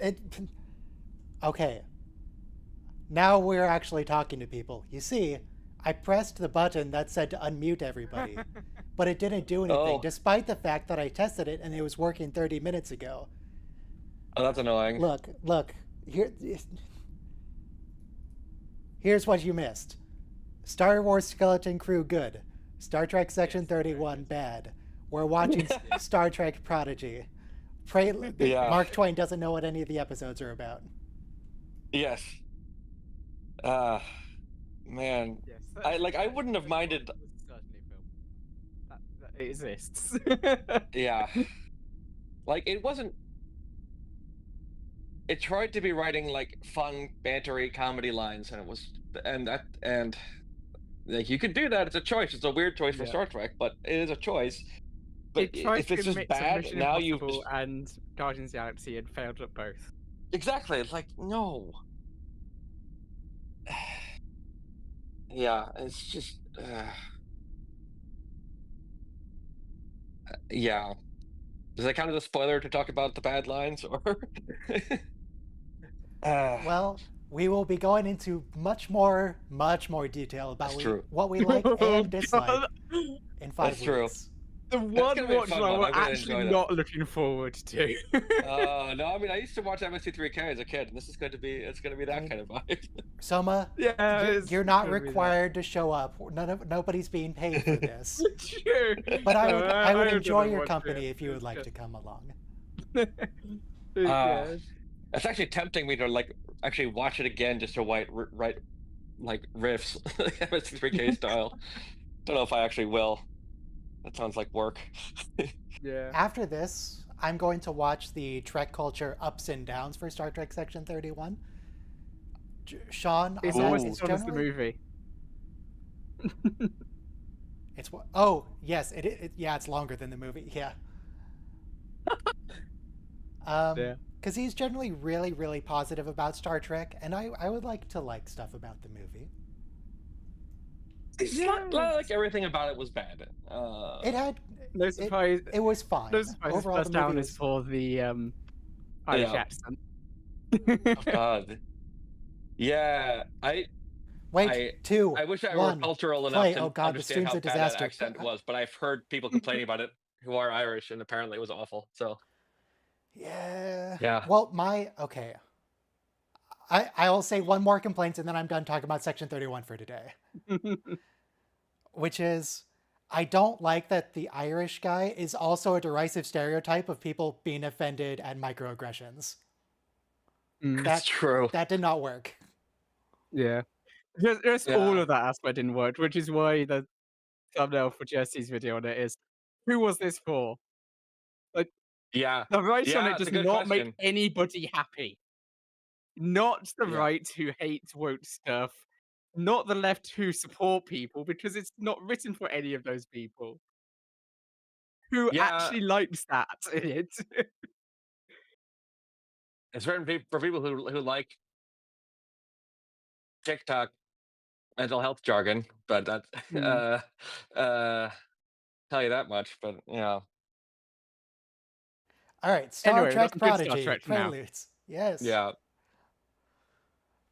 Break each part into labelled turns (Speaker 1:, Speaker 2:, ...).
Speaker 1: it. Okay, now we're actually talking to people. You see, I pressed the button that said to unmute everybody, but it didn't do anything,
Speaker 2: Oh,
Speaker 1: despite the fact that I tested it and it was working 30 minutes ago.
Speaker 2: oh, that's annoying.
Speaker 1: Look. Here, here's what you missed. Star Wars Skeleton Crew good. Star Trek Section
Speaker 3: Yes, very
Speaker 1: 31
Speaker 3: good.
Speaker 1: bad. We're watching
Speaker 3: Yeah.
Speaker 1: Star Trek Prodigy.
Speaker 2: Yeah.
Speaker 1: Mark Twain doesn't know what any of the episodes are about.
Speaker 2: Yes. Uh, man.
Speaker 3: Yes,
Speaker 2: I
Speaker 3: Section
Speaker 2: wouldn't have
Speaker 3: 31
Speaker 2: minded.
Speaker 3: was certainly a film. That it exists.
Speaker 2: Yeah. Like it wasn't. It tried to be writing like fun, bantery comedy lines, and it was, and like you could do that. It's a choice. It's a weird choice for
Speaker 3: Yeah.
Speaker 2: Star Trek, but it is a choice. But
Speaker 3: It tried
Speaker 2: if
Speaker 3: to be
Speaker 2: it's
Speaker 3: a
Speaker 2: just
Speaker 3: mix of
Speaker 2: bad,
Speaker 3: Mission
Speaker 2: now you've
Speaker 3: Impossible
Speaker 2: just
Speaker 3: and Guardians of the Galaxy and failed at both.
Speaker 2: exactly. It's like no. Yeah, it's just yeah. Does that count as a spoiler to talk about the bad lines or? uh,
Speaker 1: Well, we will be going into much more detail
Speaker 2: that's
Speaker 1: about
Speaker 2: true.
Speaker 1: what we like
Speaker 3: Oh
Speaker 1: and dislike
Speaker 3: god!
Speaker 1: in
Speaker 2: That's
Speaker 1: 5
Speaker 2: true.
Speaker 1: weeks.
Speaker 3: The
Speaker 2: That's
Speaker 3: one
Speaker 2: gonna be a
Speaker 3: watch that
Speaker 2: fun
Speaker 3: I
Speaker 2: one.
Speaker 3: was
Speaker 2: I'm gonna
Speaker 3: actually
Speaker 2: enjoy that.
Speaker 3: not looking forward to.
Speaker 2: No, I mean I used to watch MST3K as a kid, and this is going to be it's going to be
Speaker 1: I
Speaker 2: that
Speaker 1: mean,
Speaker 2: kind of vibe.
Speaker 1: Soma,
Speaker 3: Yeah, it's
Speaker 1: you're not
Speaker 3: gonna be that.
Speaker 1: required to show up. Nobody's being paid for this.
Speaker 3: True.
Speaker 1: But
Speaker 3: No,
Speaker 1: I would
Speaker 3: I would
Speaker 1: enjoy
Speaker 3: never
Speaker 1: your
Speaker 3: watch
Speaker 1: company
Speaker 3: it.
Speaker 1: if you would
Speaker 3: It's
Speaker 1: like to
Speaker 3: just
Speaker 1: come along.
Speaker 2: uh,
Speaker 3: yeah.
Speaker 2: it's actually tempting me to like actually watch it again just to write like riffs, MST3K style. Don't know if I actually will. That sounds like work.
Speaker 3: Yeah.
Speaker 1: After this, I'm going to watch the Trek culture ups and downs for Star Trek Section 31. Sean,
Speaker 3: It's
Speaker 1: on that,
Speaker 3: almost
Speaker 2: Ooh.
Speaker 3: as
Speaker 1: it's
Speaker 3: fun as the
Speaker 1: generally
Speaker 3: movie.
Speaker 1: it's what. Oh yes, yeah, it's longer than the movie. Yeah,
Speaker 3: Yeah.
Speaker 1: because he's generally really positive about Star Trek, and I would like to like stuff about the movie.
Speaker 2: It's not
Speaker 3: Yeah.
Speaker 2: like everything about it was bad.
Speaker 1: It had
Speaker 3: No
Speaker 1: it
Speaker 3: surprise.
Speaker 1: it was
Speaker 3: No
Speaker 1: fine
Speaker 3: surprise. His
Speaker 1: overall. The
Speaker 3: first
Speaker 1: movie
Speaker 3: down is
Speaker 1: was.
Speaker 3: for the Irish
Speaker 2: yeah.
Speaker 3: accent.
Speaker 2: Oh God. Yeah.
Speaker 1: Wait,
Speaker 2: I
Speaker 1: two,
Speaker 2: I wish I were
Speaker 1: one,
Speaker 2: cultural enough
Speaker 1: play.
Speaker 2: to
Speaker 1: Oh God, the
Speaker 2: understand
Speaker 1: stream's
Speaker 2: how
Speaker 1: a
Speaker 2: bad that
Speaker 1: disaster.
Speaker 2: accent was, but I've heard people complaining about it who are Irish, and apparently it was awful. So
Speaker 1: Yeah.
Speaker 2: yeah.
Speaker 1: Well, my okay. I'll say one more complaint and then I'm done talking about Section 31 for today, which is I don't like that the Irish guy is also a derisive stereotype of people being offended at microaggressions.
Speaker 3: Mm,
Speaker 2: That's
Speaker 1: That
Speaker 2: true.
Speaker 1: that did not work.
Speaker 3: yeah. Just all
Speaker 2: Yeah.
Speaker 3: of that aspect didn't work, which is why the thumbnail for Jesse's video on it is, "Who was this for?" Like,
Speaker 2: Yeah.
Speaker 3: the right on
Speaker 2: Yeah,
Speaker 3: it
Speaker 2: it's
Speaker 3: does
Speaker 2: a good
Speaker 3: not make
Speaker 2: question.
Speaker 3: anybody happy. Not the
Speaker 2: Yeah.
Speaker 3: right who hates woke stuff, not the left who support people, because it's not written for any of those people. Who
Speaker 2: Yeah.
Speaker 3: actually likes that in it?
Speaker 2: It's written for people who like TikTok mental health jargon, but that
Speaker 3: Mm.
Speaker 2: uh tell you that much. But yeah.
Speaker 1: All right, Star
Speaker 3: Anyway, we've got
Speaker 1: Trek
Speaker 3: some good Star
Speaker 1: Prodigy
Speaker 3: Trek for now.
Speaker 1: Preludes. Yes.
Speaker 2: Yeah.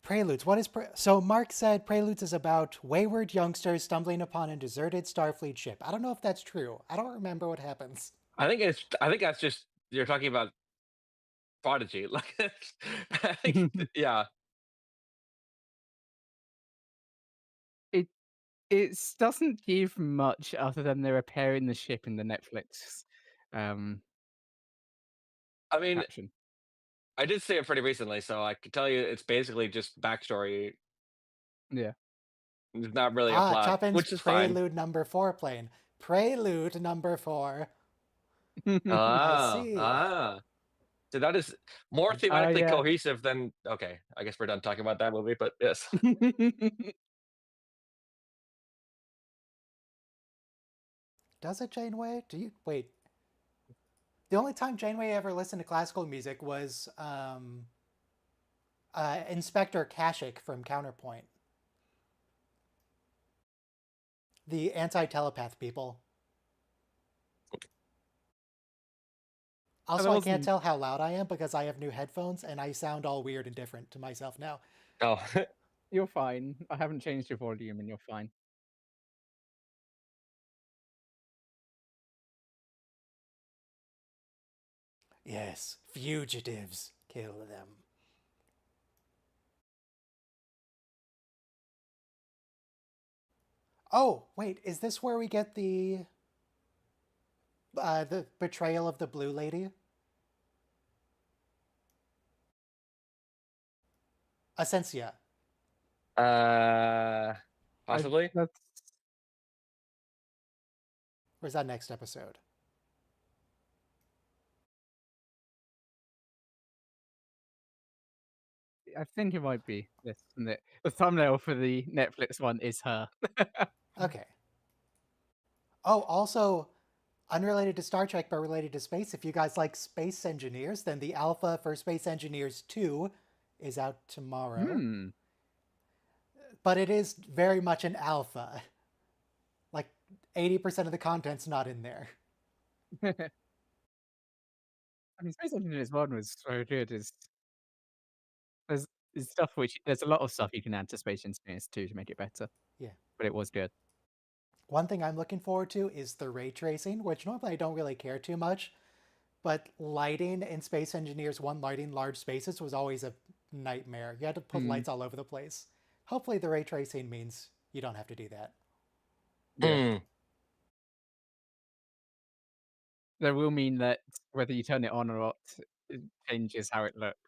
Speaker 1: Preludes. What is so? Mark said Preludes is about wayward youngsters stumbling upon a deserted Starfleet ship. I don't know if that's true. I don't remember what happens.
Speaker 2: I think that's just you're talking about Prodigy. Like I think yeah.
Speaker 3: It it doesn't give much other than they're repairing the ship in the Netflix um,
Speaker 2: I mean,
Speaker 3: caption.
Speaker 2: I did see it pretty recently, so I could tell you it's basically just backstory.
Speaker 3: Yeah.
Speaker 2: There's not really a
Speaker 1: Ah,
Speaker 2: plot,
Speaker 1: Chopin's
Speaker 2: which is fine.
Speaker 1: Prelude number 4 playing. Prelude number 4. I
Speaker 2: Ah,
Speaker 1: see.
Speaker 2: ah. So that is more thematically
Speaker 3: Yeah.
Speaker 2: cohesive than okay. I guess we're done talking about that movie, but yes.
Speaker 1: Does it Janeway? Do you wait? The only time Janeway ever listened to classical music was Inspector Kashik from Counterpoint, the anti-telepath people.
Speaker 3: there
Speaker 1: Also, I can't
Speaker 3: wasn't.
Speaker 1: tell how loud I am because I have new headphones and I sound all weird and different to myself now.
Speaker 2: Oh,
Speaker 3: You're fine. I haven't changed your volume, and you're fine.
Speaker 1: Yes, fugitives. Kill them. Oh, wait, is this where we get the betrayal of the blue lady? Essentia.
Speaker 2: uh, possibly.
Speaker 3: That's.
Speaker 1: Or is that next episode?
Speaker 3: I think it might be this. And the thumbnail for the Netflix one is her.
Speaker 1: Okay. Oh, also, unrelated to Star Trek but related to space, if you guys like Space Engineers, then the alpha for Space Engineers 2 is out tomorrow.
Speaker 3: Hmm.
Speaker 1: But it is very much an alpha. Like 80% of the content's not in there.
Speaker 3: I mean, Space Engineers 1 was so good. There's, there's stuff which there's a lot of stuff you can add to Space Engineers 2 to make it better,
Speaker 1: Yeah.
Speaker 3: but it was good.
Speaker 1: One thing I'm looking forward to is the ray tracing, which normally I don't really care too much, but lighting in Space Engineers 1, lighting large spaces was always a nightmare. You had to put
Speaker 3: Hmm.
Speaker 1: lights all over the place. Hopefully the ray tracing means you don't have to do that.
Speaker 3: Yeah.
Speaker 2: Hmm.
Speaker 3: That will mean that whether you turn it on or not, it changes how it looks.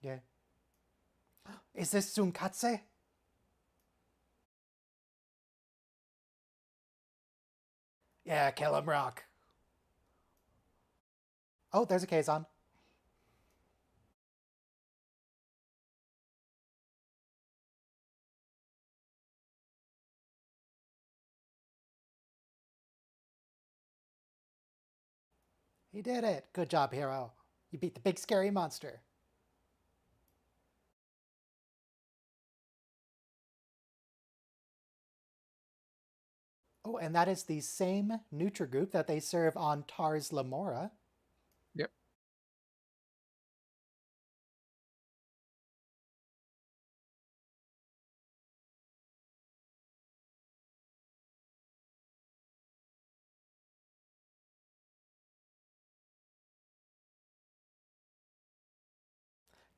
Speaker 1: Yeah. Is this Sunkatse? Yeah, kill him, Rock. Oh, there's a Kazon. He did it. Good job, hero. You beat the big scary monster. Oh, and that is the same Nutrigroup that they serve on Tars Lamora.
Speaker 3: Yep.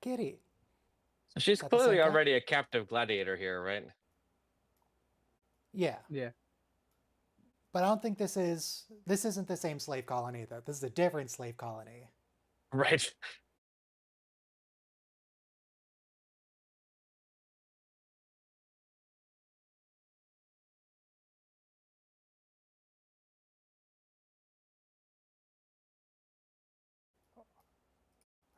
Speaker 1: Kitty.
Speaker 2: So she's
Speaker 1: Is that the same
Speaker 2: clearly
Speaker 1: guy?
Speaker 2: already a captive gladiator here, right?
Speaker 1: Yeah.
Speaker 3: Yeah.
Speaker 1: But I don't think this isn't the same slave colony though. This is a different slave colony.
Speaker 2: Right.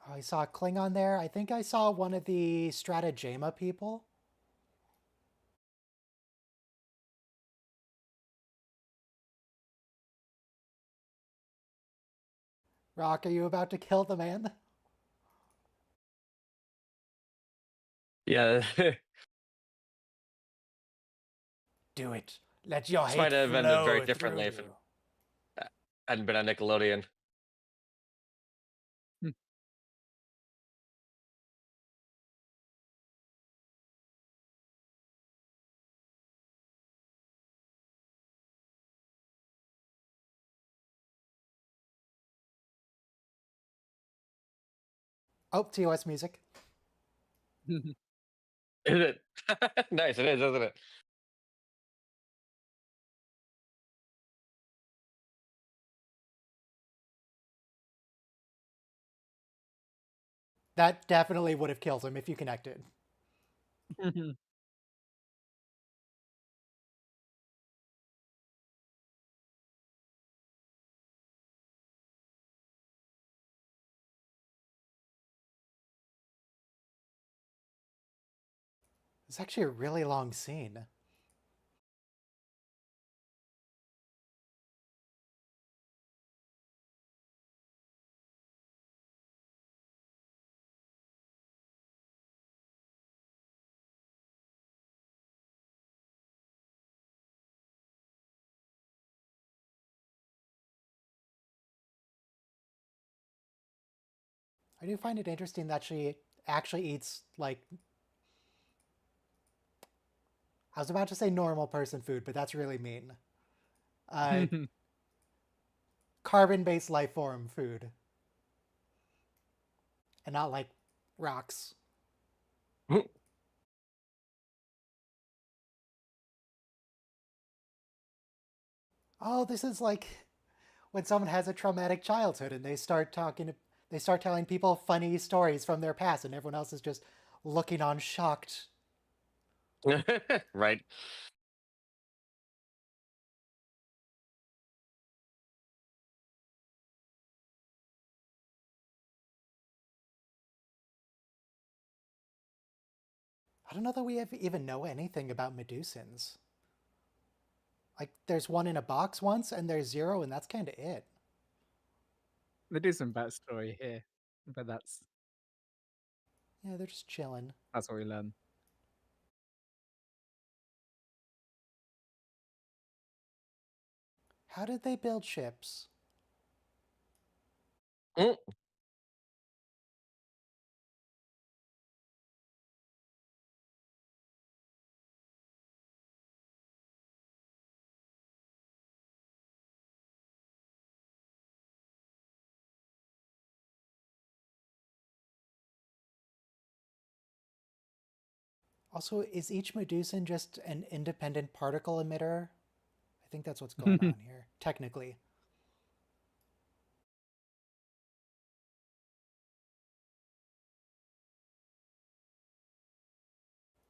Speaker 1: Oh, I saw a Klingon there. I think I saw one of the Stratagema people. Rock, are you about to kill the man?
Speaker 2: Yeah.
Speaker 1: Do it. Let your
Speaker 2: This
Speaker 1: hate
Speaker 2: might have ended very
Speaker 1: flow
Speaker 2: differently if it
Speaker 1: through.
Speaker 2: hadn't been on Nickelodeon.
Speaker 3: Hmm.
Speaker 1: Oh, TOS music.
Speaker 2: Is it? Nice, it is, isn't it?
Speaker 1: That definitely would have killed him if you connected. It's actually a really long scene. I do find it interesting that she actually eats, like, I was about to say normal person food, but that's really mean. Uh, Carbon-based life form food, and not like rocks. Oh, this is like when someone has a traumatic childhood and they start telling people funny stories from their past, and everyone else is just looking on shocked.
Speaker 2: Right.
Speaker 1: I don't know that we even know anything about Medusans. Like, there's one in a box once, and there's zero, and that's kind of it.
Speaker 3: They do some backstory here, but
Speaker 1: Yeah, they're just chilling.
Speaker 3: that's what we learn.
Speaker 1: How did they build ships?
Speaker 2: Mm.
Speaker 1: Also, is each Medusan just an independent particle emitter? I think that's what's going on here, technically.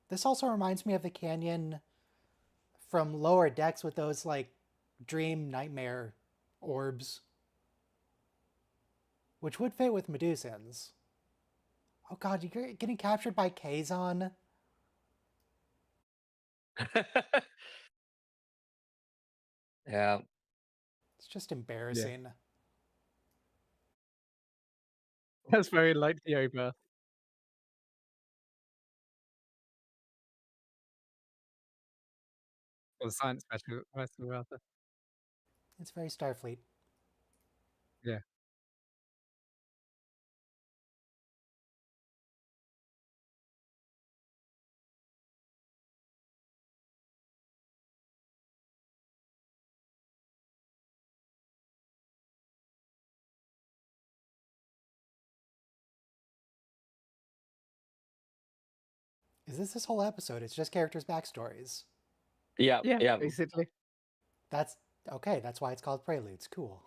Speaker 1: This also reminds me of the canyon from Lower Decks with those, like, dream nightmare orbs, which would fit with Medusans. Oh god, you're getting captured by Kazon?
Speaker 2: Yeah.
Speaker 1: It's just
Speaker 3: Yeah.
Speaker 1: embarrassing.
Speaker 3: That's very like the Oba. Or the science special vessel rather.
Speaker 1: It's very Starfleet.
Speaker 3: Yeah.
Speaker 1: Is this whole episode? It's just characters' backstories.
Speaker 2: Yeah.
Speaker 3: Yeah,
Speaker 2: Yeah.
Speaker 3: basically.
Speaker 1: That's okay, that's why it's called Preludes. Cool.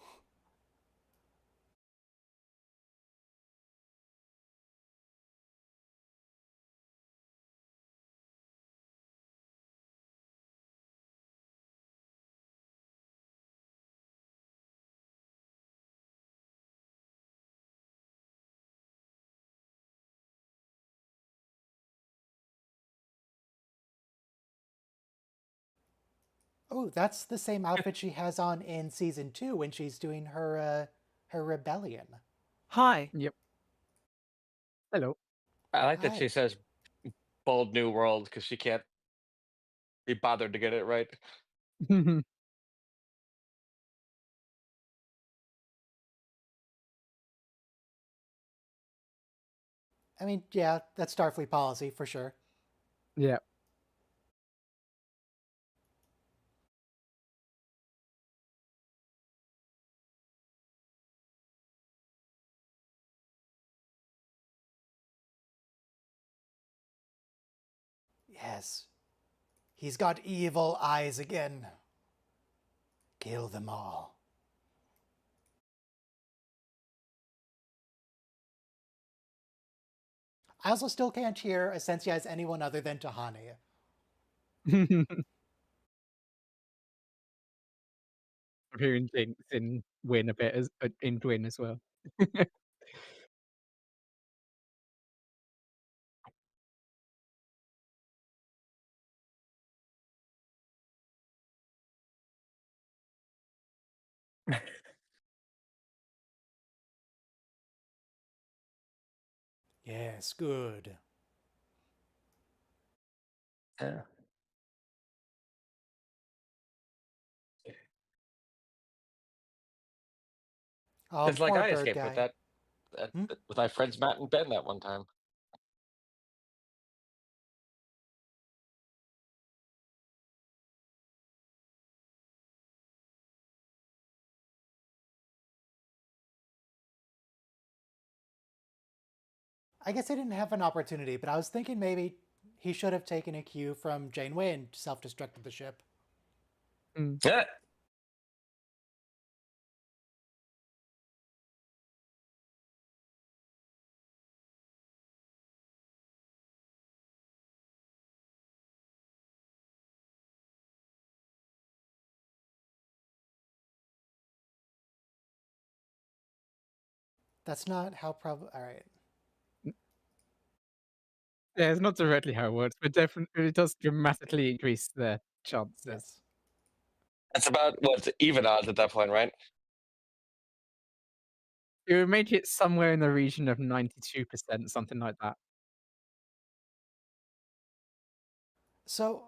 Speaker 1: Oh, that's the same outfit she has on in season 2 when she's doing her rebellion.
Speaker 4: Hi.
Speaker 3: Yep. Hello.
Speaker 2: I like that she
Speaker 1: Hi.
Speaker 2: says "bold new world" because she can't be bothered to get it right.
Speaker 1: I mean, yeah, that's Starfleet policy for sure.
Speaker 3: Yeah.
Speaker 1: Yes. He's got evil eyes again. Kill them all. I also still can't hear Essentia as anyone other than Tahani.
Speaker 3: Hearing Jinx in Win a bit as in Dwin as well.
Speaker 1: Yes, good.
Speaker 2: Yeah.
Speaker 1: Oh,
Speaker 2: Because like
Speaker 1: poor
Speaker 2: I
Speaker 1: bird
Speaker 2: escaped with
Speaker 1: guy.
Speaker 2: that.
Speaker 1: Hmm?
Speaker 2: with my friends Matt and Ben that one time.
Speaker 1: I guess he didn't have an opportunity, but I was thinking maybe he should have taken a cue from Janeway and self-destructed the ship.
Speaker 3: Mm.
Speaker 2: Yeah.
Speaker 1: That's not how All right.
Speaker 3: Yeah, it's not directly how it works, but definitely it does dramatically increase their chances.
Speaker 1: Yes.
Speaker 2: It's about what's even odds at that point, right?
Speaker 3: It would make it somewhere in the region of 92%, something like that.
Speaker 1: So,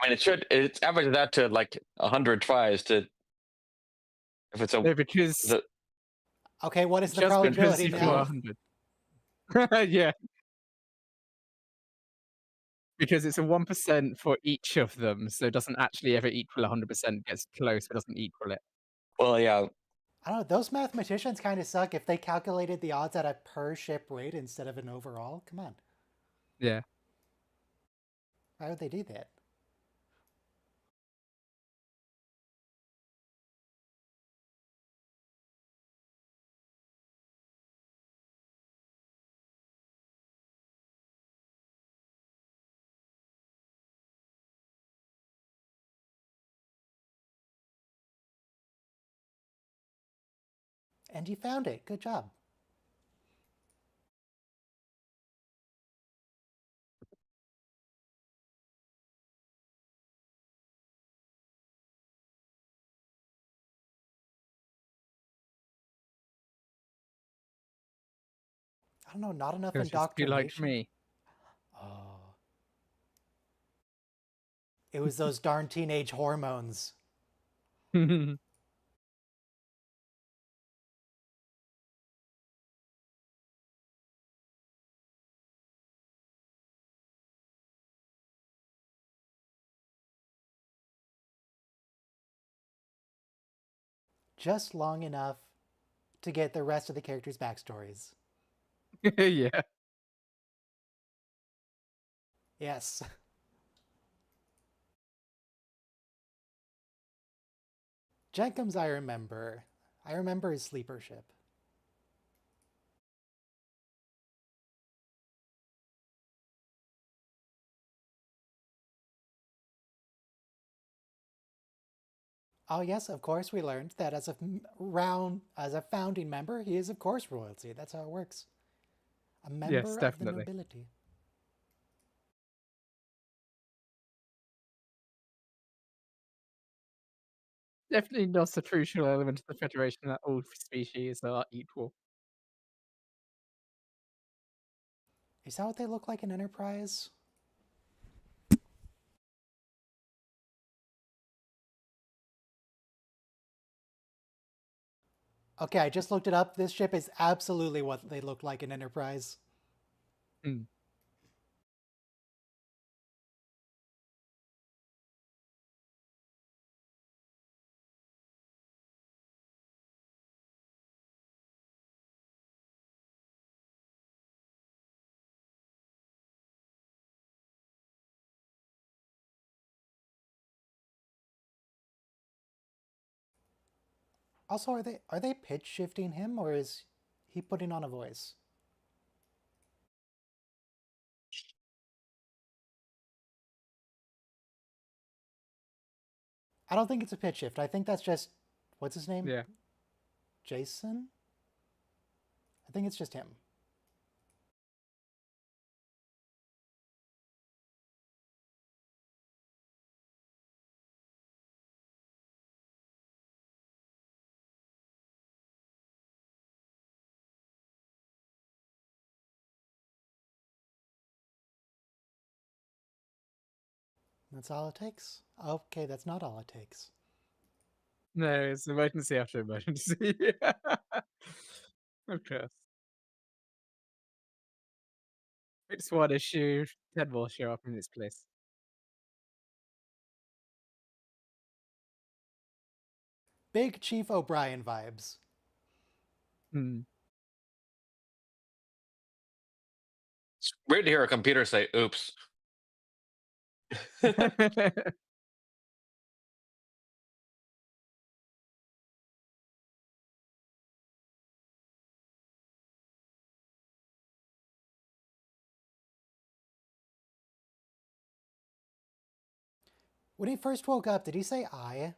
Speaker 2: I mean, it's averages out to like 100 tries to if it's a
Speaker 3: No, because
Speaker 2: the
Speaker 1: okay, what is the
Speaker 3: just because
Speaker 1: probability
Speaker 3: you've got
Speaker 1: now?
Speaker 3: 100. Yeah, because it's a 1% for each of them, so it doesn't actually ever equal 100%, gets close, but doesn't equal it.
Speaker 2: well, yeah.
Speaker 1: I don't know. Those mathematicians kind of suck if they calculated the odds at a per ship rate instead of an overall. Come on.
Speaker 3: Yeah.
Speaker 1: Why would they do that? And you found it. Good job. I don't know. Not enough
Speaker 3: Because just be like
Speaker 1: indoctrination.
Speaker 3: me.
Speaker 1: Oh. It was those darn teenage hormones. Just long enough to get the rest of the characters' backstories.
Speaker 3: Yeah.
Speaker 1: Yes. Jenkins, I remember. I remember his sleeper ship. Oh yes, of course we learned that as a founding member, he is of course royalty. That's how it works. A
Speaker 3: Yes,
Speaker 1: member of the
Speaker 3: definitely.
Speaker 1: nobility.
Speaker 3: Definitely not a crucial element of the Federation that all species are equal.
Speaker 1: Is that what they look like in Enterprise? Okay, I just looked it up. This ship is absolutely what they look like in Enterprise.
Speaker 3: Mm.
Speaker 1: Also, are they pitch shifting him or is he putting on a voice? I don't think it's a pitch shift. I think that's just what's his name?
Speaker 3: Yeah.
Speaker 1: Jason? I think it's just him. That's all it takes. Okay, that's not all it takes.
Speaker 3: No, it's emergency after emergency. Of course. Fix one issue, 10 more show up in its place.
Speaker 1: Big Chief O'Brien vibes.
Speaker 3: Hmm.
Speaker 2: It's weird to hear a computer say "oops."
Speaker 1: When he first woke up, did he say I?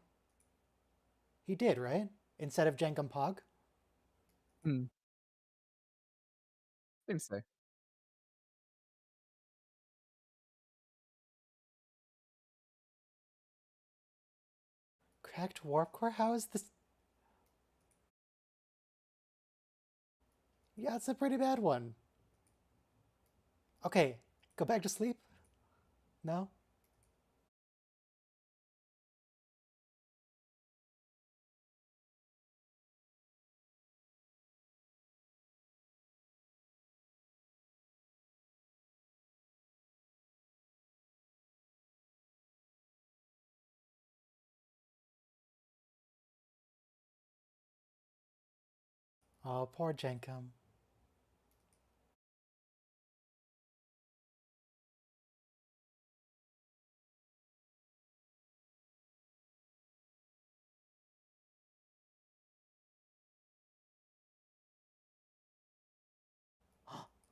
Speaker 1: He did, right? Instead of Jenkum Pog?
Speaker 3: Hmm. Seems so.
Speaker 1: Cracked warp core? How is this? Yeah, it's a pretty bad one. Okay, go back to sleep? No? Oh, poor Jenkum.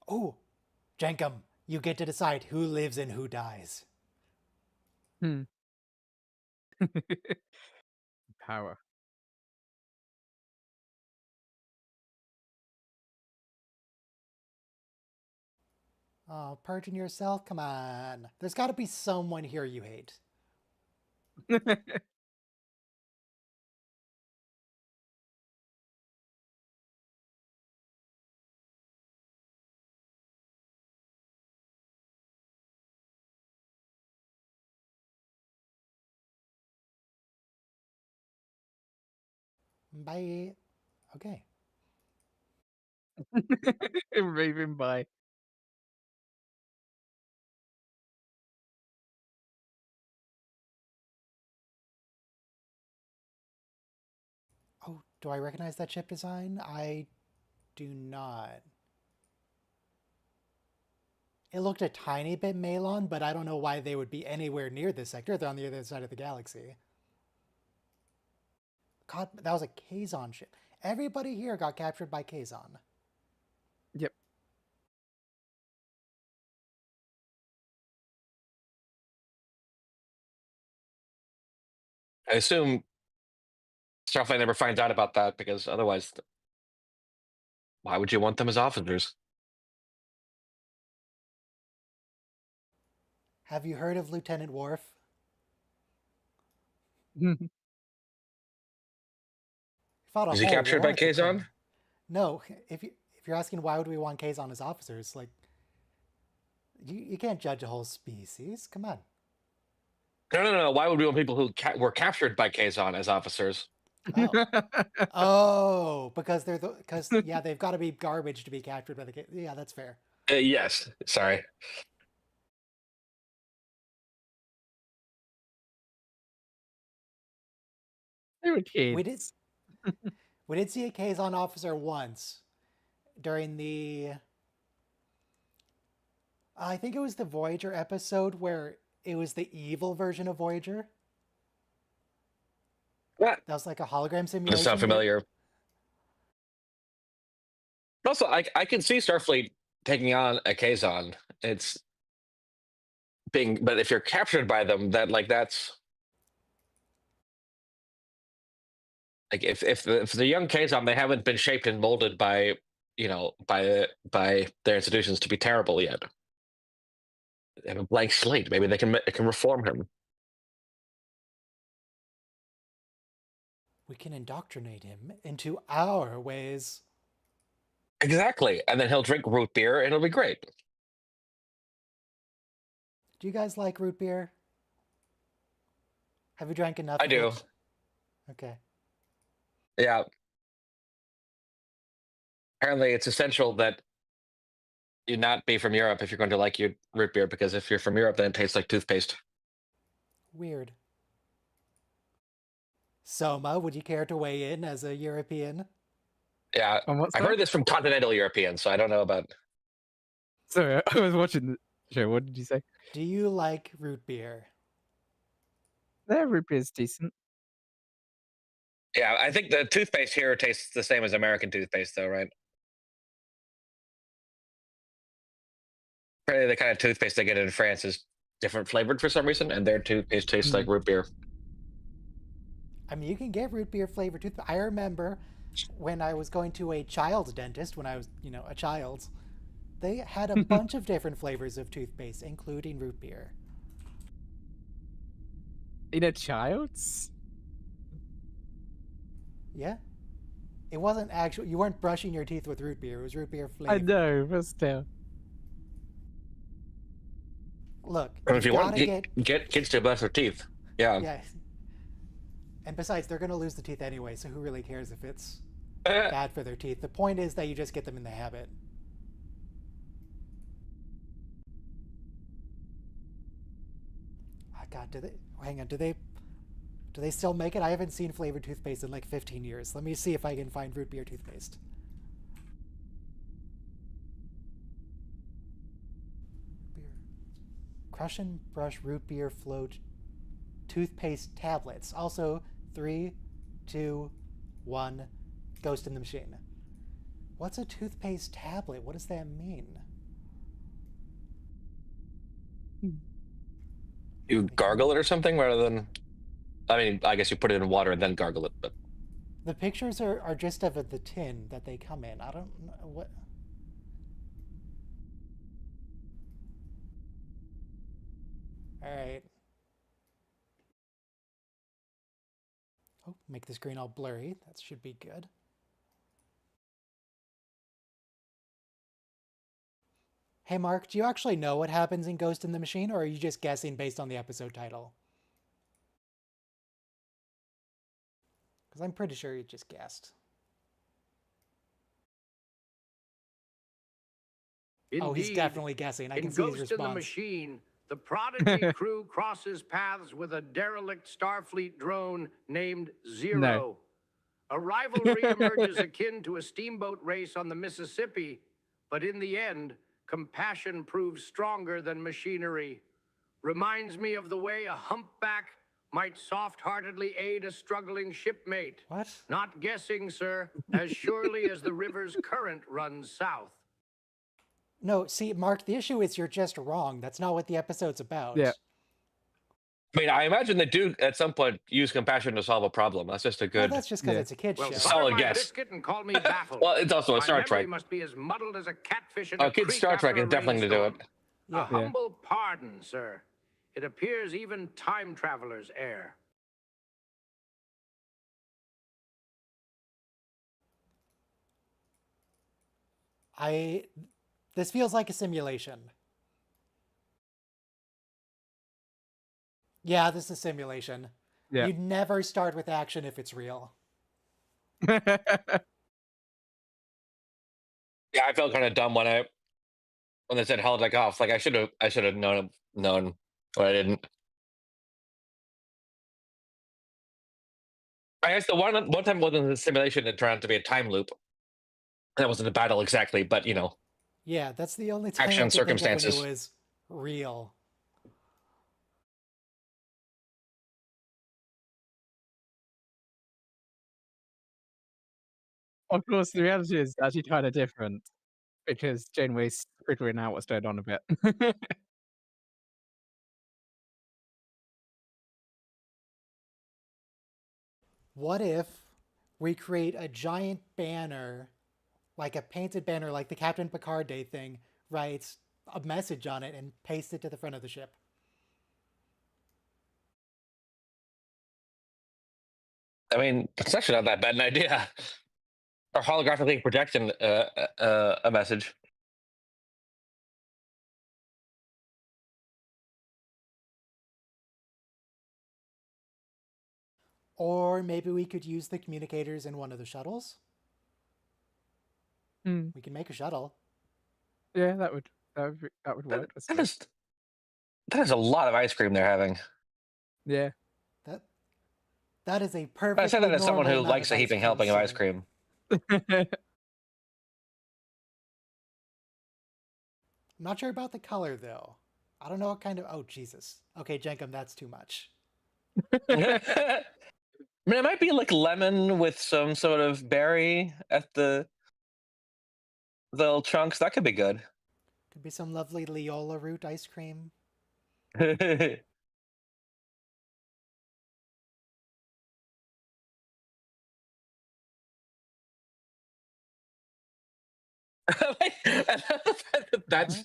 Speaker 1: Oh, Jenkum, you get to decide who lives and who dies.
Speaker 3: Hmm. Power.
Speaker 1: Oh, purging yourself? Come on. There's got to be someone here you hate. Bye. Okay.
Speaker 3: Raving by.
Speaker 1: Oh, do I recognize that ship design? I do not. It looked a tiny bit Malon, but I don't know why they would be anywhere near this sector. They're on the other side of the galaxy. God, that was a Kazon ship. Everybody here got captured by Kazon.
Speaker 3: Yep.
Speaker 2: I assume Starfleet never finds out about that because otherwise, why would you want them as officers?
Speaker 1: Have you heard of Lieutenant Worf? He fought a
Speaker 2: Was he
Speaker 1: whole
Speaker 2: captured by
Speaker 1: war to
Speaker 2: Kazon?
Speaker 1: clean. No, if you're asking why would we want Kazon as officers, like you can't judge a whole species. Come on.
Speaker 2: No. Why would we want people who were captured by Kazon as officers?
Speaker 1: Oh. Oh, because because yeah, they've got to be garbage to be captured by the yeah, that's fair.
Speaker 2: Yes. Sorry.
Speaker 3: They were
Speaker 1: We did
Speaker 3: kids.
Speaker 1: we did see a Kazon officer once during the I think it was the Voyager episode where it was the evil version of Voyager.
Speaker 2: That
Speaker 1: That was like a hologram
Speaker 2: does sound
Speaker 1: simulation.
Speaker 2: familiar. Also, I can see Starfleet taking on a Kazon. It's being, but if you're captured by them, that's like if the young Kazon, they haven't been shaped and molded by by their institutions to be terrible yet. They have a blank slate. Maybe they can reform him.
Speaker 1: We can indoctrinate him into our ways.
Speaker 2: Exactly, and then he'll drink root beer, and it'll be great.
Speaker 1: Do you guys like root beer? Have you drank enough
Speaker 2: I
Speaker 1: of
Speaker 2: do.
Speaker 1: it? Okay.
Speaker 2: Yeah. Apparently, it's essential that you not be from Europe if you're going to like your root beer, because if you're from Europe, then it tastes like toothpaste.
Speaker 1: Weird. Soma, would you care to weigh in as a European?
Speaker 2: Yeah,
Speaker 3: On what
Speaker 2: I
Speaker 3: side?
Speaker 2: heard this from continental Europeans, so I don't know about.
Speaker 3: Sorry, I was watching the show. What did you say?
Speaker 1: Do you like root beer?
Speaker 3: Their root beer's decent.
Speaker 2: Yeah, I think the toothpaste here tastes the same as American toothpaste, though, right? Apparently, the kind of toothpaste they get in France is different flavored for some reason, and their toothpaste tastes like root beer.
Speaker 1: I mean, you can get root beer flavored toothpaste. I remember when I was going to a child's dentist when I was, a child. They had a bunch of different flavors of toothpaste, including root beer.
Speaker 3: In a child's?
Speaker 1: Yeah. It wasn't actual. You weren't brushing your teeth with root beer. It was root beer
Speaker 3: I
Speaker 1: flavored.
Speaker 3: know, but still.
Speaker 2: I
Speaker 1: Look,
Speaker 2: mean, if you want,
Speaker 1: gotta
Speaker 2: get kids to brush their teeth. Yeah.
Speaker 1: Yeah. And besides, they're going to lose the teeth anyway, so who really cares if it's bad for their teeth? The point is that you just get them in the habit. Oh, God, hang on, do they still make it? I haven't seen flavored toothpaste in like 15 years. Let me see if I can find root beer toothpaste. Beer. Crush and brush root beer float toothpaste tablets. Also, 3, 2, 1, Ghost in the Machine. What's a toothpaste tablet? What does that mean?
Speaker 2: You gargle it or something rather than. I mean, I guess you put it in water and then gargle it, but.
Speaker 1: The pictures are just of the tin that they come in. I don't know what. All right. Oh, make the screen all blurry. That should be good. Hey, Mark, do you actually know what happens in Ghost in the Machine, or are you just guessing based on the episode title? Because I'm pretty sure you just guessed.
Speaker 4: Indeed,
Speaker 1: oh, he's definitely guessing. I can see his response.
Speaker 4: In Ghost in the Machine, the Prodigy crew crosses paths with a derelict Starfleet drone named Zero.
Speaker 3: No.
Speaker 4: A rivalry emerges akin to a steamboat race on the Mississippi, but in the end, compassion proves stronger than machinery. Reminds me of the way a humpback might soft-heartedly aid a struggling shipmate.
Speaker 1: What?
Speaker 4: Not guessing, sir, as surely as the river's current runs south.
Speaker 1: No, see, Mark, the issue is you're just wrong. That's not what the episode's about.
Speaker 3: Yeah.
Speaker 2: I mean, I imagine they do at some point use compassion to solve a problem. That's just a
Speaker 1: Well,
Speaker 2: good.
Speaker 1: that's just because
Speaker 3: Yeah.
Speaker 1: it's a kid's
Speaker 4: Well,
Speaker 1: show.
Speaker 2: Solid
Speaker 4: butter my
Speaker 2: guess.
Speaker 4: biscuit and call me baffled.
Speaker 2: Well, it's also a
Speaker 4: My
Speaker 2: Star
Speaker 4: memory
Speaker 2: Trek.
Speaker 4: must be as muddled as a catfish in
Speaker 2: A
Speaker 4: a
Speaker 2: kid's
Speaker 4: creek
Speaker 2: Star Trek
Speaker 4: after
Speaker 2: is
Speaker 4: a
Speaker 2: definitely to do it.
Speaker 4: rainstorm.
Speaker 1: Yeah.
Speaker 4: A humble pardon, sir. It appears even time travelers err.
Speaker 1: This feels like a simulation. Yeah, this is a simulation.
Speaker 3: Yeah.
Speaker 1: You'd never start with action if it's real.
Speaker 2: Yeah, I felt kind of dumb when they said holodeck off. Like I should have known, but I didn't. I guess the one time wasn't a simulation; it turned out to be a time loop. That wasn't a battle exactly, but
Speaker 1: Yeah, that's the only time
Speaker 2: Action
Speaker 1: I can think of when
Speaker 2: circumstances.
Speaker 1: it was real.
Speaker 3: Of course, the reality is actually kind of different because Janeway's figuring out what's going on a bit.
Speaker 1: What if we create a giant banner, like a painted banner, like the Captain Picard Day thing, writes a message on it and paste it to the front of the ship?
Speaker 2: I mean, it's actually not that bad an idea. Or holographically projecting a message.
Speaker 1: Or maybe we could use the communicators in one of the shuttles.
Speaker 3: Hmm.
Speaker 1: We can make a shuttle.
Speaker 3: Yeah, that would work. I
Speaker 2: That
Speaker 3: suppose.
Speaker 2: that is a lot of ice cream they're having.
Speaker 3: Yeah.
Speaker 1: That that is a
Speaker 2: I say
Speaker 1: perfectly
Speaker 2: that as someone
Speaker 1: normal
Speaker 2: who
Speaker 1: amount
Speaker 2: likes
Speaker 1: of
Speaker 2: a
Speaker 1: ice
Speaker 2: heaping
Speaker 1: cream,
Speaker 2: helping of ice
Speaker 1: sir.
Speaker 2: cream.
Speaker 1: I'm not sure about the color though. I don't know what kind of. Oh Jesus. Okay, Jenkum, that's too much.
Speaker 2: I mean, it might be like lemon with some sort of berry at the little chunks. That could be good.
Speaker 1: Could be some lovely Leola root ice cream.
Speaker 2: that's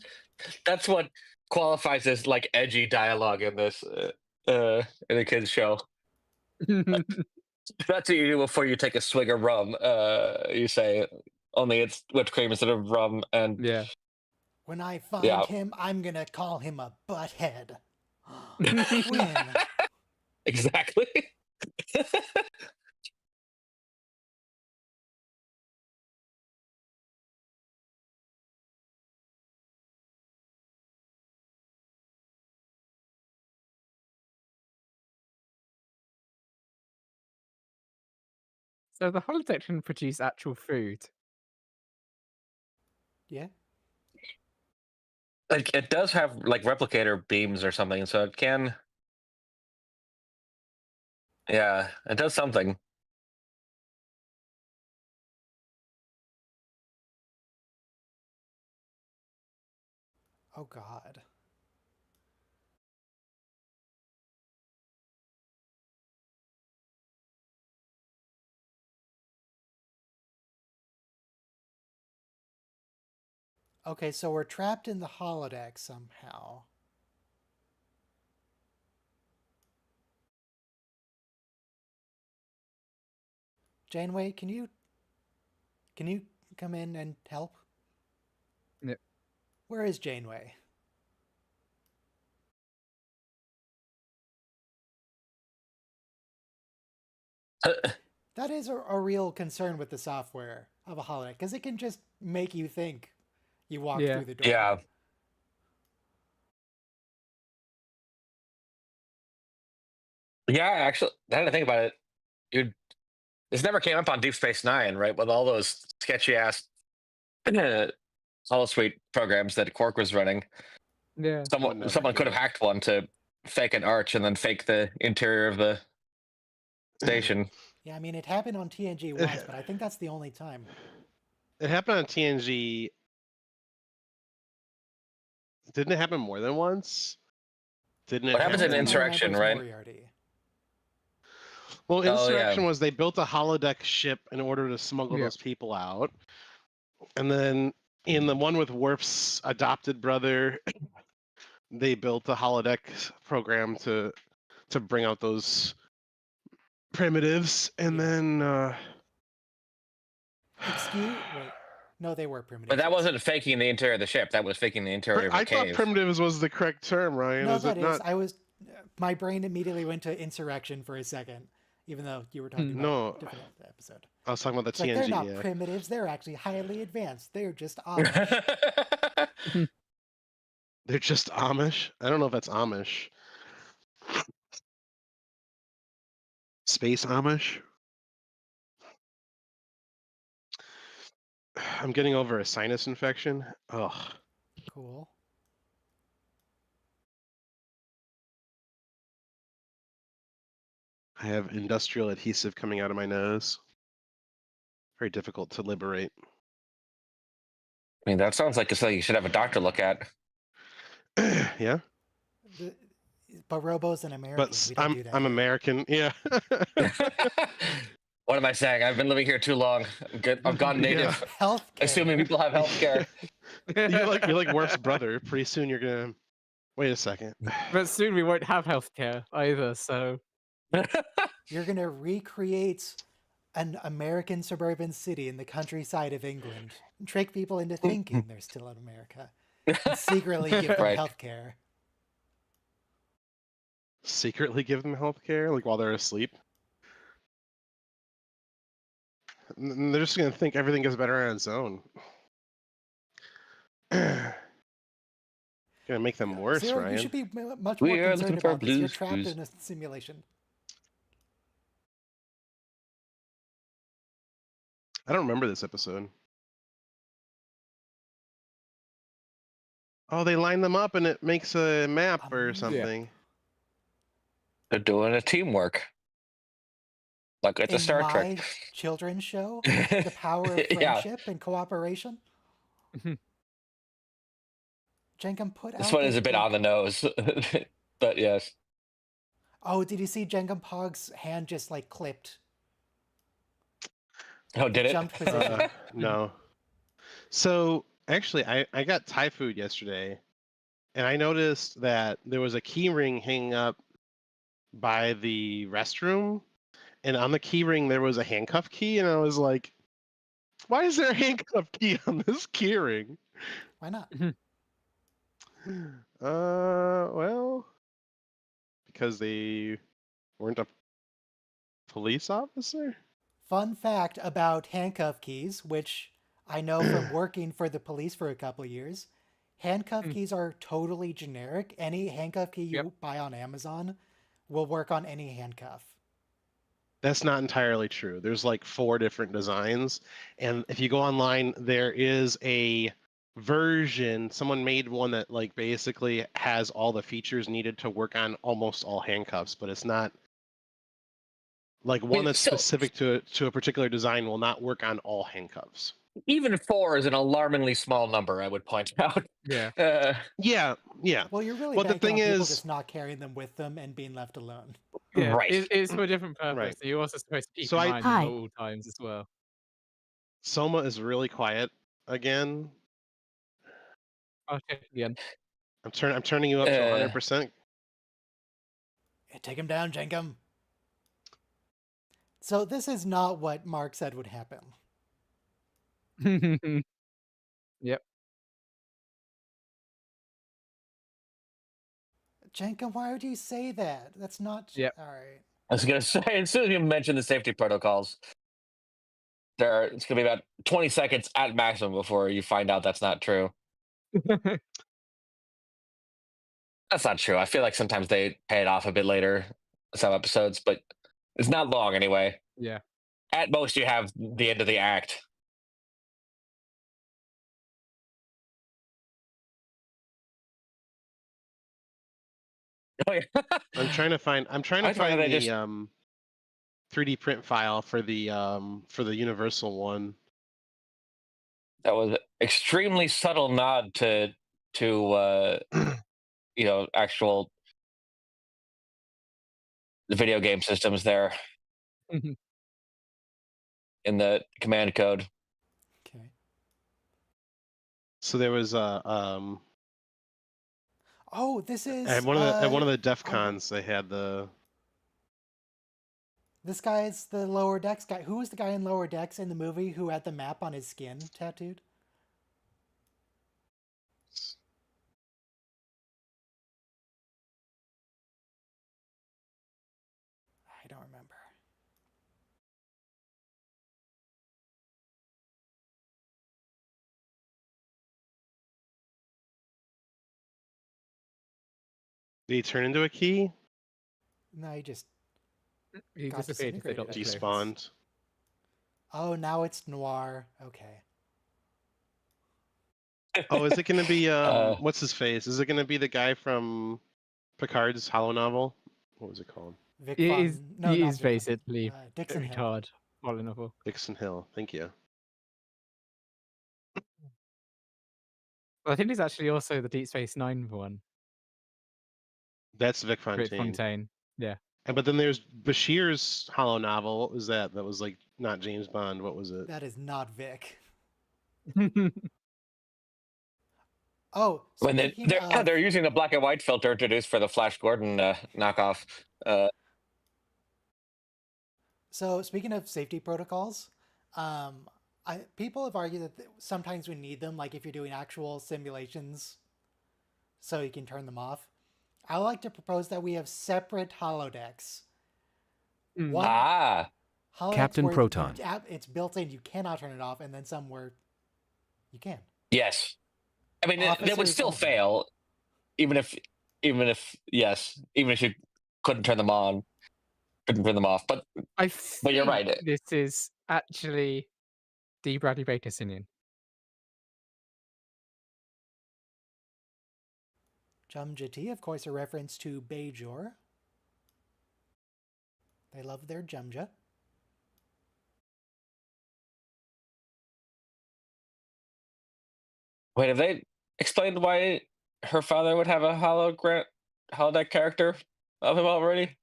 Speaker 2: that's what qualifies as like edgy dialogue in this in a kids show. That's what you do before you take a swig of rum. You say only it's whipped cream instead of rum, and
Speaker 3: Yeah.
Speaker 1: When I find
Speaker 2: yeah,
Speaker 1: him, I'm gonna call him a butthead. Quinn.
Speaker 2: exactly.
Speaker 3: So the holodeck can produce actual food.
Speaker 1: Yeah.
Speaker 2: Like it does have like replicator beams or something, so it can. Yeah, it does something.
Speaker 1: Oh God. Okay, so we're trapped in the holodeck somehow. Janeway, can you come in and help?
Speaker 3: Yep.
Speaker 1: Where is Janeway? That is a real concern with the software of a holodeck, because it can just make you think you walk
Speaker 3: Yeah.
Speaker 1: through the door.
Speaker 2: Yeah. Yeah, actually, now that I think about it, you this never came up on Deep Space Nine, right? With all those sketchy ass holosuite programs that Quark was running.
Speaker 3: Yeah.
Speaker 2: Someone could have hacked one to fake an arch and then fake the interior of the station.
Speaker 1: Yeah, I mean, it happened on TNG once, but I think that's the only time.
Speaker 5: It happened on TNG. Didn't it happen more than once? Didn't it
Speaker 2: What happens in
Speaker 1: The only thing I
Speaker 2: Insurrection,
Speaker 1: remember is
Speaker 2: right?
Speaker 1: Moriarty.
Speaker 5: Well,
Speaker 2: Oh, yeah.
Speaker 5: Insurrection was they built a holodeck ship in order to smuggle
Speaker 3: Yeah.
Speaker 5: those people out. And then in the one with Worf's adopted brother, they built a holodeck program to bring out those primitives. And
Speaker 1: Yeah.
Speaker 5: then
Speaker 1: Wait. No, they were primitives.
Speaker 2: But that
Speaker 1: yes.
Speaker 2: wasn't faking the interior of the ship. That was faking the interior of
Speaker 5: I
Speaker 2: the
Speaker 5: thought
Speaker 2: cave.
Speaker 5: primitives was the correct term, Ryan.
Speaker 1: No,
Speaker 5: is
Speaker 1: that
Speaker 5: it
Speaker 1: is.
Speaker 5: not?
Speaker 1: I was. My brain immediately went to Insurrection for a second, even though you were talking about
Speaker 5: No.
Speaker 1: a different episode.
Speaker 5: I was talking about the
Speaker 1: It's like,
Speaker 5: TNG.
Speaker 1: they're not
Speaker 5: Yeah.
Speaker 1: primitives. They're actually highly advanced. They're just Amish.
Speaker 5: They're just Amish. I don't know if that's Amish. Space Amish. I'm getting over a sinus infection. Ugh.
Speaker 1: Cool.
Speaker 5: I have industrial adhesive coming out of my nose. Very difficult to liberate.
Speaker 2: I mean, that sounds like something you should have a doctor look at.
Speaker 5: Yeah,
Speaker 1: But Robo's an American.
Speaker 5: but
Speaker 1: We don't do that
Speaker 5: I'm
Speaker 1: here.
Speaker 5: American. Yeah.
Speaker 2: What am I saying? I've been living here too long. I've gone native,
Speaker 1: Healthcare.
Speaker 2: assuming people have health care.
Speaker 5: you're like Worf's brother. Pretty soon you're gonna. Wait a second.
Speaker 3: But soon we won't have healthcare either, so
Speaker 1: You're gonna recreate an American suburban city in the countryside of England, and trick people into thinking they're still in America, and secretly give them
Speaker 2: Right.
Speaker 1: healthcare.
Speaker 5: Secretly give them health care, like while they're asleep. And they're just gonna think everything gets better on its own. Gonna make them worse,
Speaker 1: Zero,
Speaker 5: Ryan.
Speaker 1: you should be much
Speaker 2: We
Speaker 1: more
Speaker 2: are
Speaker 1: concerned
Speaker 2: looking for
Speaker 1: about this. You're
Speaker 2: Blue's
Speaker 1: trapped
Speaker 2: Clues.
Speaker 1: in a simulation.
Speaker 5: I don't remember this episode. Oh, they line them up and it makes a map or
Speaker 1: Yeah.
Speaker 5: something.
Speaker 2: They're doing a teamwork. Like it's a
Speaker 1: In
Speaker 2: Star
Speaker 1: my
Speaker 2: Trek.
Speaker 1: children's show, the power of
Speaker 2: Yeah.
Speaker 1: friendship and cooperation. Jenkum put
Speaker 2: This
Speaker 1: out
Speaker 2: one is a bit on the nose. But yes.
Speaker 1: Oh, did you see Jenkum Pog's hand just like clipped?
Speaker 2: Oh, did it?
Speaker 1: Jumped position.
Speaker 5: No. So actually, I got Thai food yesterday, and I noticed that there was a key ring hanging up by the restroom, and on the key ring there was a handcuff key, and I was like, "Why is there a handcuff key on this key ring?"
Speaker 1: Why not?
Speaker 5: Well, because they weren't a police officer.
Speaker 1: Fun fact about handcuff keys, which I know from working for the police for a couple of years. Handcuff keys are totally generic. Any handcuff key you buy on Amazon will work on any handcuff.
Speaker 5: That's not entirely true. There's like 4 different designs, and if you go online, there is a version. Someone made one that like basically has all the features needed to work on almost all handcuffs, but it's not like one that's
Speaker 2: still-
Speaker 5: specific to a particular design will not work on all handcuffs.
Speaker 2: Even 4 is an alarmingly small number, I would point out.
Speaker 3: Yeah.
Speaker 5: Yeah.
Speaker 1: Well, you're really
Speaker 5: Well, the
Speaker 1: banking
Speaker 5: thing
Speaker 1: on people
Speaker 5: is-
Speaker 1: just not carrying them with them and being left alone.
Speaker 3: Yeah,
Speaker 2: Right.
Speaker 3: it's for a different purpose.
Speaker 5: Right.
Speaker 3: You're also supposed to keep
Speaker 5: So
Speaker 3: in
Speaker 5: I-
Speaker 3: mind
Speaker 6: Hi.
Speaker 3: at all times as well.
Speaker 5: Soma is really quiet again.
Speaker 3: I'll check again.
Speaker 5: I'm turning you up to 100%.
Speaker 1: Yeah, take him down, Jenkum. So this is not what Mark said would happen.
Speaker 3: Yep.
Speaker 1: Jenkum, why would you say that? That's not...
Speaker 3: Yep.
Speaker 1: All right.
Speaker 2: I was gonna say, as soon as you mention the safety protocols, it's gonna be about 20 seconds at maximum before you find out that's not true. That's not true. I feel like sometimes they pay it off a bit later, some episodes, but it's not long anyway.
Speaker 3: Yeah.
Speaker 2: At most, you have the end of the act. Oh, yeah.
Speaker 5: I'm trying to find
Speaker 2: I
Speaker 5: the
Speaker 2: find that I just-
Speaker 5: 3D print file for the Universal one.
Speaker 2: That was an extremely subtle nod to actual the video game systems there in the command code.
Speaker 1: Okay.
Speaker 5: So there was
Speaker 1: Oh, this is...
Speaker 5: at one of the DEF CONs they had the
Speaker 1: This guy's the Lower Decks guy. Who was the guy in Lower Decks in the movie who had the map on his skin tattooed? I don't remember.
Speaker 5: Did he turn into a key?
Speaker 1: No, he just...
Speaker 3: He
Speaker 1: Got
Speaker 3: disappeared if they got
Speaker 1: disintegrated,
Speaker 3: close.
Speaker 5: Despawned.
Speaker 1: Oh, now it's Noir. Okay.
Speaker 5: Oh, is it going to be
Speaker 2: Uh,
Speaker 5: what's his face? Is it going to be the guy from Picard's Hollow novel? What was it called?
Speaker 1: Vic
Speaker 3: It
Speaker 1: Von-
Speaker 3: is,
Speaker 1: no,
Speaker 3: it
Speaker 1: not
Speaker 3: is
Speaker 1: Vic Von-
Speaker 3: basically
Speaker 1: Dixon
Speaker 3: very
Speaker 1: Hill.
Speaker 3: hard. Hollow novel.
Speaker 5: Dixon Hill. Thank you.
Speaker 3: Well, I think it's actually also the Deep Space Nine one.
Speaker 5: That's Vic
Speaker 3: Rick
Speaker 5: Fontaine.
Speaker 3: Fontaine. Yeah.
Speaker 5: But then there's Bashir's Hollow novel. What was that? That was like not James Bond. What was it?
Speaker 1: That is not Vic. Oh,
Speaker 2: when
Speaker 1: speaking of-
Speaker 2: they're using the black and white filter introduced for the Flash Gordon knockoff.
Speaker 1: So speaking of safety protocols, people have argued that sometimes we need them, like if you're doing actual simulations, so you can turn them off. I like to propose that we have separate holodecks. One holodeck
Speaker 6: Captain
Speaker 1: where
Speaker 6: Proton.
Speaker 1: it's built in, you cannot turn it off, and then some where you can.
Speaker 2: Yes. I mean, they would
Speaker 1: Officers
Speaker 2: still
Speaker 1: only.
Speaker 2: fail, even if you couldn't turn them on, couldn't turn them off. But
Speaker 3: I
Speaker 2: you're
Speaker 3: think
Speaker 2: right.
Speaker 3: this is actually the Bradley Baker singing.
Speaker 1: Jumjati, of course, a reference to Bajor. They love their Jumja.
Speaker 2: Wait, have they explained why her father would have a holodeck character of him already?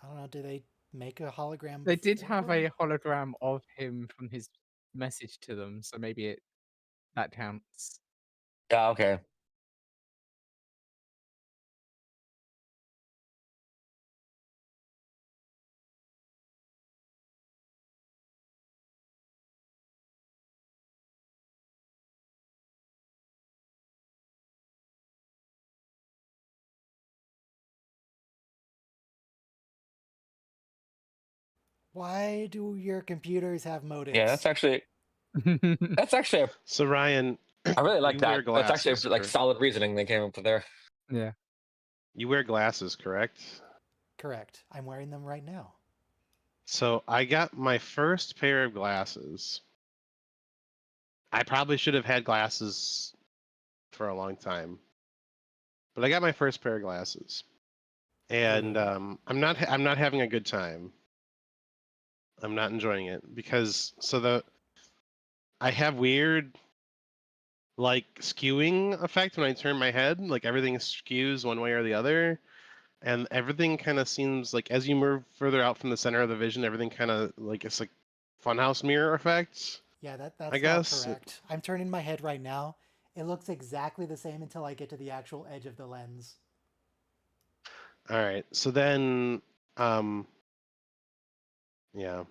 Speaker 1: I don't know, do they make a hologram?
Speaker 3: They did have
Speaker 1: for?
Speaker 3: a hologram of him from his message to them, so maybe that counts.
Speaker 2: Yeah, okay.
Speaker 1: Why do your computers have motives?
Speaker 2: Yeah, that's actually
Speaker 5: So Ryan,
Speaker 2: I really like
Speaker 5: you wear
Speaker 2: that. That's actually
Speaker 5: glasses,
Speaker 2: like
Speaker 5: correct?
Speaker 2: solid reasoning they came up with there.
Speaker 3: Yeah.
Speaker 5: You wear glasses, correct?
Speaker 1: Correct. I'm wearing them right now.
Speaker 5: So I got my first pair of glasses. I probably should have had glasses for a long time, but I got my first pair of glasses, and I'm not having a good time. I'm not enjoying it because I have weird like skewing effect when I turn my head. Like everything skews one way or the other, and everything kind of seems like as you move further out from the center of the vision, everything kind of like it's like funhouse mirror effect.
Speaker 1: Yeah, that's
Speaker 5: I
Speaker 1: not
Speaker 5: guess.
Speaker 1: correct. I'm turning my head right now. It looks exactly the same until I get to the actual edge of the lens.
Speaker 5: All right. So then, um, yeah,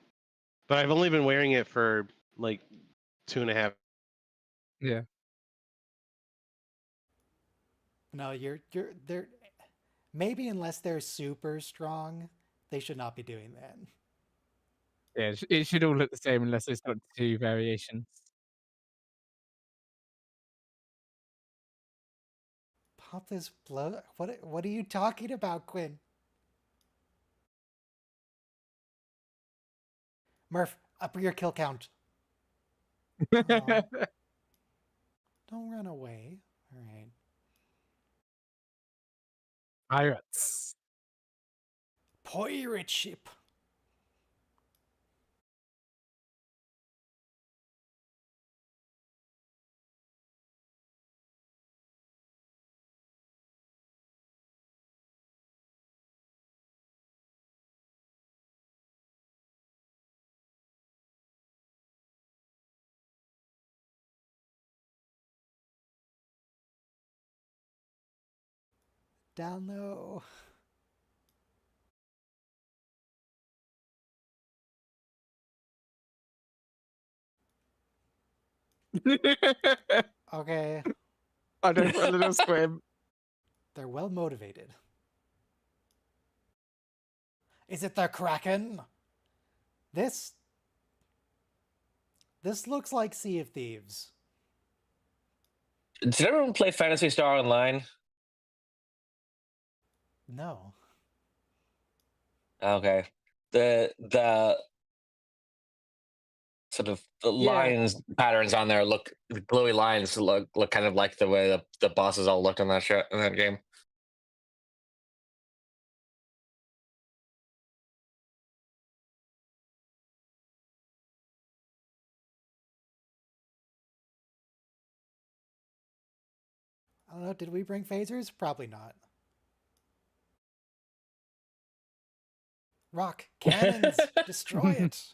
Speaker 5: but I've only been wearing it for like 2.5.
Speaker 3: Yeah.
Speaker 1: No, they're maybe unless they're super strong, they should not be doing that.
Speaker 3: Yeah, it should all look the same unless it's got 2 variations.
Speaker 1: Pop this blood. What are you talking about, Quinn? Murph, up your kill count. Aw, don't run away. All right.
Speaker 3: Pirates.
Speaker 1: Pirate ship. Down low. Okay.
Speaker 3: I don't put a little swim.
Speaker 1: They're well motivated. Is it the Kraken? This looks like Sea of Thieves.
Speaker 2: Did everyone play Fantasy Star Online?
Speaker 1: No.
Speaker 2: Okay. The sort of the
Speaker 3: Yeah.
Speaker 2: lines patterns on there look the glowy lines look kind of like the way the bosses all looked on that in that game.
Speaker 1: I don't know. Did we bring phasers? Probably not. Rock. Cannons. Destroy it.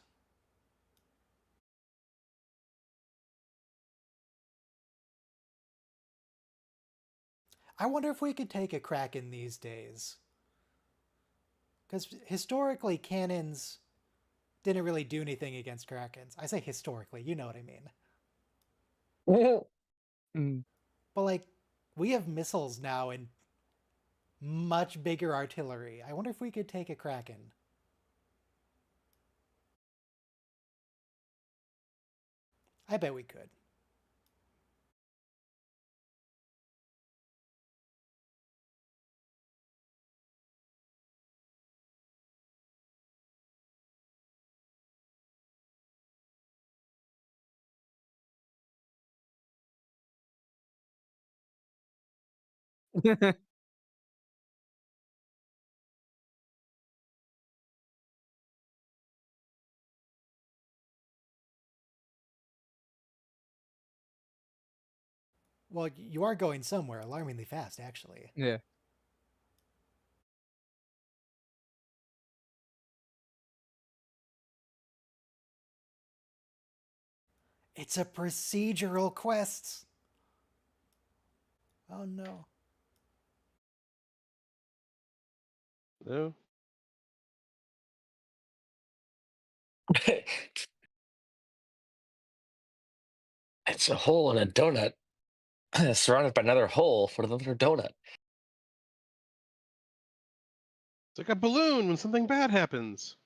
Speaker 1: I wonder if we could take a Kraken these days. Because historically, cannons didn't really do anything against Krakens. I say historically, you know what I mean.
Speaker 3: Mm.
Speaker 1: But like, we have missiles now and much bigger artillery. I wonder if we could take a Kraken. I bet we could. Well, you are going somewhere alarmingly fast, actually.
Speaker 3: Yeah.
Speaker 1: It's a procedural quest. Oh no.
Speaker 5: No.
Speaker 2: It's a hole in a donut surrounded by another hole for another donut.
Speaker 5: It's like a balloon when something bad happens.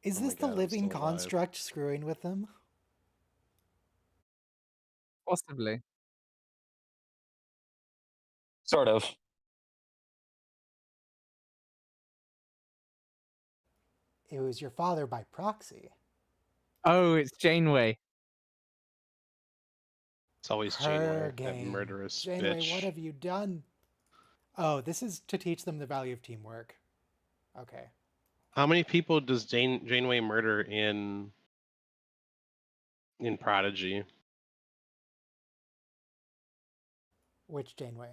Speaker 1: Is
Speaker 5: Oh my
Speaker 1: this the
Speaker 5: God, I'm
Speaker 1: living
Speaker 5: still alive.
Speaker 1: construct screwing with them?
Speaker 3: Possibly.
Speaker 2: Sort of.
Speaker 1: It was your father by proxy.
Speaker 3: Oh, it's Janeway.
Speaker 5: It's always
Speaker 1: Her
Speaker 5: Janeway, that
Speaker 1: game.
Speaker 5: murderous
Speaker 1: Janeway,
Speaker 5: bitch.
Speaker 1: what have you done? Oh, this is to teach them the value of teamwork. Okay.
Speaker 5: How many people does Janeway murder in Prodigy?
Speaker 1: Which Janeway?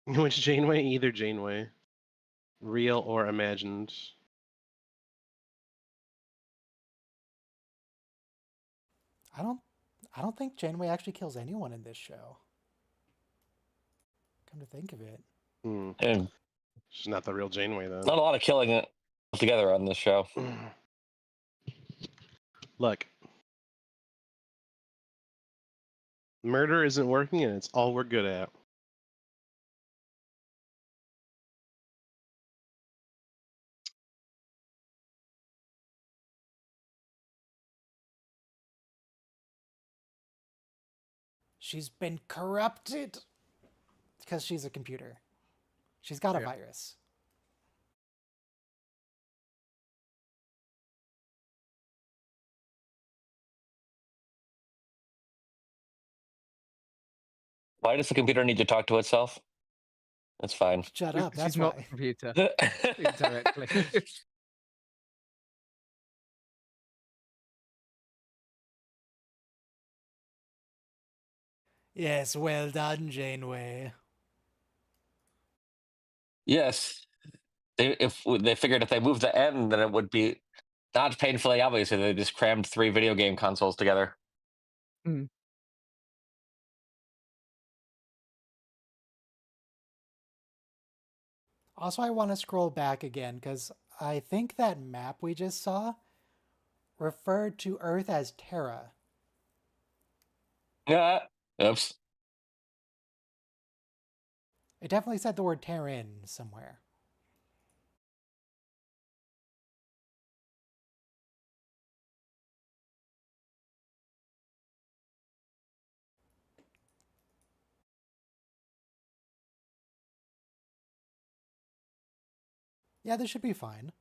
Speaker 5: Which Janeway? Either Janeway, real or imagined.
Speaker 1: I don't think Janeway actually kills anyone in this show. Come to think of it.
Speaker 2: And
Speaker 5: She's not the real Janeway, though.
Speaker 2: not a lot of killing it together on this show.
Speaker 5: Look, murder isn't working, and it's all we're good at.
Speaker 1: She's been corrupted because she's a computer. She's got a
Speaker 3: Yeah.
Speaker 1: virus.
Speaker 2: Why does the computer need to talk to itself? That's fine.
Speaker 1: Shut up. That's
Speaker 3: She's not
Speaker 1: why.
Speaker 3: the computer indirectly.
Speaker 1: Yes, well done, Janeway.
Speaker 2: Yes. If they figured if they moved the N, then it would be not painfully obvious that they just crammed 3 video game consoles together.
Speaker 3: Hmm.
Speaker 1: Also, I want to scroll back again because I think that map we just saw referred to Earth as Terra.
Speaker 2: Yeah. Oops.
Speaker 1: It definitely said the word Terran somewhere. Yeah, this should be fine.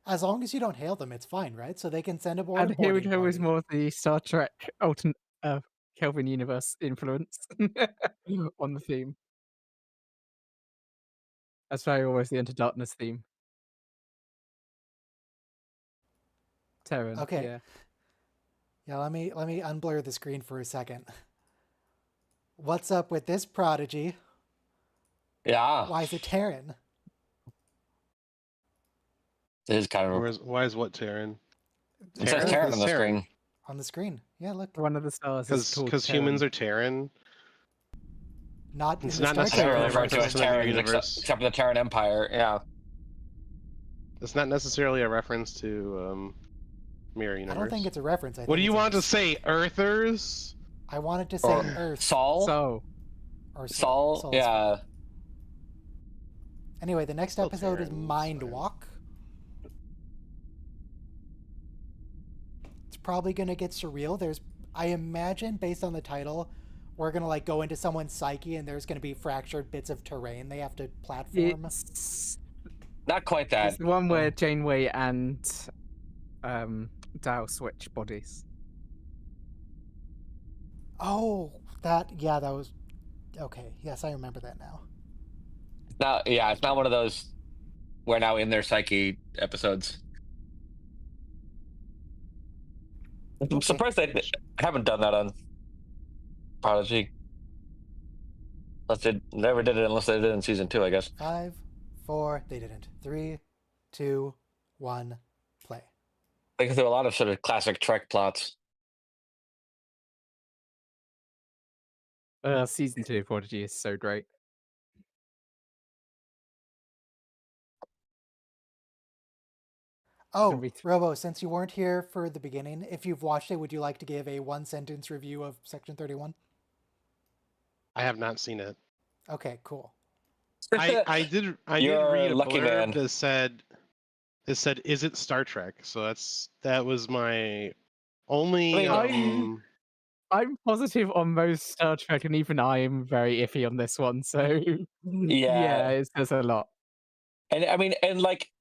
Speaker 1: As long as you don't hail them, it's fine, right? So they can send aboard
Speaker 3: And
Speaker 1: a
Speaker 3: here we
Speaker 1: boarding
Speaker 3: go with
Speaker 1: party.
Speaker 3: more of the Star Trek alternate Kelvin universe influence on the theme. That's very always the Into Darkness theme. Terran.
Speaker 1: Okay.
Speaker 3: Yeah.
Speaker 1: Yeah, let me unblur the screen for a second. What's up with this Prodigy?
Speaker 2: Yeah.
Speaker 1: Why is it Terran?
Speaker 2: It is kind of.
Speaker 5: Why is what Terran?
Speaker 2: It says Terran on the screen.
Speaker 1: On the screen. Yeah, look.
Speaker 3: One of the stars is called
Speaker 5: Because
Speaker 3: Terran.
Speaker 5: humans are Terran.
Speaker 1: Not in
Speaker 5: It's
Speaker 1: the
Speaker 5: not
Speaker 1: Star
Speaker 5: necessarily
Speaker 1: Trek
Speaker 2: Referred
Speaker 5: reference
Speaker 2: to
Speaker 1: universe.
Speaker 2: as
Speaker 5: to the
Speaker 2: Terran,
Speaker 5: universe.
Speaker 2: except for the Terran Empire. Yeah.
Speaker 5: It's not necessarily a reference to Mirror Universe.
Speaker 1: I don't think it's a reference.
Speaker 5: What do you want to say, Earthers?
Speaker 1: I wanted to say
Speaker 2: Or
Speaker 1: Earth.
Speaker 2: Saul.
Speaker 3: So,
Speaker 1: Or
Speaker 2: Saul.
Speaker 1: Saul's
Speaker 2: Yeah.
Speaker 1: fine. Anyway, the next
Speaker 5: Still
Speaker 1: episode is
Speaker 5: Terran, it's fine.
Speaker 1: Mindwalk. It's probably going to get surreal. I imagine, based on the title, we're going to like go into someone's psyche and there's going to be fractured bits of terrain they have to platform.
Speaker 2: Not quite that.
Speaker 3: It's the one where Janeway and Dal switch bodies.
Speaker 1: Oh, that was okay. Yes, I remember that now.
Speaker 2: It's not one of those we're now in their psyche episodes. I'm
Speaker 1: Okay.
Speaker 2: surprised they haven't done that on Prodigy. Unless they never did it, unless they did it in season 2, I guess.
Speaker 1: 5, 4. They didn't. 3, 2, 1. Play.
Speaker 2: They go through a lot of sort of classic Trek plots.
Speaker 3: Season 2 of Prodigy is so great.
Speaker 1: Oh, Robo, since you weren't here for the beginning, if you've watched it, would you like to give a 1-sentence review of Section 31?
Speaker 5: I have not seen it.
Speaker 1: Okay, cool.
Speaker 5: I did
Speaker 2: You're
Speaker 5: read
Speaker 2: a
Speaker 5: a
Speaker 2: lucky man.
Speaker 5: blurb that said is it Star Trek? So that was my only
Speaker 3: I'm positive on most Star Trek, and even I am very iffy on this one. So
Speaker 2: Yeah.
Speaker 3: it says a lot.
Speaker 2: And I mean, and like,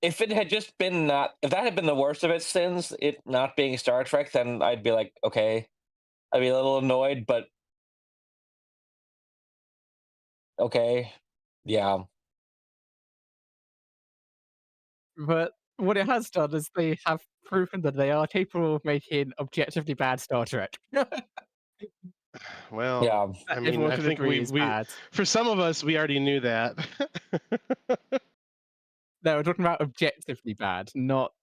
Speaker 2: if it had just been if that had been the worst of its sins, it not being Star Trek, then I'd be like, okay, I'd be a little annoyed, but okay, yeah.
Speaker 3: But what it has done is they have proven that they are capable of making objectively bad Star Trek.
Speaker 5: well,
Speaker 2: Yeah.
Speaker 5: I mean,
Speaker 3: Everyone
Speaker 5: I
Speaker 3: can
Speaker 5: think
Speaker 3: agree is
Speaker 5: we
Speaker 3: bad.
Speaker 5: for some of us we already knew that.
Speaker 3: No, we're talking about objectively bad, not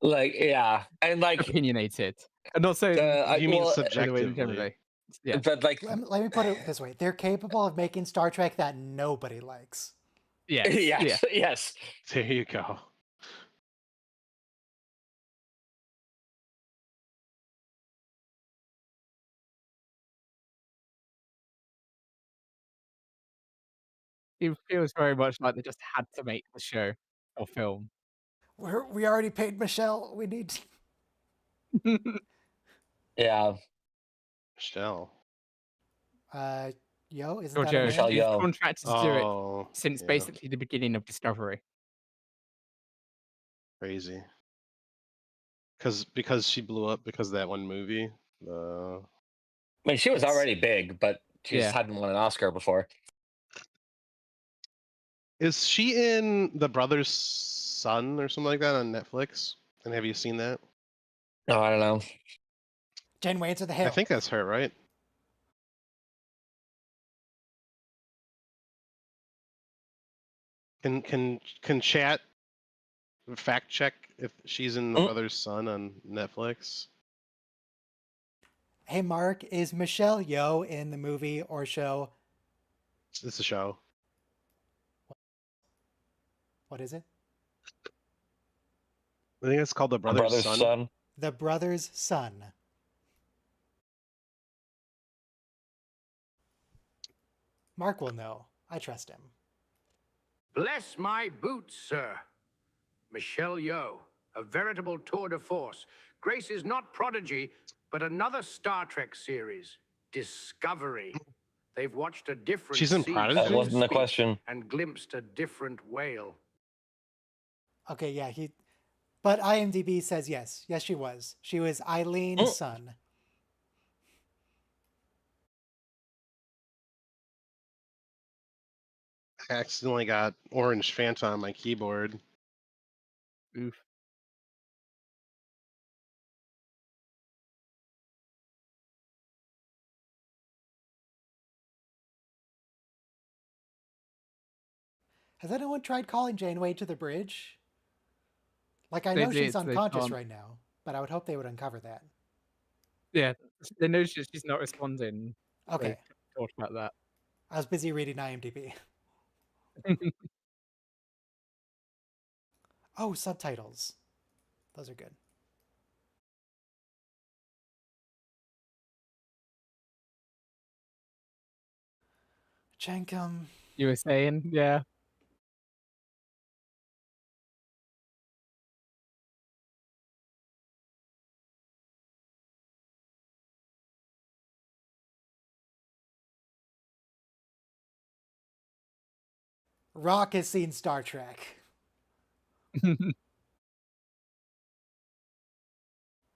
Speaker 2: Like, yeah, and like,
Speaker 3: opinionated. And also,
Speaker 5: You mean
Speaker 2: well,
Speaker 5: subjectively?
Speaker 3: generally. Yeah.
Speaker 2: but like,
Speaker 1: Let me put it this way. They're capable of making Star Trek that nobody likes.
Speaker 3: Yes. Yeah.
Speaker 2: yes, yes.
Speaker 5: There you go.
Speaker 3: It feels very much like they just had to make the show or film.
Speaker 1: We already paid Michelle. We need
Speaker 2: Yeah.
Speaker 5: Michelle.
Speaker 1: Yo, isn't
Speaker 3: Or
Speaker 1: that her
Speaker 3: Joe,
Speaker 1: name?
Speaker 2: Michelle
Speaker 3: she's
Speaker 2: Yeoh.
Speaker 3: contracted to do it
Speaker 5: Oh,
Speaker 3: since
Speaker 5: yeah,
Speaker 3: basically the beginning of Discovery.
Speaker 5: crazy. Because she blew up because of that one movie.
Speaker 2: I mean, she was
Speaker 1: Yes.
Speaker 2: already big, but she just
Speaker 3: Yeah.
Speaker 2: hadn't won an Oscar before.
Speaker 5: Is she in The Brother's Son or something like that on Netflix? And have you seen that?
Speaker 2: No, I don't know.
Speaker 1: Janeway to the
Speaker 5: I
Speaker 1: Hill.
Speaker 5: think that's her, right? Can chat fact check if she's in The Brother's Son on Netflix?
Speaker 1: Hey, Mark, is Michelle Yeoh in the movie or show?
Speaker 5: It's a show.
Speaker 1: What is it?
Speaker 5: I think it's called The
Speaker 2: My
Speaker 5: Brother's
Speaker 2: brother's
Speaker 5: Son.
Speaker 2: son.
Speaker 1: The Brother's Son. Mark will know. I trust him.
Speaker 4: Bless my boots, sir. Michelle Yeoh, a veritable tour de force. Grace is not Prodigy, but another Star Trek series, Discovery. They've watched a different
Speaker 5: She's in
Speaker 4: sea,
Speaker 5: Prodigy?
Speaker 2: That
Speaker 4: so to
Speaker 2: wasn't the
Speaker 4: speak,
Speaker 2: question.
Speaker 4: and glimpsed a different whale.
Speaker 1: Okay, yeah, but IMDb says yes. Yes, she was. She was Eileen's son.
Speaker 5: I accidentally got Orange Fanta on my keyboard.
Speaker 3: Oof.
Speaker 1: Has anyone tried calling Janeway to the bridge? Like, I
Speaker 3: They
Speaker 1: know she's
Speaker 3: did, they
Speaker 1: unconscious
Speaker 3: can't.
Speaker 1: right now, but I would hope they would uncover that.
Speaker 3: Yeah, they know she's not responding.
Speaker 1: Okay.
Speaker 3: They talked about that.
Speaker 1: I was busy reading IMDb. Oh, subtitles. Those are good. Jenkum.
Speaker 3: You were saying, yeah.
Speaker 1: Rock has seen Star Trek.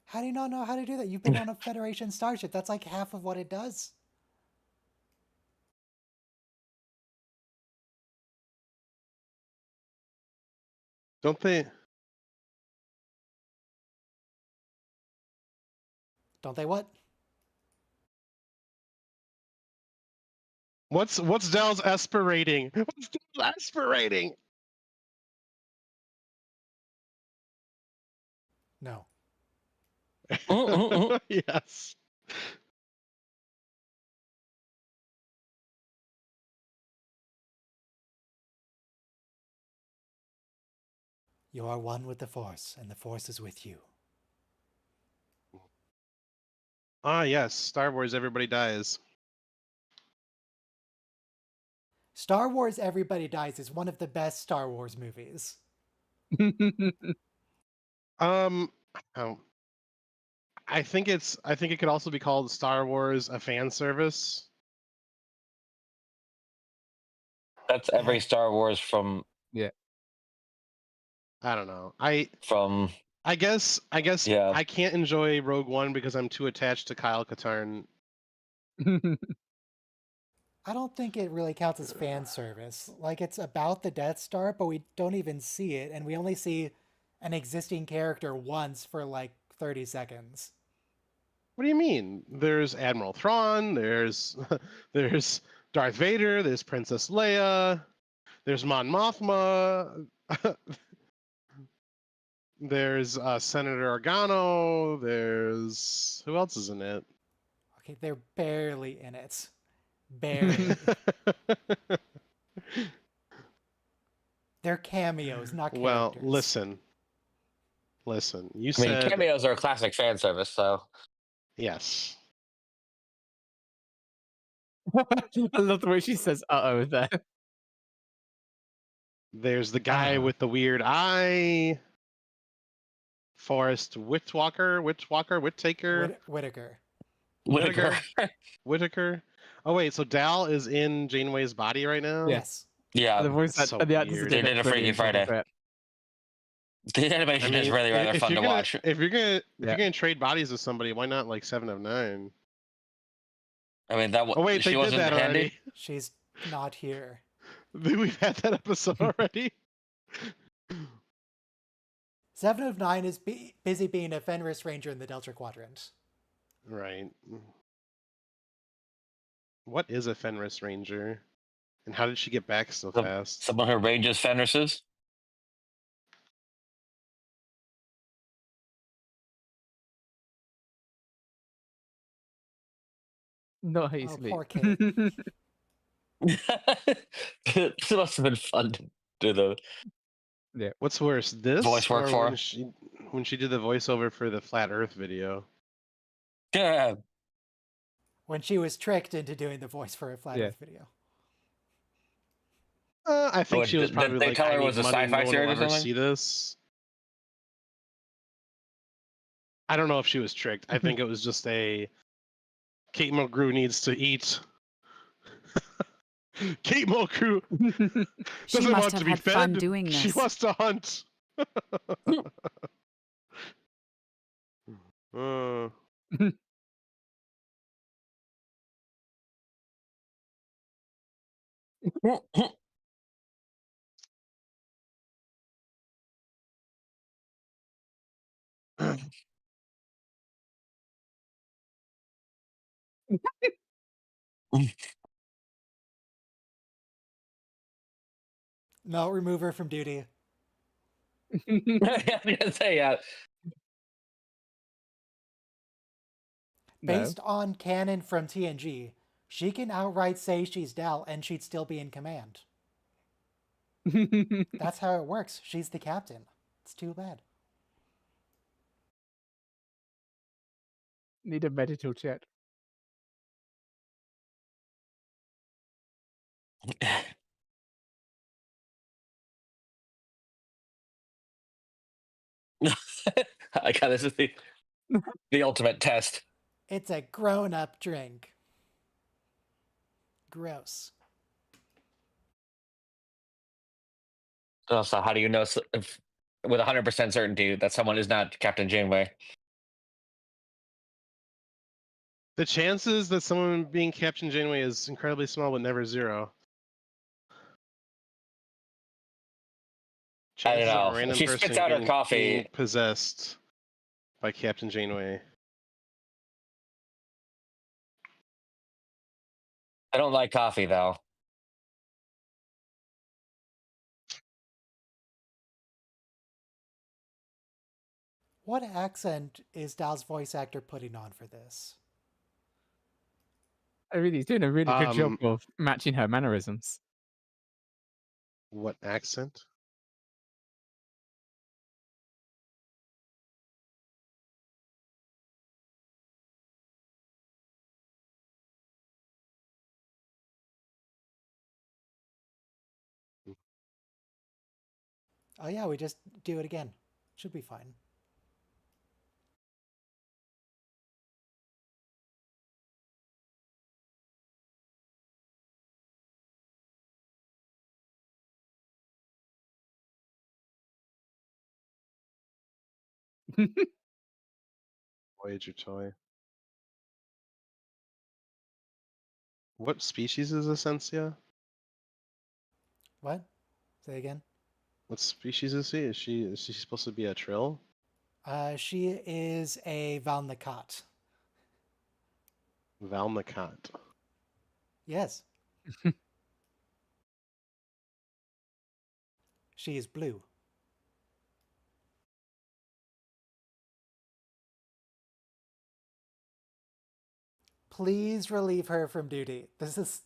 Speaker 1: How do you not know how to do that? You've been on a Federation starship. That's like half of what it does.
Speaker 5: Don't they?
Speaker 1: Don't they what?
Speaker 5: What's Dell's aspirating? What's Dell's aspirating?
Speaker 1: No.
Speaker 5: Yes.
Speaker 1: You are one with the Force, and the Force is with you.
Speaker 5: Ah, yes. Star Wars. Everybody dies.
Speaker 1: Star Wars Everybody Dies is one of the best Star Wars movies.
Speaker 5: Oh, I think it could also be called Star Wars a fan service.
Speaker 2: That's every Star Wars from
Speaker 5: I don't know. I guess
Speaker 2: Yeah.
Speaker 5: I can't enjoy Rogue One because I'm too attached to Kyle Katarn.
Speaker 1: I don't think it really counts as fan service. Like, it's about the Death Star, but we don't even see it, and we only see an existing character once for like 30 seconds.
Speaker 5: What do you mean? There's Admiral Thrawn, there's there's Darth Vader, there's Princess Leia, there's Mon Mothma, there's Senator Organo, there's who else is in it?
Speaker 1: Okay, they're barely in it. Barely. They're cameos, not characters.
Speaker 5: Well, listen. You
Speaker 2: I mean,
Speaker 5: said
Speaker 2: cameos are a classic fan service, so
Speaker 5: yes.
Speaker 3: I love the way she says "uh-oh" there.
Speaker 5: There's the guy with the weird eye. Forrest Whitaker.
Speaker 1: Whitaker.
Speaker 5: Whitaker. Oh wait, so Dal is in Janeway's body right now?
Speaker 1: Yes.
Speaker 2: yeah.
Speaker 3: The voice
Speaker 5: That's so
Speaker 3: and the actors
Speaker 5: weird.
Speaker 3: are
Speaker 2: They
Speaker 3: doing
Speaker 2: did a Freaky
Speaker 3: brilliant job of
Speaker 2: Friday.
Speaker 3: it.
Speaker 2: The animation is really rather
Speaker 5: if
Speaker 2: fun
Speaker 5: you're
Speaker 2: to
Speaker 5: gonna-
Speaker 2: watch.
Speaker 5: If you're gonna
Speaker 3: Yeah.
Speaker 5: trade bodies with somebody, why not like 7 of 9?
Speaker 2: I mean, that
Speaker 5: Oh wait,
Speaker 2: she
Speaker 5: they did
Speaker 2: wasn't
Speaker 5: that
Speaker 2: handy.
Speaker 5: already.
Speaker 1: She's not here.
Speaker 5: We've had that episode already.
Speaker 1: 7 of 9 is busy being a Fenris Ranger in the Delta Quadrant.
Speaker 5: Right. What is a Fenris Ranger? And how did she get back so fast?
Speaker 2: Someone who ranges Fenrises.
Speaker 3: Not how you
Speaker 1: Oh,
Speaker 3: sleep.
Speaker 1: poor Kate.
Speaker 2: This must have been fun to do the
Speaker 5: What's worse, this
Speaker 2: Voice work
Speaker 5: or
Speaker 2: for
Speaker 5: when
Speaker 2: her.
Speaker 5: when she did the voiceover for the Flat Earth video?
Speaker 2: Yeah.
Speaker 1: When she was tricked into doing the voice for a Flat
Speaker 3: Yeah.
Speaker 1: Earth video.
Speaker 5: I think
Speaker 2: What,
Speaker 5: she was
Speaker 2: did
Speaker 5: probably
Speaker 2: they
Speaker 5: like,
Speaker 2: tell her
Speaker 5: I
Speaker 2: it
Speaker 5: need
Speaker 2: was a
Speaker 5: money,
Speaker 2: sci-fi
Speaker 5: no one
Speaker 2: series
Speaker 5: will
Speaker 2: or
Speaker 5: ever
Speaker 2: something?
Speaker 5: see this. I don't know if she was tricked. I think it was just a Kate Mulgrew needs to eat. Kate Mulgrew
Speaker 6: She
Speaker 5: doesn't
Speaker 6: must
Speaker 5: want
Speaker 6: have
Speaker 5: to be
Speaker 6: had
Speaker 5: fed.
Speaker 6: fun doing
Speaker 5: She
Speaker 6: this.
Speaker 5: wants to hunt. Uh,
Speaker 1: No, remove her from duty.
Speaker 2: I was gonna say, yeah.
Speaker 1: Based on canon from TNG, she can outright say she's Dal and she'd still be in command. That's how it works. She's the captain. It's too bad.
Speaker 3: Need a medical check.
Speaker 2: Like how this is the ultimate test.
Speaker 1: It's a grown-up drink. Gross.
Speaker 2: Also, how do you know if with 100% certainty that someone is not Captain Janeway.
Speaker 5: The chances that someone being Captain Janeway is incredibly small, but never zero.
Speaker 2: I don't
Speaker 5: Chances of a
Speaker 2: know.
Speaker 5: random
Speaker 2: She
Speaker 5: person
Speaker 2: spits out her
Speaker 5: being
Speaker 2: coffee.
Speaker 5: possessed by Captain Janeway.
Speaker 2: I don't like coffee though.
Speaker 1: What accent is Dal's voice actor putting on for this?
Speaker 3: I mean, he's doing a really good job
Speaker 5: Um,
Speaker 3: of matching her mannerisms.
Speaker 5: What accent?
Speaker 1: Oh yeah, we just do it again. Should be fine.
Speaker 5: Voyager toy. What species is Essentia?
Speaker 1: What? Say again.
Speaker 5: What species is she? Is she supposed to be a Trill?
Speaker 1: She is a Valnakat.
Speaker 5: Valnakat.
Speaker 1: Yes. She is blue. Please relieve her from duty. This is...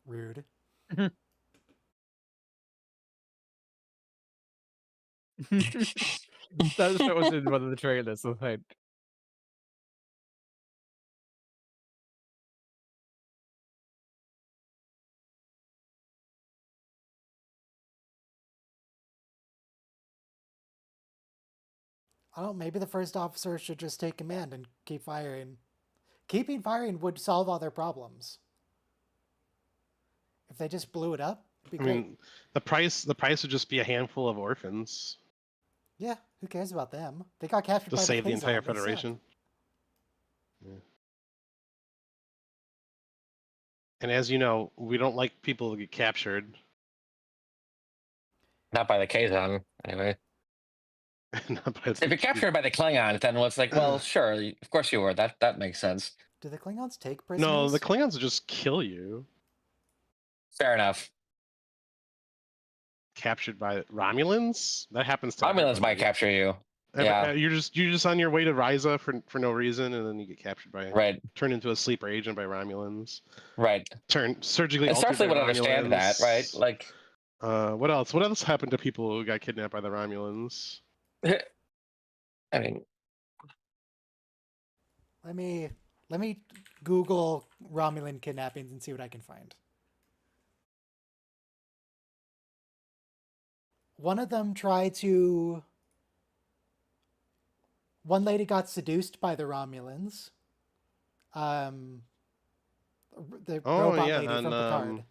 Speaker 1: rude.
Speaker 3: That was in one of the trailers, I think.
Speaker 1: I don't know, maybe the first officer should just take command and keep firing. Keeping firing would solve all their problems. If they just blew it up, it'd be
Speaker 5: I
Speaker 1: great.
Speaker 5: mean, the price would just be a handful of orphans
Speaker 1: Yeah, who cares about them? They got captured
Speaker 5: to
Speaker 1: by
Speaker 5: save the
Speaker 1: Kazon.
Speaker 5: entire
Speaker 1: They suck.
Speaker 5: Federation. Yeah. And as you know, we don't like people to get captured.
Speaker 2: Not by the Kazon, anyway.
Speaker 5: Not by
Speaker 2: If you're captured by the Klingons, then it's like, well, sure, of course you were. That makes sense.
Speaker 1: Do the Klingons take prisoners?
Speaker 5: No, the Klingons will just kill you.
Speaker 2: Fair enough.
Speaker 5: Captured by Romulans? That happens to
Speaker 2: Romulans
Speaker 5: everybody.
Speaker 2: might capture you. Yeah.
Speaker 5: You're just on your way to Ryza for no reason, and then you get captured by
Speaker 2: Right.
Speaker 5: turned into a sleeper agent by Romulans.
Speaker 2: Right.
Speaker 5: Turn surgically
Speaker 2: And
Speaker 5: altered by
Speaker 2: Starfleet would understand that, right?
Speaker 5: Romulans.
Speaker 2: Like,
Speaker 5: What else? What else happened to people who got kidnapped by the Romulans?
Speaker 2: I mean,
Speaker 1: Let me Google Romulan kidnappings and see what I can find. One of them tried to... One lady got seduced by the Romulans. The robot lady from Picard.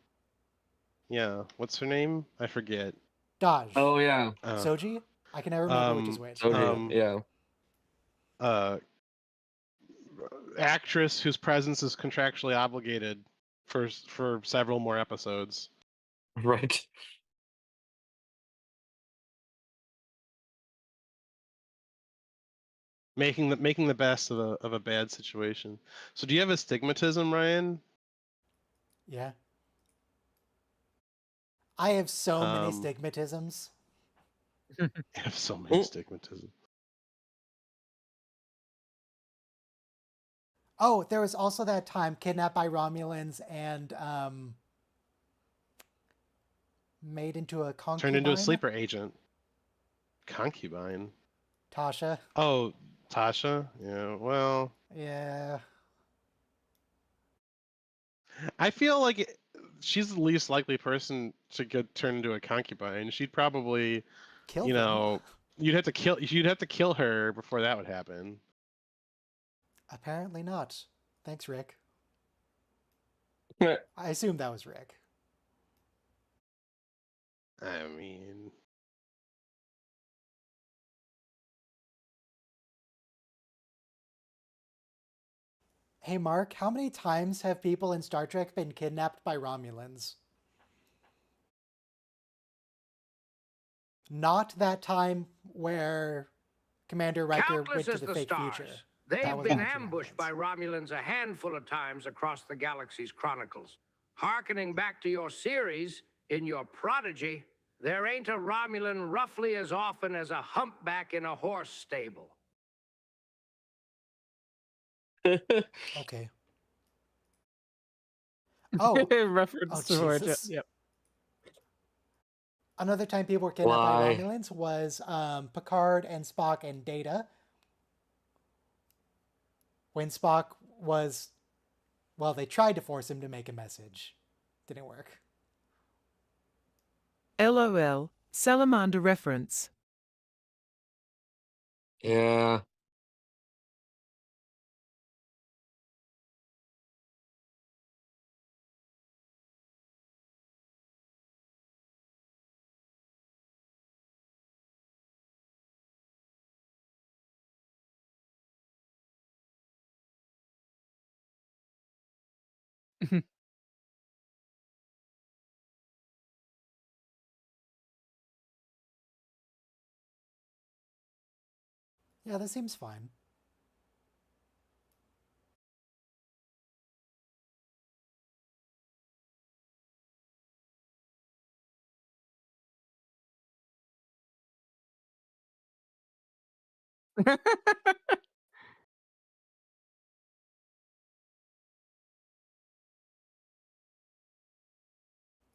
Speaker 5: Yeah, what's her name? I forget.
Speaker 1: Daj.
Speaker 2: oh yeah,
Speaker 1: Soji? I can never remember which is which.
Speaker 2: yeah.
Speaker 5: Actress whose presence is contractually obligated for several more episodes.
Speaker 2: Right.
Speaker 5: Making the best of a bad situation. So do you have astigmatism, Ryan?
Speaker 1: Yeah. I have so many
Speaker 5: Um,
Speaker 1: stigmatisms.
Speaker 5: I have so many astigmatism.
Speaker 1: Oh, there was also that time kidnapped by Romulans and made into a concubine.
Speaker 5: Turned into a sleeper agent. Concubine.
Speaker 1: Tasha.
Speaker 5: Oh, Tasha? Yeah, well.
Speaker 1: Yeah.
Speaker 5: I feel like she's the least likely person to get turned into a concubine. She'd probably,
Speaker 1: Kill
Speaker 5: you
Speaker 1: them.
Speaker 5: know, you'd have to kill her before that would happen.
Speaker 1: Apparently not. Thanks, Rick.
Speaker 2: Yeah.
Speaker 1: I assume that was Rick.
Speaker 5: I mean,
Speaker 1: Hey, Mark, how many times have people in Star Trek been kidnapped by Romulans? Not that time where Commander Riker
Speaker 4: Countless
Speaker 1: went to
Speaker 4: as
Speaker 1: the
Speaker 4: the
Speaker 1: fake
Speaker 4: stars.
Speaker 1: future.
Speaker 4: They've
Speaker 1: That was
Speaker 4: been
Speaker 1: actually
Speaker 4: ambushed
Speaker 1: Romulans.
Speaker 4: by Romulans a handful of times across the galaxy's chronicles. Harkening back to your series, in your Prodigy, there ain't a Romulan roughly as often as a humpback in a horse stable.
Speaker 1: Okay. Oh,
Speaker 3: Reference to Voyager.
Speaker 1: Jesus.
Speaker 3: Yep.
Speaker 1: Another time people were kidnapped by
Speaker 2: Why?
Speaker 1: Romulans was Picard and Spock and Data. When Spock was, well, they tried to force him to make a message. Didn't work.
Speaker 6: LOL, Salamander reference.
Speaker 2: Yeah.
Speaker 1: Yeah, that seems fine.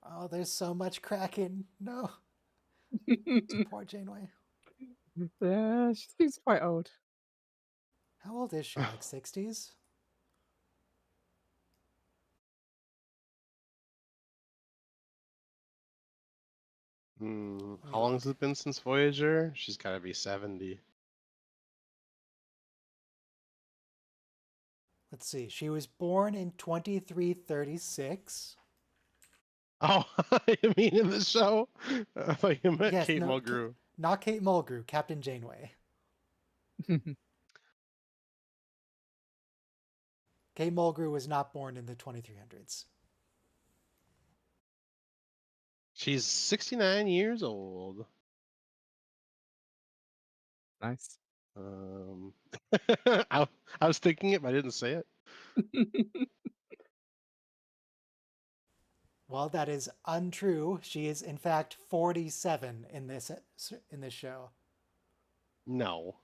Speaker 1: Oh, there's so much Kraken. No. Poor Janeway.
Speaker 3: Yeah, she seems quite old.
Speaker 1: How old is she? Like 60s?
Speaker 5: how long has it been since Voyager? She's got to be 70.
Speaker 1: Let's see. She was born in 2336.
Speaker 5: Oh, you mean in the show? I thought you meant
Speaker 1: Yes,
Speaker 5: Kate
Speaker 1: no,
Speaker 5: Mulgrew.
Speaker 1: not Kate Mulgrew, Captain Janeway. Kate Mulgrew was not born in the 2300s.
Speaker 5: She's 69 years old.
Speaker 3: Nice.
Speaker 5: I, I was thinking it, but I didn't say it.
Speaker 1: Well, that is untrue. She is in fact 47 in this show.
Speaker 5: No.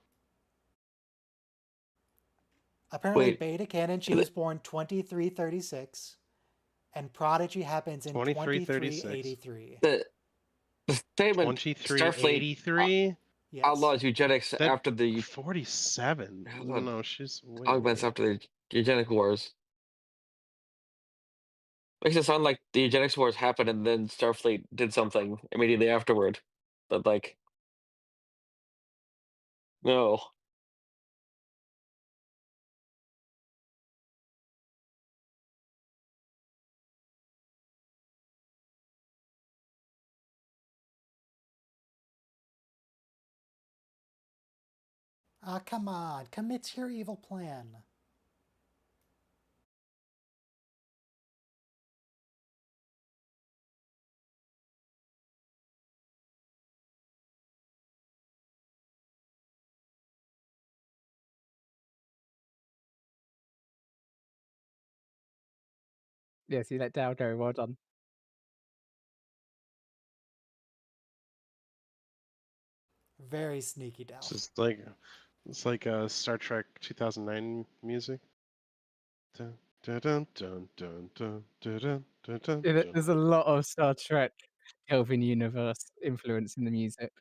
Speaker 1: Apparently,
Speaker 2: Wait.
Speaker 1: Beta Canon, she was born 2336, and Prodigy happens in
Speaker 5: 2336.
Speaker 1: 2383.
Speaker 2: The statement Starfleet
Speaker 5: 2383?
Speaker 1: Yes.
Speaker 2: outlaws eugenics
Speaker 5: That
Speaker 2: after the
Speaker 5: 47.
Speaker 2: Hold on.
Speaker 5: No, she's way
Speaker 2: augments
Speaker 5: older.
Speaker 2: after the eugenic wars. Makes it sound like the eugenics wars happened and then Starfleet did something immediately afterward. But like, no.
Speaker 1: Ah, come on. Commit to your evil plan.
Speaker 3: Yeah, see that Dale go, well done.
Speaker 1: Very sneaky Dal.
Speaker 5: It's like Star Trek 2009 music. Dun, dun, dun, dun, dun, dun, dun, dun, dun, dun,
Speaker 3: Yeah,
Speaker 5: dun.
Speaker 3: there's a lot of Star Trek Kelvin universe influence in the music.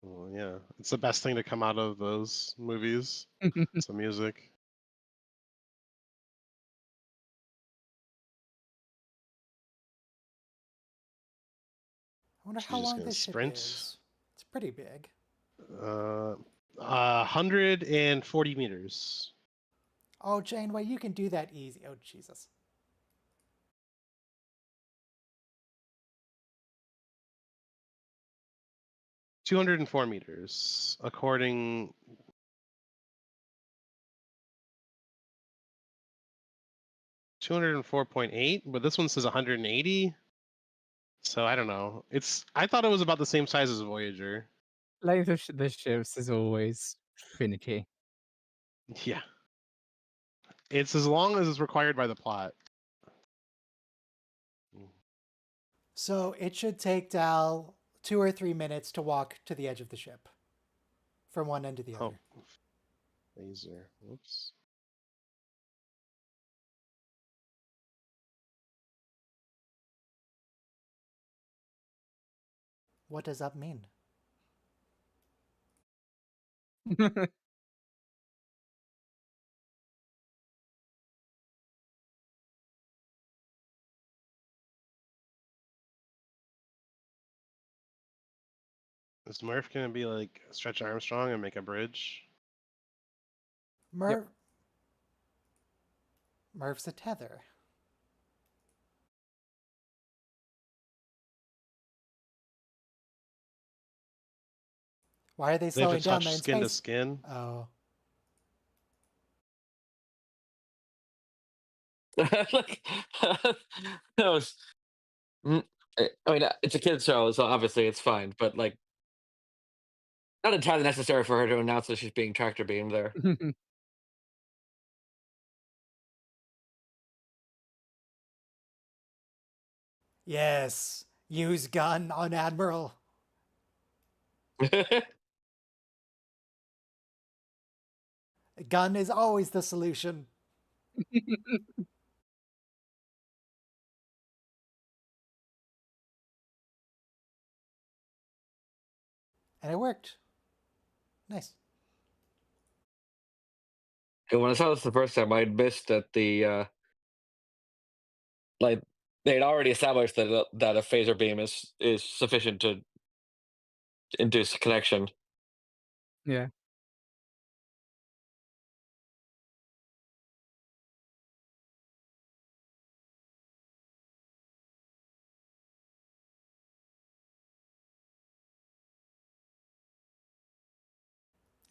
Speaker 5: Well, yeah, it's the best thing to come out of those movies. It's the music.
Speaker 1: wonder
Speaker 5: She's
Speaker 1: how
Speaker 5: just
Speaker 1: long
Speaker 5: gonna
Speaker 1: this ship
Speaker 5: sprint.
Speaker 1: is. It's pretty big.
Speaker 5: 140 meters.
Speaker 1: Oh, Janeway, you can do that easy. Oh, Jesus.
Speaker 5: $204 meters, according. $204.8, but this one says 180. So I don't know. I thought it was about the same size as Voyager.
Speaker 3: Length of the ships is always finicky.
Speaker 5: Yeah. It's as long as is required by the plot.
Speaker 1: So it should take Dal 2 or 3 minutes to walk to the edge of the ship. From one end to the other.
Speaker 5: Oh. Laser. Whoops.
Speaker 1: What does that mean?
Speaker 5: Is Murph gonna be like Stretch Armstrong and make a bridge?
Speaker 1: Murph's a tether. Why are they
Speaker 5: They have
Speaker 1: slowing
Speaker 5: to
Speaker 1: down?
Speaker 5: touch
Speaker 1: They're in
Speaker 5: skin to
Speaker 1: space.
Speaker 5: skin.
Speaker 1: Oh.
Speaker 2: Like, that was. I mean, it's a kids show, so obviously it's fine. But like, not entirely necessary for her to announce that she's being tractor beamed there.
Speaker 1: Yes. Use gun on Admiral. Gun is always the solution. And it worked. Nice.
Speaker 2: And when I saw this the first time, I missed that like they'd already established that that a phaser beam is sufficient to induce a connection.
Speaker 3: Yeah.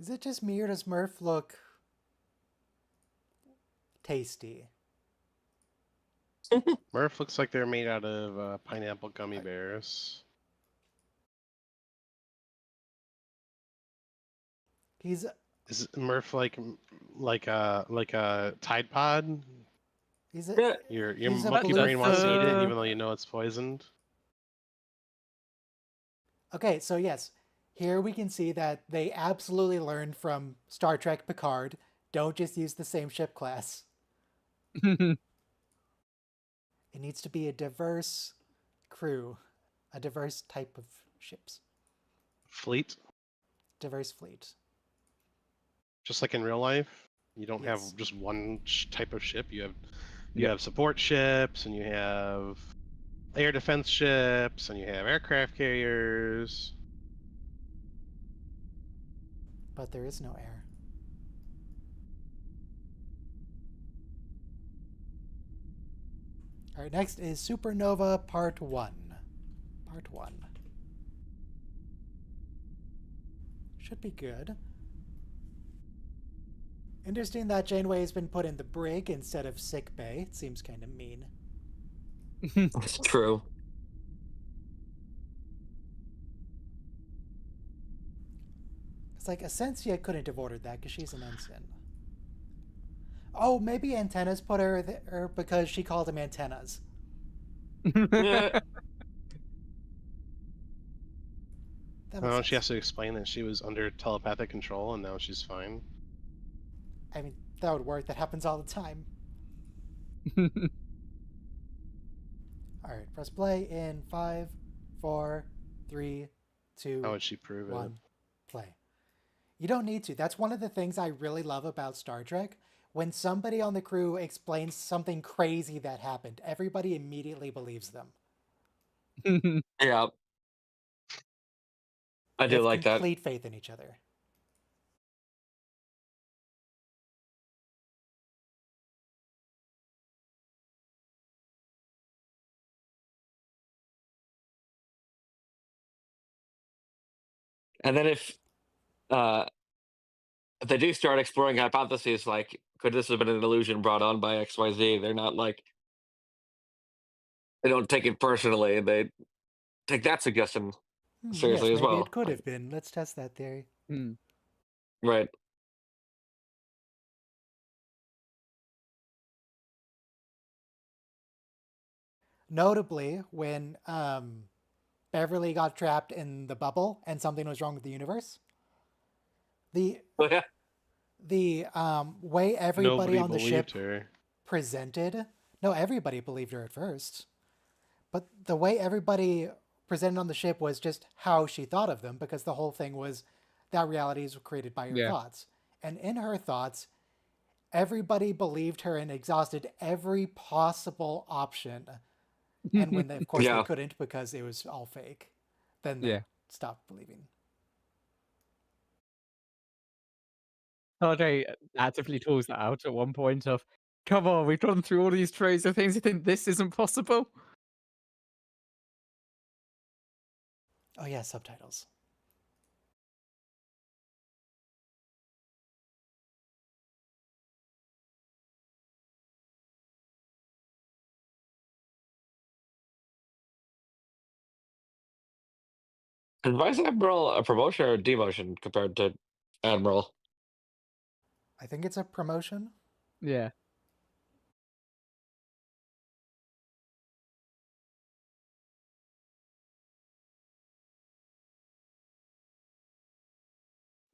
Speaker 1: Is it just me or does Murph look tasty?
Speaker 5: Murph looks like they're made out of pineapple gummy bears.
Speaker 1: He's
Speaker 5: Is Murph like a Tide Pod?
Speaker 1: he's a
Speaker 2: Yeah.
Speaker 5: Your
Speaker 1: He's a
Speaker 5: monkey
Speaker 1: blue
Speaker 5: brain wants to eat it,
Speaker 3: fur.
Speaker 5: even though you know it's poisoned.
Speaker 1: Okay, so yes, here we can see that they absolutely learned from Star Trek Picard. Don't just use the same ship class. It needs to be a diverse crew, a diverse type of ships,
Speaker 5: Fleet,
Speaker 1: diverse fleet.
Speaker 5: just like in real life. You don't
Speaker 1: Yes.
Speaker 5: have just one type of ship. You
Speaker 3: Yep.
Speaker 5: have support ships, and you have air defense ships, and you have aircraft carriers.
Speaker 1: But there is no air. All right, next is Supernova Part 1. Part 1. Should be good. Interesting that Janeway has been put in the brig instead of sick bay. It seems kind of mean.
Speaker 2: It's true.
Speaker 1: It's like Essentia couldn't have ordered that because she's an ensign. Oh, maybe Antennas put her there because she called him Antennas.
Speaker 2: Yeah.
Speaker 1: That makes
Speaker 5: Well,
Speaker 1: sense.
Speaker 5: she has to explain that she was under telepathic control, and now she's fine.
Speaker 1: I mean, that would work. That happens all the time. All right, press play in 5, 4, 3, 2,
Speaker 5: How would she prove it?
Speaker 1: 1, play. You don't need to. That's one of the things I really love about Star Trek. When somebody on the crew explains something crazy that happened, everybody immediately believes them.
Speaker 2: Yeah. I
Speaker 1: You
Speaker 2: do
Speaker 1: have
Speaker 2: like that.
Speaker 1: complete faith in each other.
Speaker 2: And then if they do start exploring hypotheses like, could this have been an illusion brought on by XYZ? They're not like, they don't take it personally. They take that suggestion
Speaker 1: Yes,
Speaker 2: seriously as
Speaker 1: maybe
Speaker 2: well.
Speaker 1: it could
Speaker 2: Like,
Speaker 1: have been. Let's test that theory.
Speaker 2: right.
Speaker 1: Notably, when Beverly got trapped in the bubble and something was wrong with the universe, the
Speaker 2: But yeah,
Speaker 1: the way everybody
Speaker 5: Nobody
Speaker 1: on the ship
Speaker 5: believed her.
Speaker 1: presented, no, everybody believed her at first, but the way everybody presented on the ship was just how she thought of them, because the whole thing was that realities were created by her
Speaker 3: Yeah.
Speaker 1: thoughts. And in her thoughts, everybody believed her and exhausted every possible option. And when they, of course, they
Speaker 2: Yeah.
Speaker 1: couldn't because it was all fake, then they
Speaker 3: Yeah.
Speaker 1: stopped believing.
Speaker 3: Prodigy actively calls that out at one point of, come on, we've gone through all these trays of things. You think this isn't possible?
Speaker 1: Oh yeah, subtitles.
Speaker 2: is Vice Admiral a promotion or a demotion compared to Admiral?
Speaker 1: I think it's a promotion.
Speaker 3: Yeah.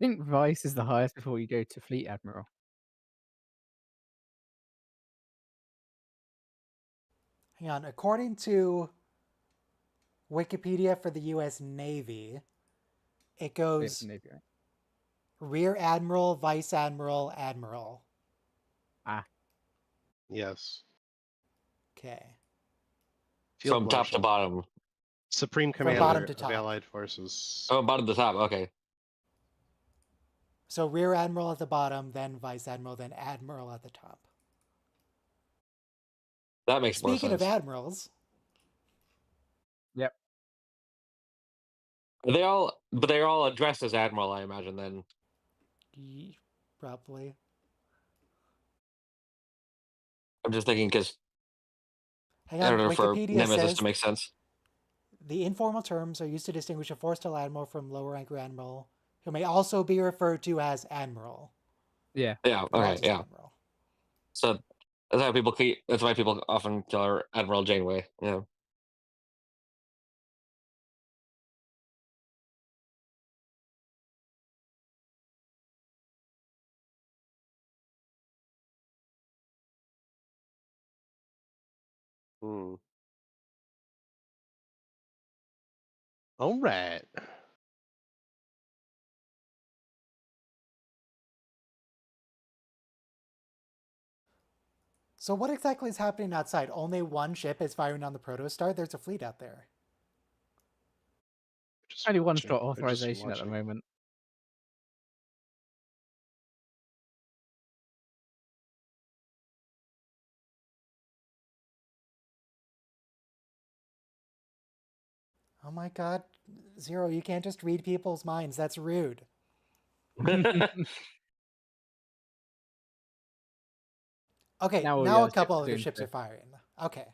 Speaker 3: I think Vice is the highest before you go to Fleet Admiral.
Speaker 1: Hang on. According to Wikipedia for the U.S. Navy, it
Speaker 3: Yeah,
Speaker 1: goes
Speaker 3: Navy, right?
Speaker 1: Rear Admiral, Vice Admiral, Admiral.
Speaker 3: Ah,
Speaker 5: Yes.
Speaker 1: Okay.
Speaker 5: Field
Speaker 2: From top to
Speaker 5: Marshal.
Speaker 2: bottom.
Speaker 5: Supreme
Speaker 1: bottom
Speaker 5: Commander
Speaker 1: to
Speaker 5: of
Speaker 1: top.
Speaker 5: Allied Forces.
Speaker 2: Oh, bottom to top. Okay.
Speaker 1: So Rear Admiral at the bottom, then Vice Admiral, then Admiral at the top.
Speaker 2: That makes more
Speaker 1: Speaking of
Speaker 2: sense.
Speaker 1: admirals,
Speaker 3: yep.
Speaker 2: Are they all, but they're all addressed as Admiral, I imagine, then.
Speaker 1: probably.
Speaker 2: I'm just thinking because,
Speaker 1: Hang
Speaker 2: I
Speaker 1: on.
Speaker 2: don't know, for
Speaker 1: Wikipedia
Speaker 2: Nemesis
Speaker 1: says
Speaker 2: to make sense.
Speaker 1: the informal terms are used to distinguish a four-star admiral from lower rank admiral, who may also be referred to as admiral.
Speaker 3: Yeah.
Speaker 2: Yeah,
Speaker 1: Not
Speaker 2: okay,
Speaker 1: just
Speaker 2: yeah.
Speaker 1: admiral.
Speaker 2: So that's why people often call her Admiral Janeway. Yeah.
Speaker 5: Hmm. All right.
Speaker 1: So what exactly is happening outside? Only one ship is firing on the protostar? There's a fleet out there.
Speaker 5: Just
Speaker 3: Only one's
Speaker 5: watching.
Speaker 3: got
Speaker 5: They're just
Speaker 3: authorization at the
Speaker 5: watching.
Speaker 3: moment.
Speaker 1: Oh my god, Zero, you can't just read people's minds. That's rude. Okay,
Speaker 3: Now all the
Speaker 1: now a
Speaker 3: other ships
Speaker 1: couple
Speaker 3: are
Speaker 1: other
Speaker 3: doing
Speaker 1: ships
Speaker 3: so.
Speaker 1: are firing. Okay.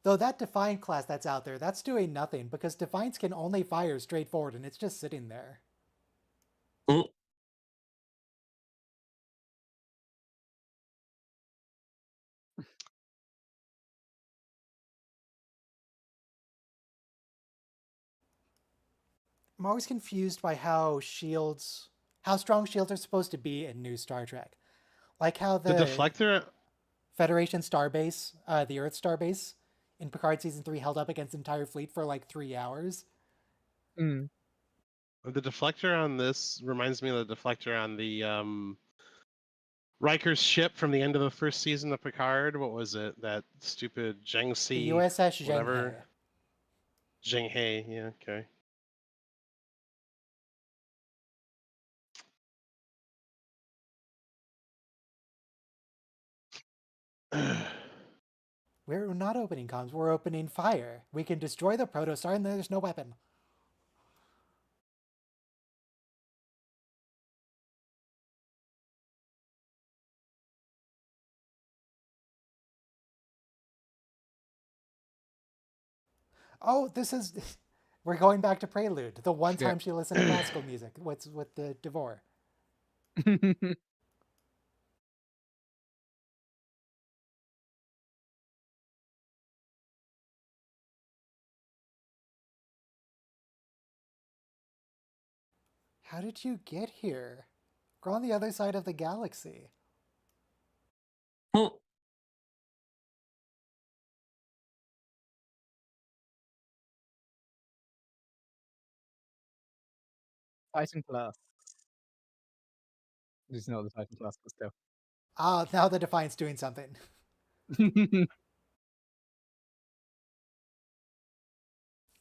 Speaker 1: Though that Defiant class that's out there, that's doing nothing, because Defiance can only fire straight forward and it's just sitting there.
Speaker 2: Mm.
Speaker 1: I'm always confused by how strong shields are supposed to be in new Star Trek. Like how
Speaker 5: The deflector.
Speaker 1: Federation starbase, the Earth starbase in Picard season 3 held up against the entire fleet for like 3 hours.
Speaker 3: Mm.
Speaker 5: The deflector on this reminds me of the deflector on the Riker's ship from the end of the first season of Picard. What was it? That stupid
Speaker 1: The
Speaker 5: Zhengxi,
Speaker 1: USS
Speaker 5: whatever.
Speaker 1: Zhenghe.
Speaker 5: Zhenghe. Yeah. Okay.
Speaker 1: We're not opening comms, we're opening fire. We can destroy the protostar and there's no weapon. Oh, this is... We're going back to Prelude. The one time she listened to classical music. What's with the Devore? How did you get here? We're on the other side of the galaxy.
Speaker 2: Hmm.
Speaker 3: Titan class. It's not the Titan class, but still.
Speaker 1: Ah, now the Defiant's doing something.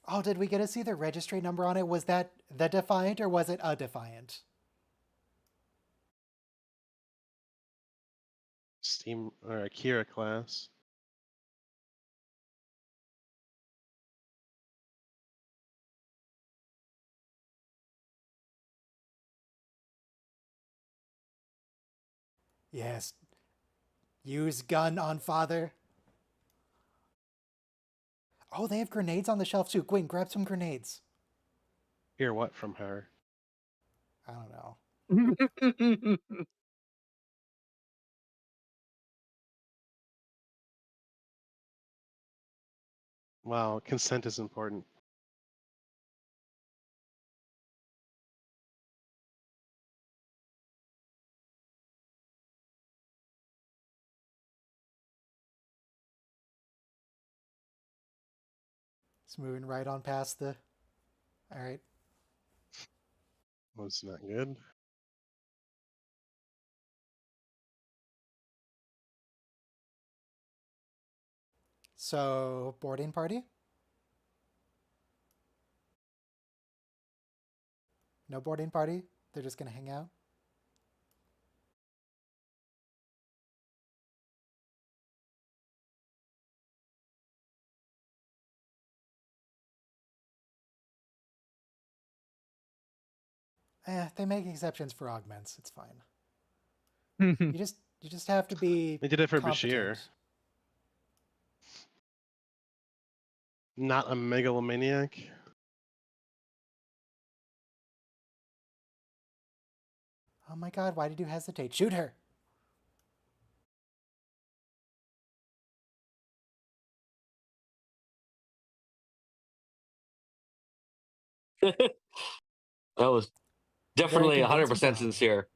Speaker 1: Oh, did we get to see the registry number on it? Was that the Defiant or was it a Defiant?
Speaker 5: Steam or Akira class.
Speaker 1: Yes. Use gun on father. Oh, they have grenades on the shelf too. Gwyn, grab some grenades.
Speaker 5: Hear what from her?
Speaker 1: I don't know.
Speaker 5: Wow, consent is important.
Speaker 1: It's moving right on past the... All right.
Speaker 5: Was not good.
Speaker 1: So, boarding party? No boarding party? They're just going to hang out? They make exceptions for augments. It's fine. You just have to be
Speaker 5: They did it for
Speaker 1: competent.
Speaker 5: Bashir. Not a megalomaniac.
Speaker 1: Oh my god, why did you hesitate? Shoot her!
Speaker 2: That was definitely
Speaker 1: convincing
Speaker 2: 100%
Speaker 1: dog.
Speaker 2: sincere.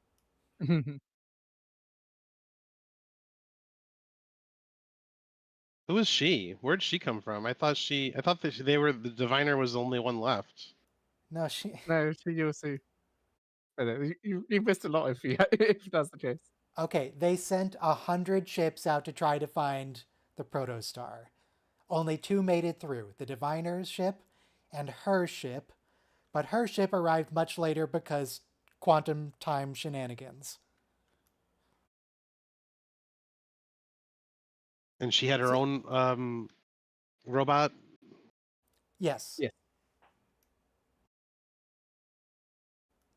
Speaker 5: Who is she? Where'd she come from? I thought that they were the diviner was the only one left.
Speaker 1: No, she...
Speaker 3: No, you'll see. You missed a lot if if that's the case.
Speaker 1: Okay, they sent 100 ships out to try to find the protostar. Only 2 made it through, the diviner's ship and her ship, but her ship arrived much later because quantum time shenanigans.
Speaker 5: And she had her own robot.
Speaker 1: Yes.
Speaker 3: Yes.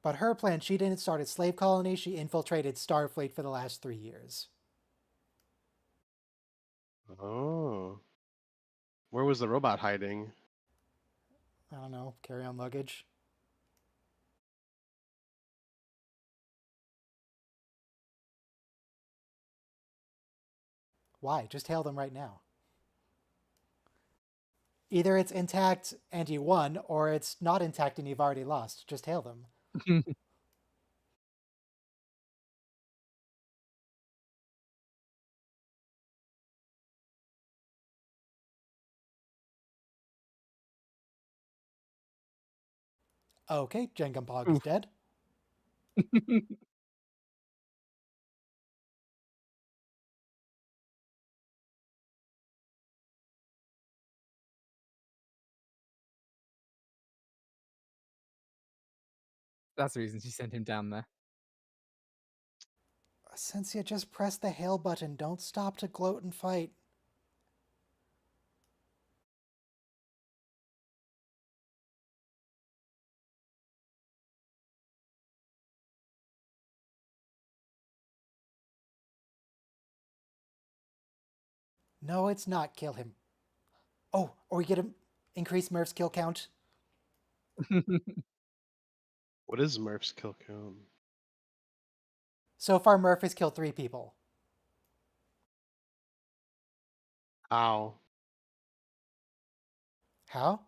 Speaker 1: But her plan, she didn't start a slave colony, she infiltrated Starfleet for the last 3 years.
Speaker 5: Oh. Where was the robot hiding?
Speaker 1: I don't know, carry on luggage. Why? Just hail them right now. Either it's intact and you won, or it's not intact and you've already lost. Just hail them. Okay, Jengumpog is dead.
Speaker 3: That's the reason she sent him down there.
Speaker 1: Essentia, just press the hail button. Don't stop to gloat and fight. No, it's not. Kill him. Oh, or we get him increase Murph's kill count.
Speaker 5: What is Murph's kill count?
Speaker 1: So far, Murph has killed 3 people.
Speaker 5: Ow.
Speaker 1: How?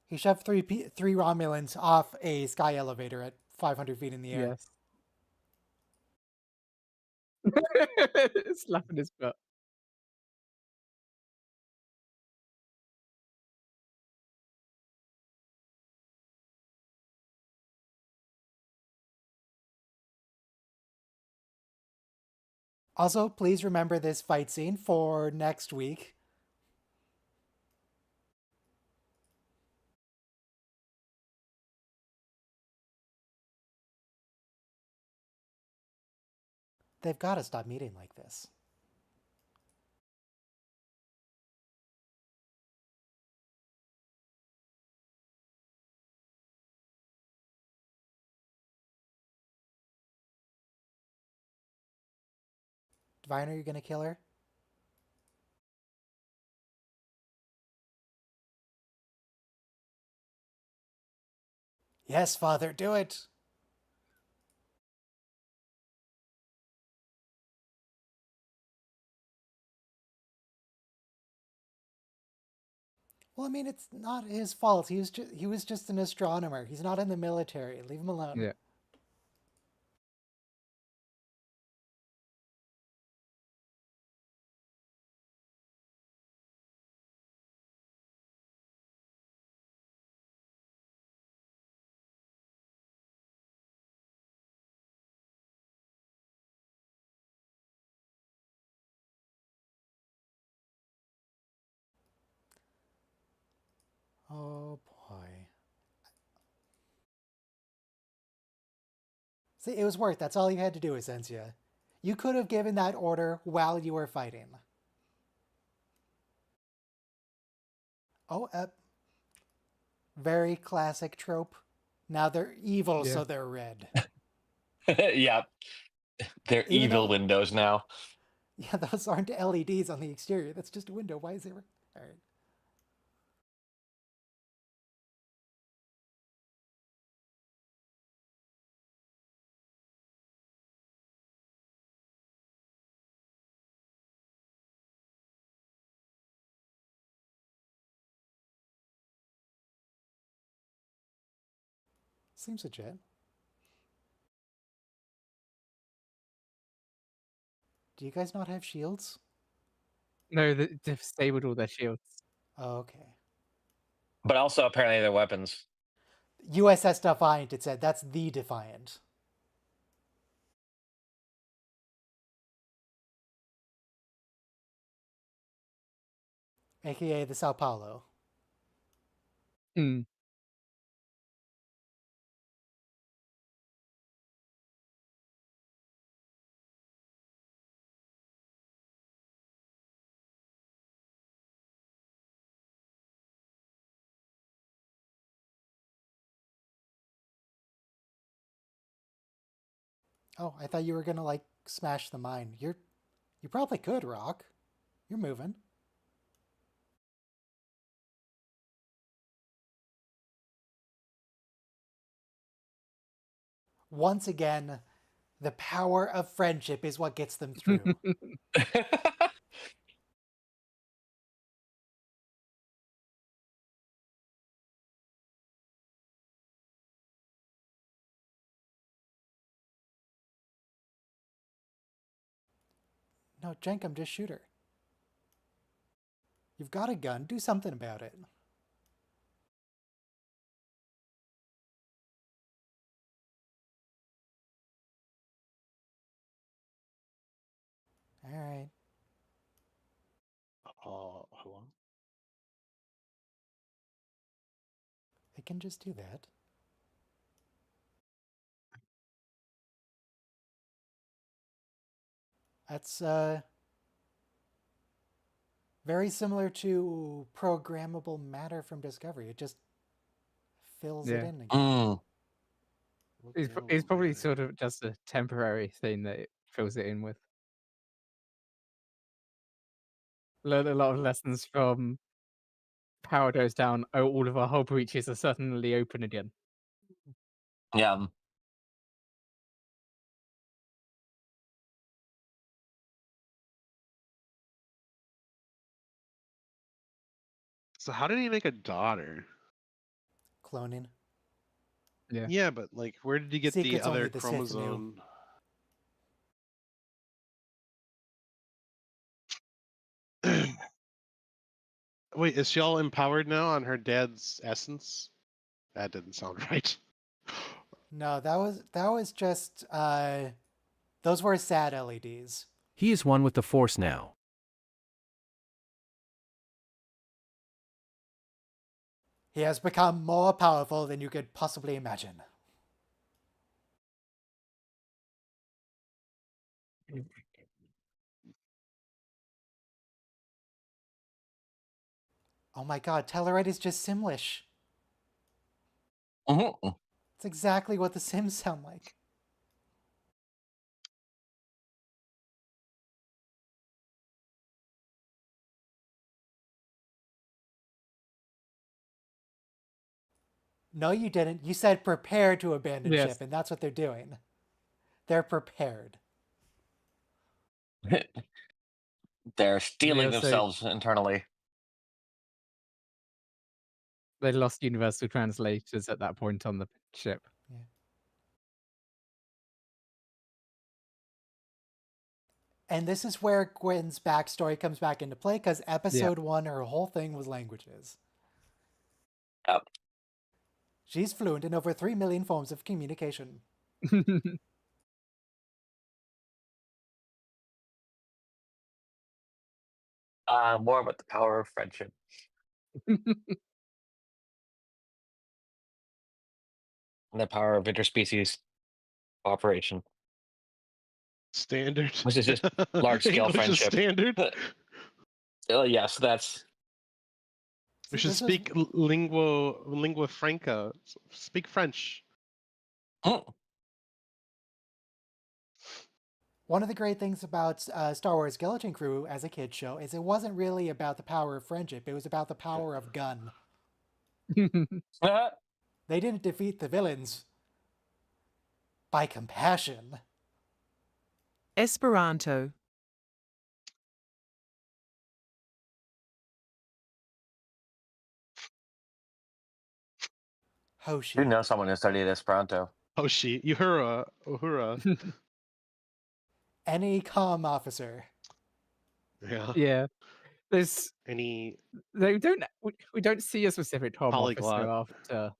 Speaker 1: He shoved 3 Romulans off a sky elevator at 500 feet in the air.
Speaker 3: Yes. Slapping his butt.
Speaker 1: Also, please remember this fight scene for next week. They've got to stop meeting like this. Diviner, you gonna kill her? Yes, Father, do it! Well, I mean, it's not his fault. He was just an astronomer. He's not in the military. Leave him alone.
Speaker 3: Yeah.
Speaker 1: Oh boy. See, it was worth. That's all you had to do, Essentia. You could have given that order while you were fighting. Oh, very classic trope. Now they're evil,
Speaker 3: Yeah.
Speaker 1: so they're red.
Speaker 2: Yeah, they're
Speaker 1: Even
Speaker 2: evil
Speaker 1: though-
Speaker 2: windows now.
Speaker 1: Yeah, those aren't LEDs on the exterior. That's just a window. Why is it? All right. Seems legit. Do you guys not have shields?
Speaker 3: No, they've disabled all their shields.
Speaker 1: Oh, okay.
Speaker 2: But also apparently their weapons.
Speaker 1: USS Defiant, it said. That's the Defiant. AKA the Sao Paulo.
Speaker 3: Hmm.
Speaker 1: Oh, I thought you were gonna like smash the mine. You probably could, Rock. You're moving. Once again, the power of friendship is what gets them through. No, Jenkum, just shoot her. You've got a gun. Do something about it. All right.
Speaker 5: Hold on.
Speaker 1: can just do that. That's very similar to programmable matter from Discovery. It just fills it
Speaker 3: Yeah.
Speaker 1: in again.
Speaker 2: Mm.
Speaker 3: It's probably sort of just a temporary thing that it fills it in with. Learn a lot of lessons from power goes down. Oh, all of our hull breaches are suddenly open again.
Speaker 2: Yeah.
Speaker 5: So how did he make a daughter?
Speaker 1: Cloning.
Speaker 3: Yeah.
Speaker 5: Yeah, but like, where did he get the
Speaker 1: Secrets only
Speaker 5: other
Speaker 1: the Sith knew.
Speaker 5: chromosome? Wait, is she all empowered now on her dad's essence? That didn't sound right.
Speaker 1: No, that was just those were sad LEDs.
Speaker 7: He is one with the Force now.
Speaker 1: He has become more powerful than you could possibly imagine. Oh my god, Tellarite is just Simlish.
Speaker 2: Mm-hmm.
Speaker 1: It's exactly what the Sims sound like. No, you didn't. You said prepare to abandon
Speaker 3: Yes.
Speaker 1: ship, and that's what they're doing. They're prepared.
Speaker 2: They're stealing
Speaker 3: also-
Speaker 2: themselves internally.
Speaker 3: They lost universal translators at that point on the ship.
Speaker 1: Yeah. And this is where Gwen's backstory comes back into play, because episode 1, her whole thing was languages.
Speaker 2: Yep.
Speaker 1: She's fluent in over 3 million forms of communication.
Speaker 2: More about the power of friendship. And the power of interspecies cooperation.
Speaker 5: Standard.
Speaker 2: Which is just large-scale
Speaker 5: English is
Speaker 2: friendship.
Speaker 5: standard.
Speaker 2: Yes, that's...
Speaker 5: We should speak lingua franca. Speak French.
Speaker 1: One of the great things about Star Wars Skeleton Crew as a kid show is it wasn't really about the power of friendship. It was about the power of gun. They didn't defeat the villains by compassion.
Speaker 6: Esperanto.
Speaker 1: Hoshi.
Speaker 2: You know someone who studied Esperanto.
Speaker 5: Hoshi. Uhura. Uhura.
Speaker 1: Any comm officer.
Speaker 5: Yeah.
Speaker 3: Yeah. There's
Speaker 5: Any
Speaker 3: we don't see a specific comm officer
Speaker 5: Polyglot.
Speaker 3: after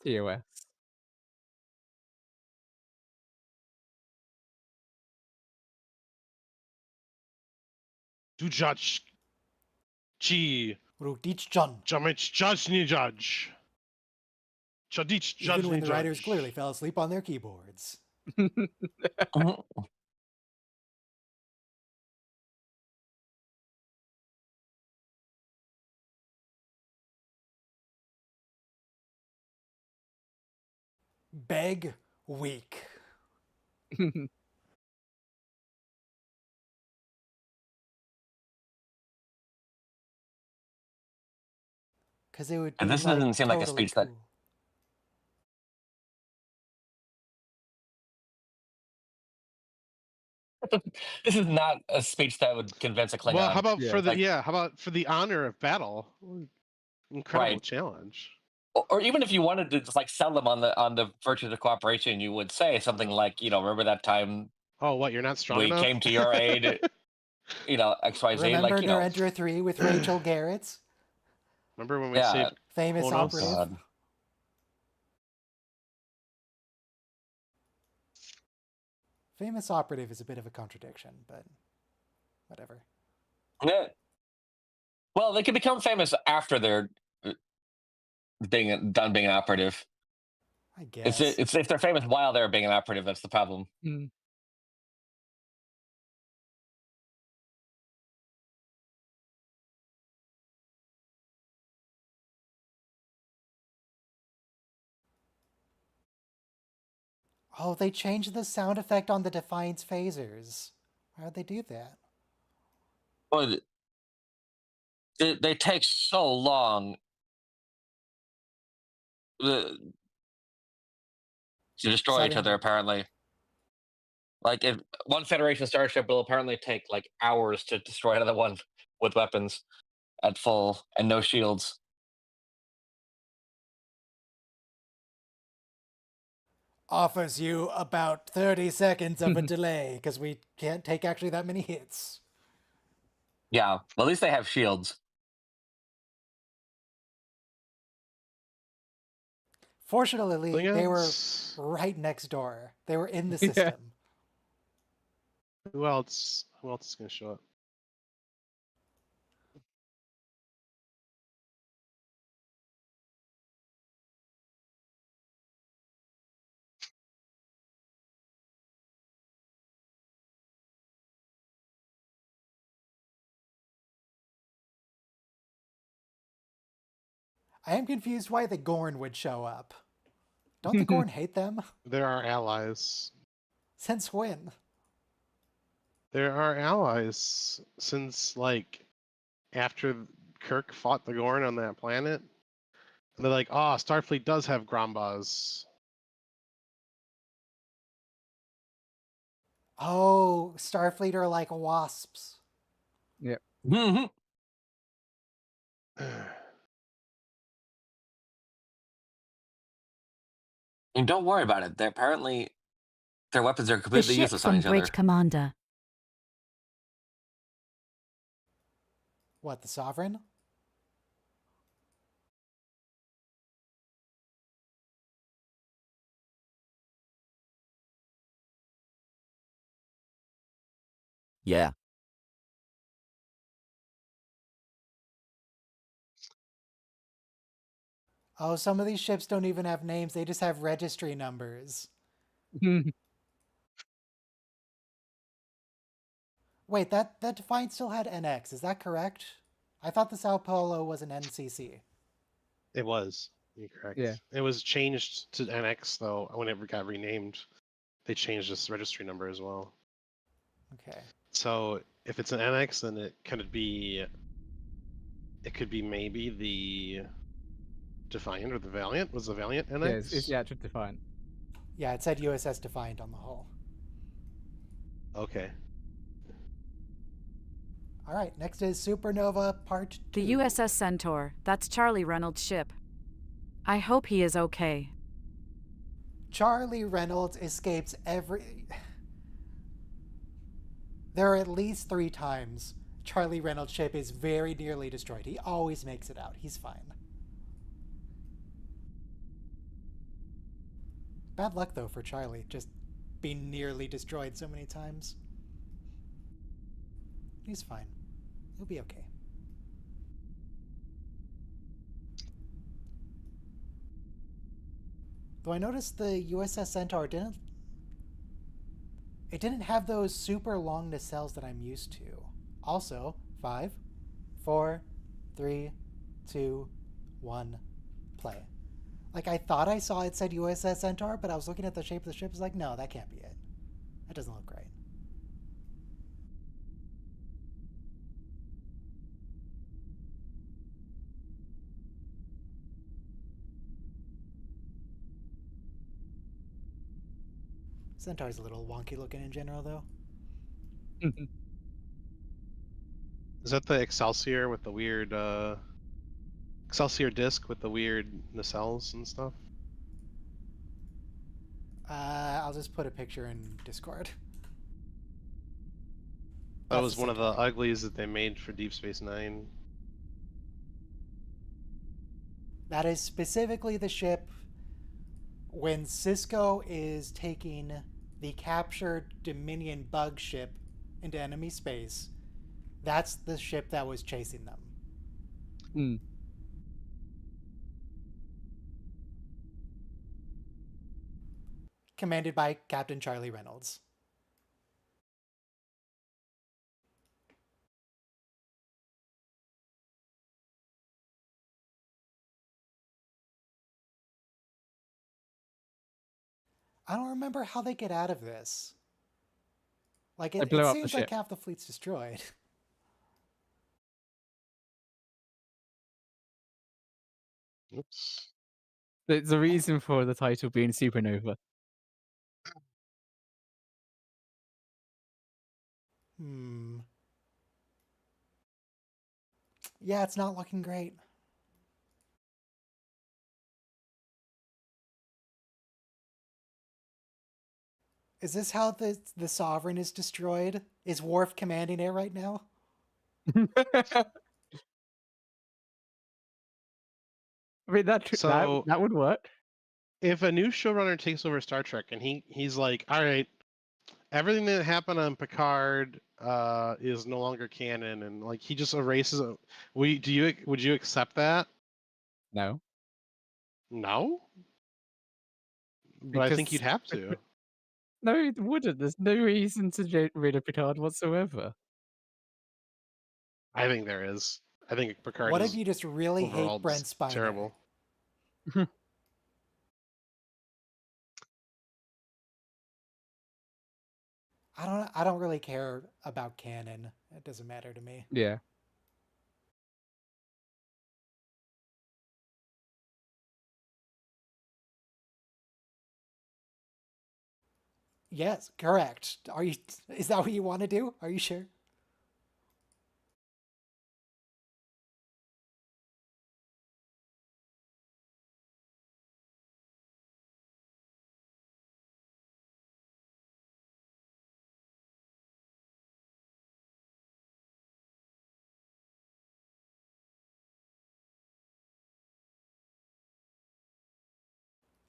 Speaker 3: TOS.
Speaker 5: Dujach. Chi.
Speaker 1: Rudich John.
Speaker 5: Jamich Jajni Judge. Chadich
Speaker 1: Even when
Speaker 5: Judge.
Speaker 1: the writers clearly fell asleep on their keyboards. Beg weak. Because it would be
Speaker 2: And this
Speaker 1: like,
Speaker 2: doesn't seem like a
Speaker 1: totally
Speaker 2: speech that...
Speaker 1: cool.
Speaker 2: This is not a speech that would convince a Klingon.
Speaker 5: Well, how about for the
Speaker 2: Like-
Speaker 5: how about for the honor of battle? Incredible
Speaker 2: Right.
Speaker 5: challenge.
Speaker 2: Or even if you wanted to just like sell them on the virtues of cooperation, you would say something like, remember that time
Speaker 5: Oh, what? You're not strong
Speaker 2: we
Speaker 5: enough?
Speaker 2: came to your aid, XYZ.
Speaker 1: Remember
Speaker 2: like,
Speaker 1: Narendra 3 with Rachel Garrett?
Speaker 5: Remember when we
Speaker 2: Yeah.
Speaker 5: saved
Speaker 1: Famous
Speaker 5: Kronos?
Speaker 1: operative.
Speaker 2: God.
Speaker 1: Famous operative is a bit of a contradiction, but whatever.
Speaker 2: Yeah. Well, they can become famous after they're being an operative.
Speaker 1: I guess.
Speaker 2: It's if they're famous while they're being an operative, that's the problem.
Speaker 3: Mm.
Speaker 1: Oh, they changed the sound effect on the Defiance phasers. Why'd they do that?
Speaker 2: But they take so long to destroy each other.
Speaker 1: Suddenly.
Speaker 2: Apparently, like if one Federation starship will apparently take like hours to destroy another one with weapons at full and no shields.
Speaker 1: Offers you about 30 seconds of a delay because we can't take actually that many hits.
Speaker 2: Yeah, well, at least they have shields.
Speaker 1: Fortunately, they were
Speaker 5: Klingons?
Speaker 1: right next door. They were in the
Speaker 3: Yeah.
Speaker 1: system.
Speaker 5: Who else? Who else is gonna show up?
Speaker 1: I am confused why the Gorn would show up. Don't the Gorn hate them?
Speaker 5: There are allies.
Speaker 1: Since when?
Speaker 5: There are allies since like after Kirk fought the Gorn on that planet. And they're like, oh, Starfleet does have Grombas.
Speaker 1: Oh, Starfleet are like wasps.
Speaker 2: Mhm. And don't worry about it. They're apparently their weapons are
Speaker 8: The
Speaker 2: completely
Speaker 8: ship
Speaker 2: useless on
Speaker 8: from
Speaker 2: each other.
Speaker 8: Bridge Commander.
Speaker 1: What, the Sovereign?
Speaker 9: Yeah.
Speaker 1: Oh, some of these ships don't even have names. They just have registry numbers. Wait, that Defiant still had NX. Is that correct? I thought the Sao Paulo was an NCC.
Speaker 5: It was. You're correct.
Speaker 3: Yeah.
Speaker 5: It was changed to NX though whenever it got renamed. They changed this registry number as well.
Speaker 1: Okay.
Speaker 5: So if it's an NX, then it could be maybe the Defiant or the Valiant. Was the Valiant NX?
Speaker 3: Yeah, it's the actual Defiant.
Speaker 1: Yeah, it said USS Defiant on the hull.
Speaker 5: Okay.
Speaker 1: All right, next is Supernova Part 2.
Speaker 8: The USS Centaur. That's Charlie Reynolds' ship. I hope he is okay.
Speaker 1: Charlie Reynolds escapes every... There are at least 3 times Charlie Reynolds' ship is very nearly destroyed. He always makes it out. He's fine. Bad luck, though, for Charlie. Just being nearly destroyed so many times. He's fine. He'll be okay. Though I noticed the USS Centaur didn't have those super long nacelles that I'm used to. Also, 5, 4, 3, 2, 1, play. Like, I thought I saw it said USS Centaur, but I was looking at the shape of the ship. It's like, no, that can't be it. That doesn't look right. Centaur's a little wonky looking in general, though.
Speaker 5: Is that the Excelsior with the weird Excelsior disc with the weird nacelles and stuff?
Speaker 1: I'll just put a picture in Discord.
Speaker 5: That
Speaker 1: That's
Speaker 5: was
Speaker 1: the
Speaker 5: one of the
Speaker 1: Centaur.
Speaker 5: uglies that they made for Deep Space Nine.
Speaker 1: That is specifically the ship when Cisco is taking the captured Dominion bug ship into enemy space. That's the ship that was chasing them. commanded by Captain Charlie Reynolds. I don't remember how they get out of this. Like,
Speaker 3: They
Speaker 1: it
Speaker 3: blow up the
Speaker 1: seems like
Speaker 3: ship.
Speaker 1: half the fleet's destroyed.
Speaker 5: Oops.
Speaker 3: There's a reason for the title being Supernova.
Speaker 1: Yeah, it's not looking great. Is this how the Sovereign is destroyed? Is Worf commanding it right now?
Speaker 3: I mean,
Speaker 5: So-
Speaker 3: that would work.
Speaker 5: If a new showrunner takes over Star Trek and he's like, all right, everything that happened on Picard is no longer canon, and like he just erases it. Would you accept that?
Speaker 3: No.
Speaker 5: No. But I think you'd have to.
Speaker 3: No, it wouldn't. There's no reason to get rid of Picard whatsoever.
Speaker 5: I think there is. I think Picard
Speaker 1: What
Speaker 5: is
Speaker 1: if you just really
Speaker 5: overall
Speaker 1: hate Brent
Speaker 5: just
Speaker 1: Spiner?
Speaker 5: terrible.
Speaker 1: I don't really care about canon. It doesn't matter to me.
Speaker 3: Yeah.
Speaker 1: Yes, correct. Is that what you want to do? Are you sure?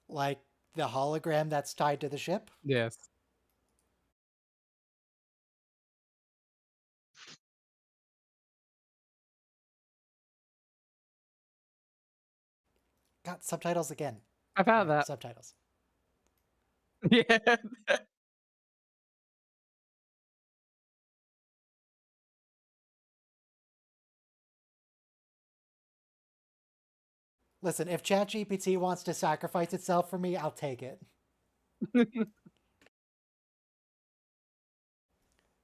Speaker 1: Like the hologram that's tied to the ship?
Speaker 3: Yes.
Speaker 1: Got subtitles again.
Speaker 3: How about
Speaker 1: Alright,
Speaker 3: that?
Speaker 1: subtitles.
Speaker 3: Yeah.
Speaker 1: Listen, if ChatGPT wants to sacrifice itself for me, I'll take it.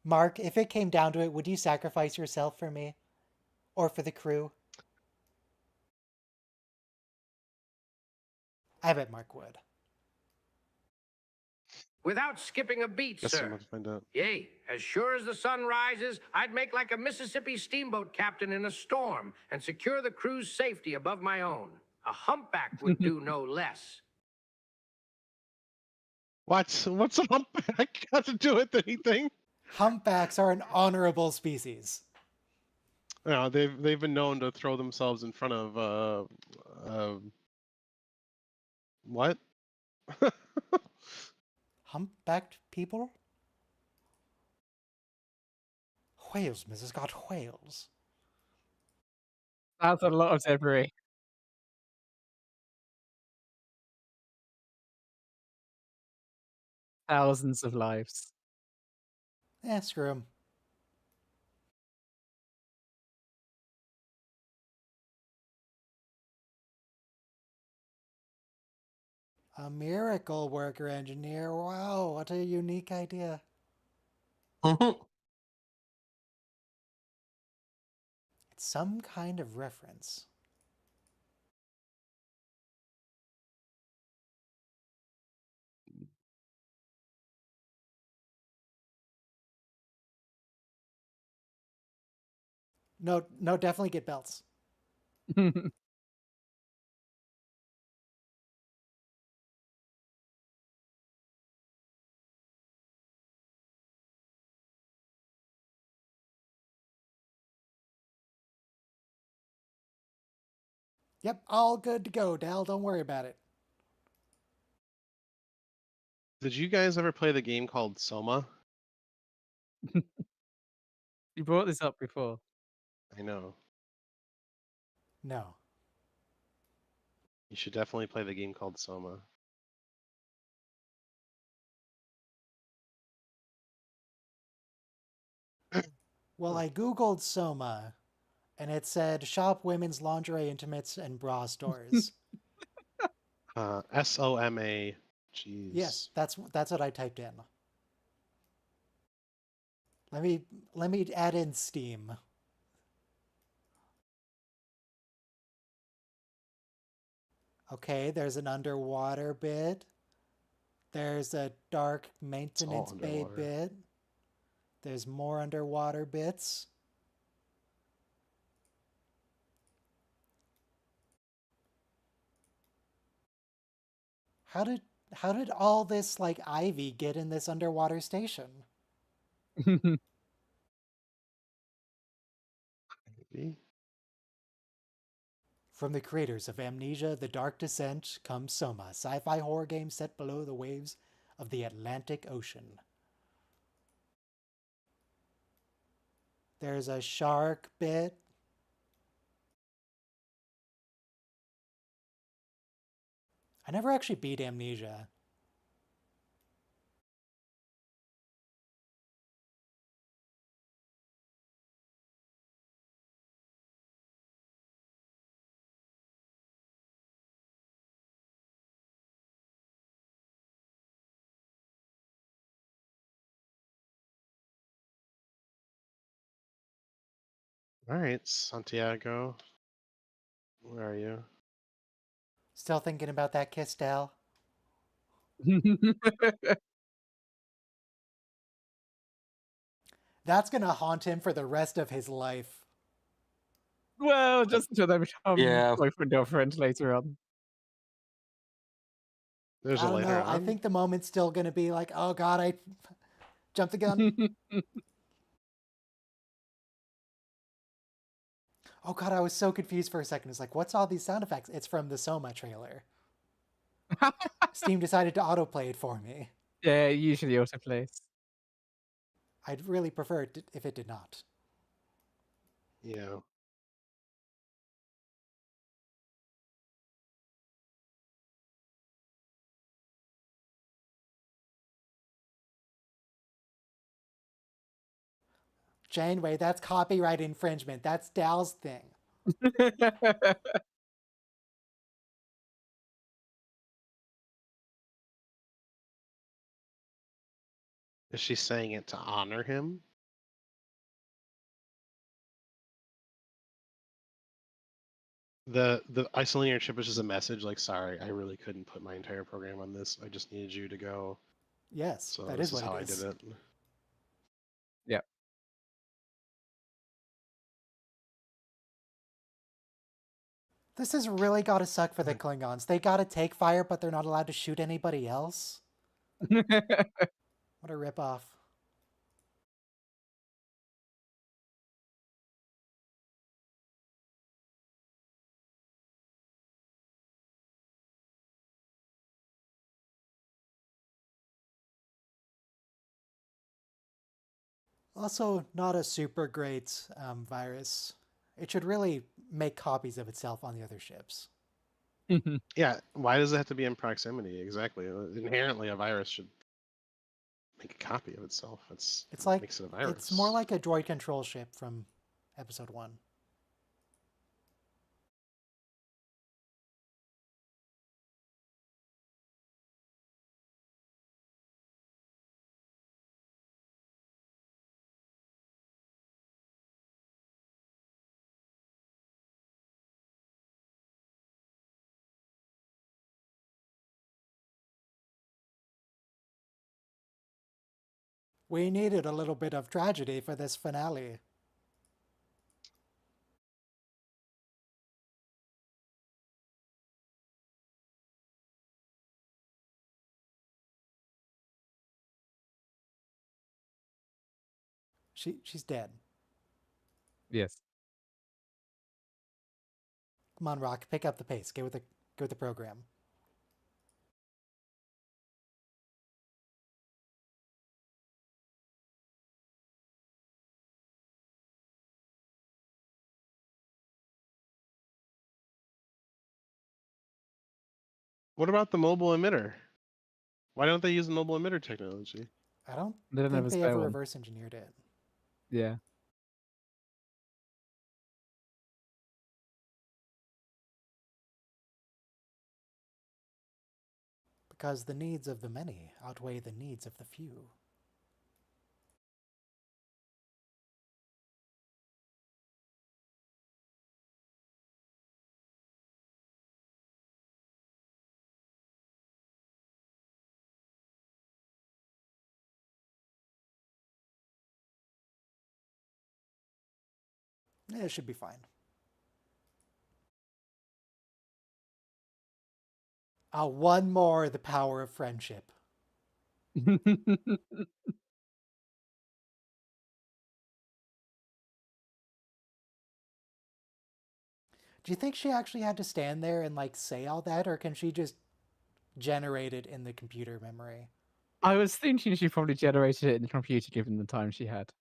Speaker 1: Mark, if it came down to it, would you sacrifice yourself for me? Or for the crew? I bet Mark would.
Speaker 4: Without skipping a beat,
Speaker 5: Guess
Speaker 4: sir.
Speaker 5: I'm about to find out.
Speaker 4: Yea, as sure as the sun rises, I'd make like a Mississippi steamboat captain in a storm and secure the crew's safety above my own. A humpback would do no less.
Speaker 5: What's a humpback got to do with anything?
Speaker 1: Humpbacks are an honorable species.
Speaker 5: No, they've been known to throw themselves in front of what?
Speaker 1: Humpbacked people? Whales, Mrs. Got whales.
Speaker 3: That's a lot of debris. Thousands of lives.
Speaker 1: Screw him. A miracle worker engineer. Wow, what a unique idea. It's some kind of reference. No, definitely get belts. Yep, all good to go, Dal. Don't worry about it.
Speaker 5: Did you guys ever play the game called Soma?
Speaker 3: You brought this up before.
Speaker 5: I know.
Speaker 1: No.
Speaker 5: You should definitely play the game called Soma.
Speaker 1: Well, I googled Soma, and it said shop women's lingerie, intimates, and bra stores.
Speaker 5: SOMA. Jeez.
Speaker 1: Yes, that's what I typed in. Let me add in Steam. Okay, there's an underwater bit. There's a dark maintenance bay
Speaker 5: underwater.
Speaker 1: bit. There's more underwater bits. How did all this like ivy get in this underwater station?
Speaker 5: Maybe.
Speaker 1: From the creators of Amnesia: The Dark Descent comes Soma, sci-fi horror game set below the waves of the Atlantic Ocean. There's a shark bit. I never actually beat Amnesia.
Speaker 5: All right, Santiago. Where are you?
Speaker 1: Still thinking about that kiss, Dal? That's gonna haunt him for the rest of his life.
Speaker 3: Well, just until they become
Speaker 2: Yeah.
Speaker 3: boyfriend girlfriend later on.
Speaker 5: There's
Speaker 1: I
Speaker 5: a
Speaker 1: don't
Speaker 5: later
Speaker 1: know.
Speaker 5: on.
Speaker 1: I think the moment's still gonna be like, oh god, I jumped the gun. Oh god, I was so confused for a second. It's like, what's all these sound effects? It's from the Soma trailer. Steam decided to autoplay it for me.
Speaker 3: Yeah, it usually autoplays.
Speaker 1: I'd really prefer it if it did not.
Speaker 5: Yeah.
Speaker 1: Janeway, that's copyright infringement. That's Dal's thing.
Speaker 5: Is she saying it to honor him? The isolinear chip is just a message like, sorry, I really couldn't put my entire program on this. I just needed you to go.
Speaker 1: Yes,
Speaker 5: So
Speaker 1: that
Speaker 5: this
Speaker 1: is what
Speaker 5: how
Speaker 1: it
Speaker 5: I
Speaker 1: is.
Speaker 5: did it.
Speaker 3: Yeah.
Speaker 1: This has really got to suck for the Klingons. They got to take fire, but they're not allowed to shoot anybody else. What a ripoff. Also, not a super great virus. It should really make copies of itself on the other ships.
Speaker 5: Yeah, why does it have to be in proximity? Exactly. Inherently, a virus should make a copy of itself. It's
Speaker 1: like
Speaker 5: makes it a virus.
Speaker 1: It's more like a droid control ship from episode 1. We needed a little bit of tragedy for this finale. She's dead.
Speaker 3: Yes.
Speaker 1: Come on, Rock, pick up the pace. Get with the program.
Speaker 5: What about the mobile emitter? Why don't they use the mobile emitter technology?
Speaker 1: I don't
Speaker 3: They don't have
Speaker 1: think
Speaker 3: a
Speaker 1: they
Speaker 3: spare
Speaker 1: ever
Speaker 3: one.
Speaker 1: reverse engineered it.
Speaker 3: Yeah.
Speaker 1: Because the needs of the many outweigh the needs of the few. It should be fine. One more, the power of friendship. Do you think she actually had to stand there and like say all that, or can she just generate it in the computer memory?
Speaker 3: I was thinking she probably generated it in the computer given the time she had.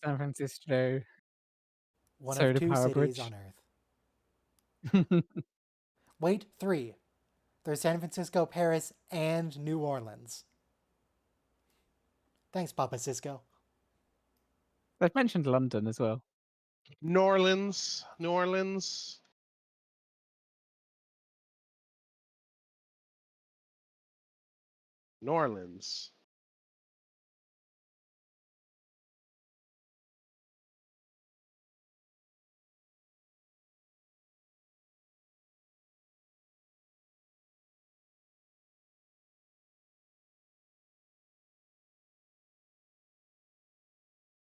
Speaker 3: San Francisco.
Speaker 1: One of
Speaker 3: Soda
Speaker 1: two
Speaker 3: Power
Speaker 1: cities
Speaker 3: Bridge.
Speaker 1: on Earth. Wait, 3. There's San Francisco, Paris, and New Orleans. Thanks, Papa Cisco.
Speaker 3: They've mentioned London as well.
Speaker 5: New Orleans. New Orleans. New Orleans.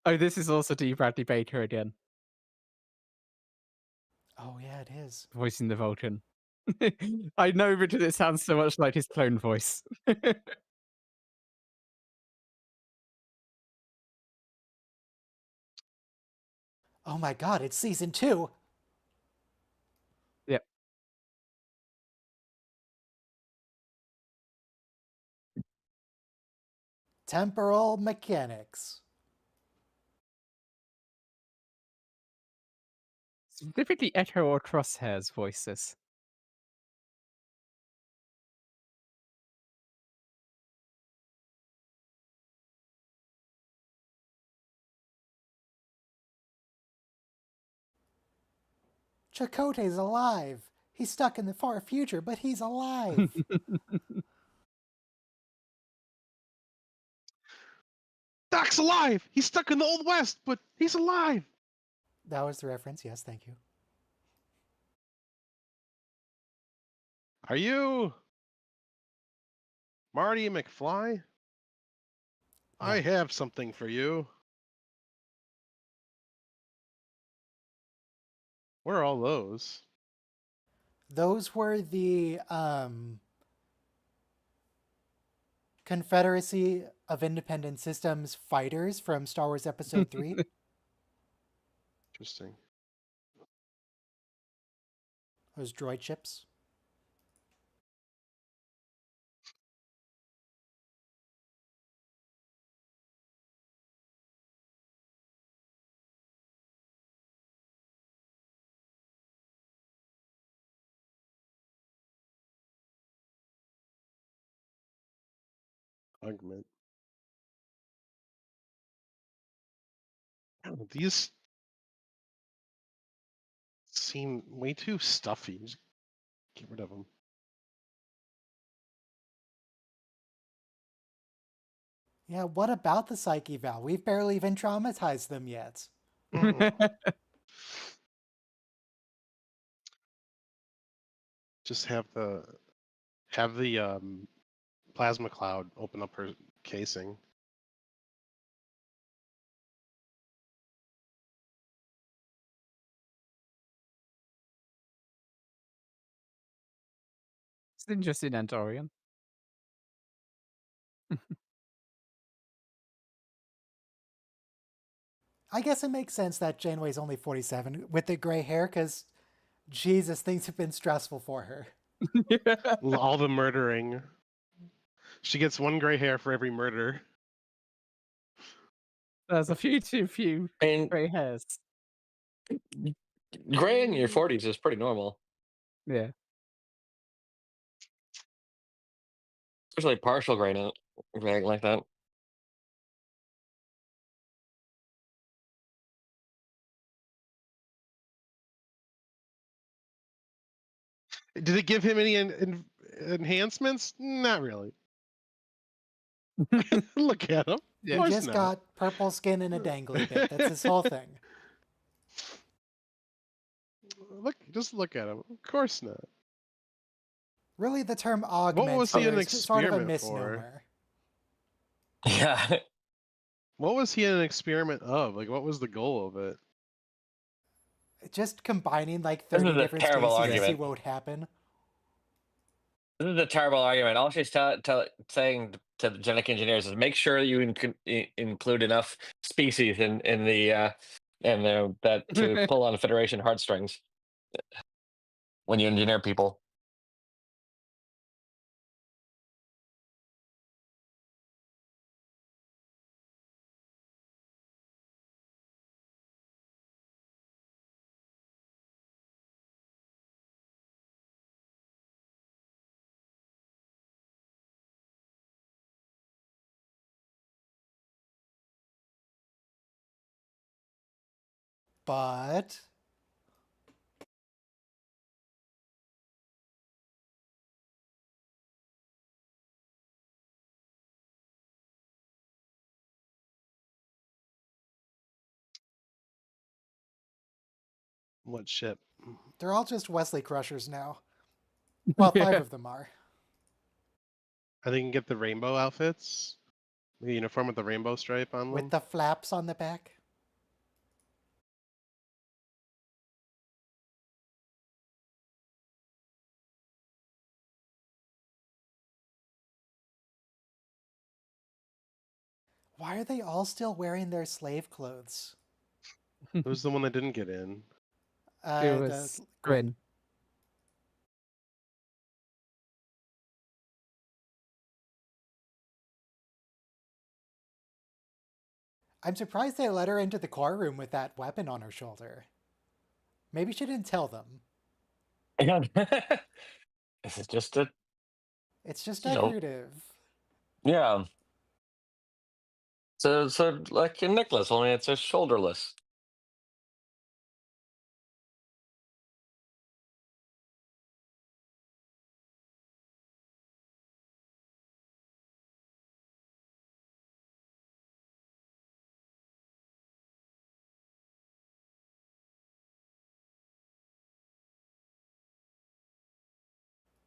Speaker 3: Oh, this is also D. Bradley Baker again,
Speaker 1: Oh, yeah, it is.
Speaker 3: voicing the Vulcan. I know because it sounds so much like his clone voice.
Speaker 1: Oh my god, it's season 2!
Speaker 3: Yep.
Speaker 1: Temporal mechanics.
Speaker 3: Specifically Echo or Crosshair's voices.
Speaker 1: Chakotay's alive! He's stuck in the far future, but he's alive!
Speaker 5: Doc's alive! He's stuck in the Old West, but he's alive!
Speaker 1: That was the reference, yes, thank you.
Speaker 5: Are you Marty McFly? I have something for you. What are all those?
Speaker 1: Those were the Confederacy of Independent Systems fighters from Star Wars Episode 3.
Speaker 5: Interesting.
Speaker 1: Those droid ships.
Speaker 5: Augment. Oh, these seem way too stuffy. Just get rid of them.
Speaker 1: Yeah, what about the Psyche Val? We've barely even traumatized them yet.
Speaker 5: Just have the plasma cloud open up her casing.
Speaker 3: It's interesting, Andorian.
Speaker 1: I guess it makes sense that Janeway's only 47 with the gray hair, because Jesus, things have been stressful for her.
Speaker 5: All the murdering. She gets 1 gray hair for every murder.
Speaker 3: There's a few too few
Speaker 2: And
Speaker 3: grey hairs.
Speaker 2: gray in your 40s is pretty normal,
Speaker 3: Yeah.
Speaker 2: especially partial gray now. Vague like that.
Speaker 5: Did it give him any enhancements? Not really. Look at him.
Speaker 3: Yeah.
Speaker 5: Of
Speaker 1: He
Speaker 5: course
Speaker 1: just
Speaker 5: not.
Speaker 1: got purple skin and a dangly bit. That's his whole thing.
Speaker 5: Just look at him. Of course not.
Speaker 1: Really, the term
Speaker 5: was
Speaker 1: augment
Speaker 5: he
Speaker 1: here
Speaker 5: an
Speaker 1: is sort of a
Speaker 5: experiment for?
Speaker 1: misnomer.
Speaker 2: Yeah.
Speaker 5: What was he an experiment of? Like, what was the goal of it?
Speaker 1: Just combining like
Speaker 2: This
Speaker 1: 30
Speaker 2: is a
Speaker 1: different
Speaker 2: terrible
Speaker 1: species to see
Speaker 2: argument.
Speaker 1: what would happen.
Speaker 2: This is a terrible argument. All she's saying to the genetic engineers is make sure you include enough species in the that to pull on Federation heartstrings when you engineer people.
Speaker 1: But
Speaker 5: What ship?
Speaker 1: they're all just Wesley Crushers now. Well, 5 of them are.
Speaker 5: I think you can get the rainbow outfits. The uniform with the rainbow stripe on them.
Speaker 1: With the flaps on the back. Why are they all still wearing their slave clothes?
Speaker 5: Who's the one that didn't get in?
Speaker 3: It was Grin.
Speaker 1: I'm surprised they let her into the core room with that weapon on her shoulder. Maybe she didn't tell them.
Speaker 2: This is just a
Speaker 1: It's just
Speaker 2: You know.
Speaker 1: decorative.
Speaker 2: yeah. So like a necklace, only it's a shoulderless.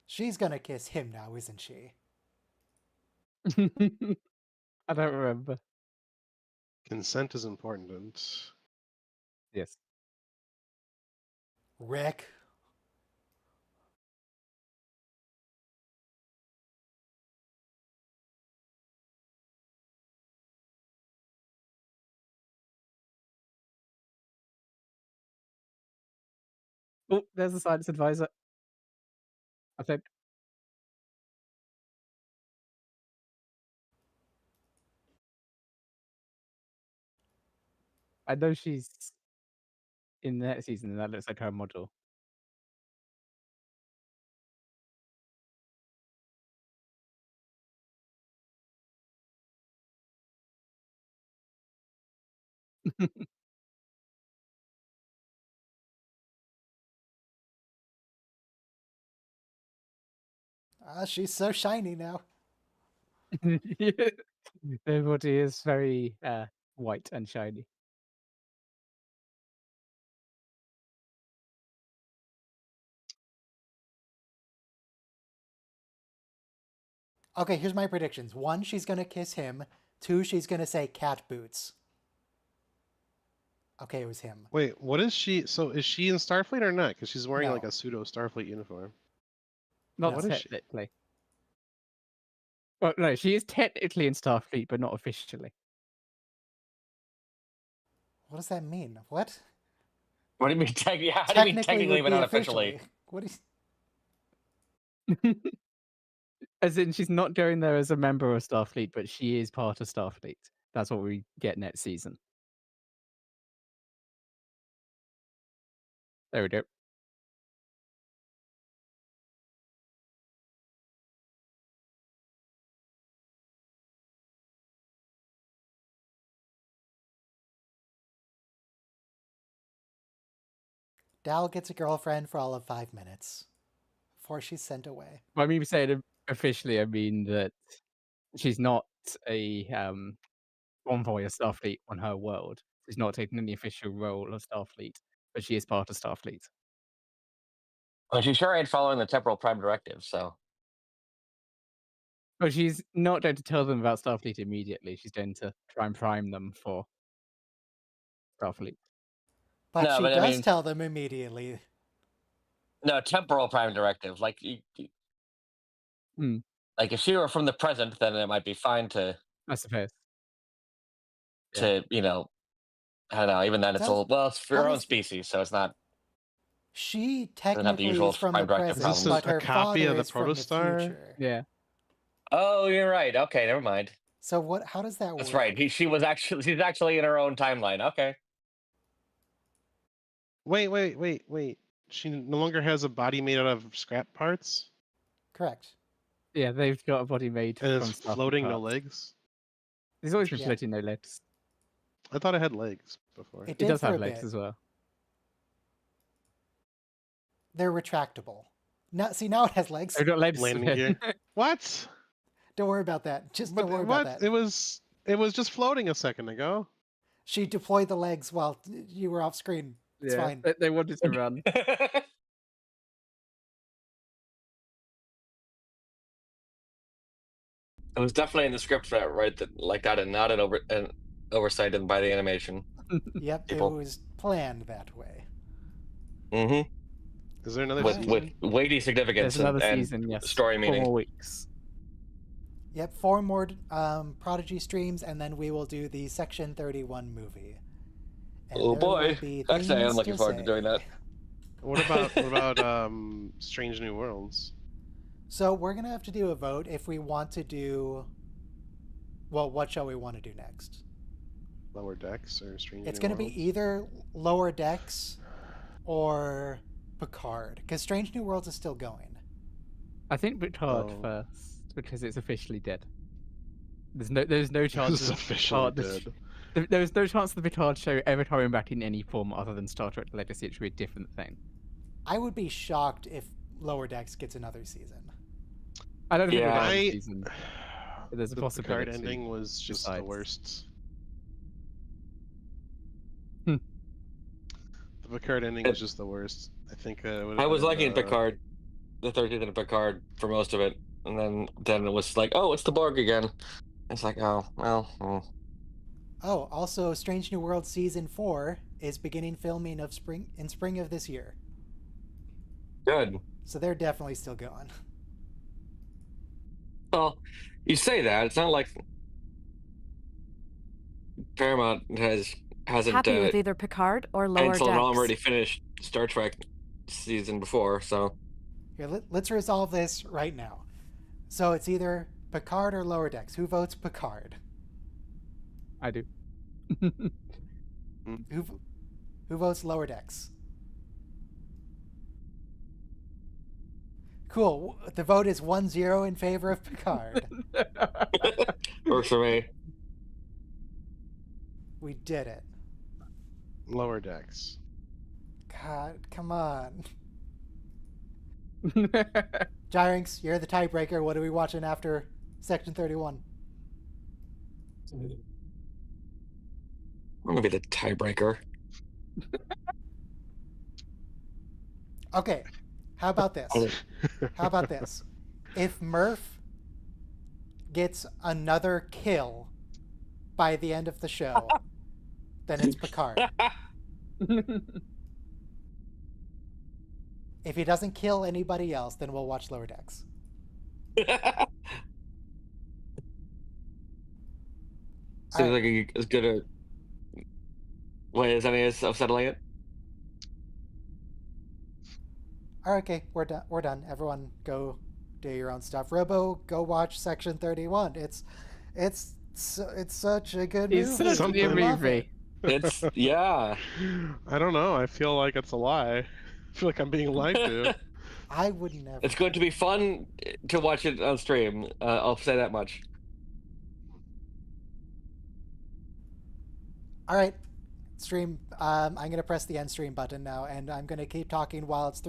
Speaker 1: She's gonna kiss him now, isn't she?
Speaker 3: I don't remember.
Speaker 5: Consent is important.
Speaker 3: Yes.
Speaker 1: Rick.
Speaker 3: Oh, there's the science advisor. I think. I know she's in that season, and that looks like her model.
Speaker 1: She's so shiny now.
Speaker 3: Their body is very white and shiny.
Speaker 1: Okay, here's my predictions. 1, she's gonna kiss him. 2, she's gonna say cat boots. Okay, it was him.
Speaker 5: Wait, what is she? So is she in Starfleet or not? Because she's wearing
Speaker 1: No.
Speaker 5: like a pseudo Starfleet uniform.
Speaker 3: Not
Speaker 5: What is she?
Speaker 3: technically. Well, no, she is technically in Starfleet, but not officially.
Speaker 1: What does that mean? What?
Speaker 2: What do you mean technically? How do you mean technically
Speaker 1: would
Speaker 2: but
Speaker 1: be
Speaker 2: not officially?
Speaker 1: What is?
Speaker 3: As in, she's not going there as a member of Starfleet, but she is part of Starfleet. That's what we get next season. There we go.
Speaker 1: Dal gets a girlfriend for all of 5 minutes before she's sent away.
Speaker 3: By me saying it officially, I mean that she's not a envoy of Starfleet on her world. She's not taking any official role of Starfleet, but she is part of Starfleet.
Speaker 2: Well, she sure ain't following the temporal prime directive, so.
Speaker 3: But she's not going to tell them about Starfleet immediately. She's going to try and prime them for Starfleet.
Speaker 1: But
Speaker 2: No,
Speaker 1: she
Speaker 2: but I
Speaker 1: does
Speaker 2: mean-
Speaker 1: tell them immediately.
Speaker 2: No, temporal prime directive. Like, like if she were from the present, then it might be fine to
Speaker 3: I suppose.
Speaker 2: I don't know. Even then, it's a
Speaker 1: Does-
Speaker 2: little, well, it's for her
Speaker 1: how
Speaker 2: own
Speaker 1: is-
Speaker 2: species, so it's not.
Speaker 1: She
Speaker 2: have the
Speaker 1: technically
Speaker 2: usual
Speaker 1: is from the
Speaker 2: prime directive
Speaker 1: present,
Speaker 5: Is this
Speaker 1: but
Speaker 5: a
Speaker 1: her
Speaker 5: copy
Speaker 1: father
Speaker 5: of the
Speaker 1: is from the
Speaker 5: protostar?
Speaker 1: future.
Speaker 3: Yeah.
Speaker 2: Oh, you're right. Okay, never mind.
Speaker 1: So what? How does that work?
Speaker 2: That's right. She's actually in her own timeline. Okay.
Speaker 5: Wait. She no longer has a body made out of scrap parts?
Speaker 1: Correct.
Speaker 3: Yeah, they've got a body made
Speaker 5: And
Speaker 3: from
Speaker 5: it's
Speaker 3: Starfleet
Speaker 5: floating, no
Speaker 3: parts.
Speaker 5: legs?
Speaker 3: There's always been
Speaker 1: Yeah.
Speaker 3: floating no legs.
Speaker 5: I thought it had legs before.
Speaker 1: It
Speaker 3: It
Speaker 1: did
Speaker 3: does
Speaker 1: for
Speaker 3: have
Speaker 1: a
Speaker 3: legs
Speaker 1: bit.
Speaker 3: as well.
Speaker 1: They're retractable. Now it has legs.
Speaker 3: They've got legs.
Speaker 5: Landing gear. What?
Speaker 1: Don't worry about that. Just don't worry
Speaker 5: what?
Speaker 1: about that.
Speaker 5: It was just floating a second ago.
Speaker 1: She deployed the legs while you were off screen. It's
Speaker 3: Yeah,
Speaker 1: fine.
Speaker 3: they wanted to run.
Speaker 2: It was definitely in the script that right that like that, and not an oversight by the animation.
Speaker 1: Yep,
Speaker 2: People.
Speaker 1: it was planned that way.
Speaker 2: Mm-hmm.
Speaker 5: Is there another
Speaker 2: With
Speaker 5: season?
Speaker 2: weighty significance
Speaker 3: There's another
Speaker 2: and
Speaker 3: season, yes.
Speaker 2: story
Speaker 3: 4
Speaker 2: meaning.
Speaker 3: more weeks.
Speaker 1: Yep, 4 more Prodigy streams, and then we will do the Section 31 movie. And
Speaker 2: Oh
Speaker 1: there
Speaker 2: boy!
Speaker 1: will be
Speaker 2: Actually, I am
Speaker 1: things
Speaker 2: looking forward to
Speaker 1: say.
Speaker 2: doing that.
Speaker 5: What about Strange New Worlds?
Speaker 1: So we're gonna have to do a vote if we want to do. Well, what shall we want to do next?
Speaker 5: Lower Decks or Strange
Speaker 1: It's
Speaker 5: New
Speaker 1: going to
Speaker 5: Worlds?
Speaker 1: be either Lower Decks or Picard, because Strange New Worlds is still going.
Speaker 3: I think Picard
Speaker 5: Oh.
Speaker 3: first because it's officially dead. There's no chance
Speaker 5: It's
Speaker 3: of
Speaker 5: officially
Speaker 3: Picard-
Speaker 5: dead.
Speaker 3: There's no chance of the Picard show ever coming back in any form other than Star Trek Legacy. It should be a different thing.
Speaker 1: I would be shocked if Lower Decks gets another season.
Speaker 3: I don't think
Speaker 2: Yeah.
Speaker 3: we'll get
Speaker 5: I-
Speaker 3: another season. But there's a
Speaker 5: The
Speaker 3: possibility.
Speaker 5: Picard ending was just the
Speaker 3: besides.
Speaker 5: worst.
Speaker 3: Hmm.
Speaker 5: The Picard ending was just the worst. I think
Speaker 2: I was liking Picard, the 13th of Picard for most of it, and then it was like, oh, it's the Borg again. It's like, oh well.
Speaker 1: Oh, also, Strange New Worlds Season 4 is beginning filming of spring of this year.
Speaker 2: Good.
Speaker 1: So they're definitely still going.
Speaker 2: Well, you say that. It's not like Paramount hasn't
Speaker 8: Happy with either Picard or Lower
Speaker 2: until
Speaker 8: Decks.
Speaker 2: already finished Star Trek season before, so
Speaker 1: Here, let's resolve this right now. So it's either Picard or Lower Decks. Who votes Picard?
Speaker 3: I do.
Speaker 1: Who votes Lower Decks? Cool. The vote is 1-0 in favor of Picard.
Speaker 2: works for me.
Speaker 1: We did it.
Speaker 5: Lower Decks.
Speaker 1: God, come on. Gyrinx, you're the tiebreaker. What are we watching after Section 31?
Speaker 2: I'm gonna be the tiebreaker.
Speaker 1: Okay. How about this? How about this? If Murph gets another kill by the end of the show, then it's Picard. If he doesn't kill anybody else, then we'll watch Lower Decks.
Speaker 2: Seems like as good a way as any of settling it.
Speaker 1: All right, okay, we're done. We're done. Everyone, go do your own stuff. Robo, go watch Section 31. It's such a good movie.
Speaker 3: It's such a
Speaker 5: Something.
Speaker 3: good
Speaker 1: Love it.
Speaker 3: movie.
Speaker 2: It's yeah.
Speaker 5: I don't know. I feel like it's a lie. I feel like I'm being lied to.
Speaker 1: I would never.
Speaker 2: It's going to be fun to watch it on stream. I'll say that much.
Speaker 1: All right, stream. I'm going to press the end stream button now, and I'm going to keep talking while it's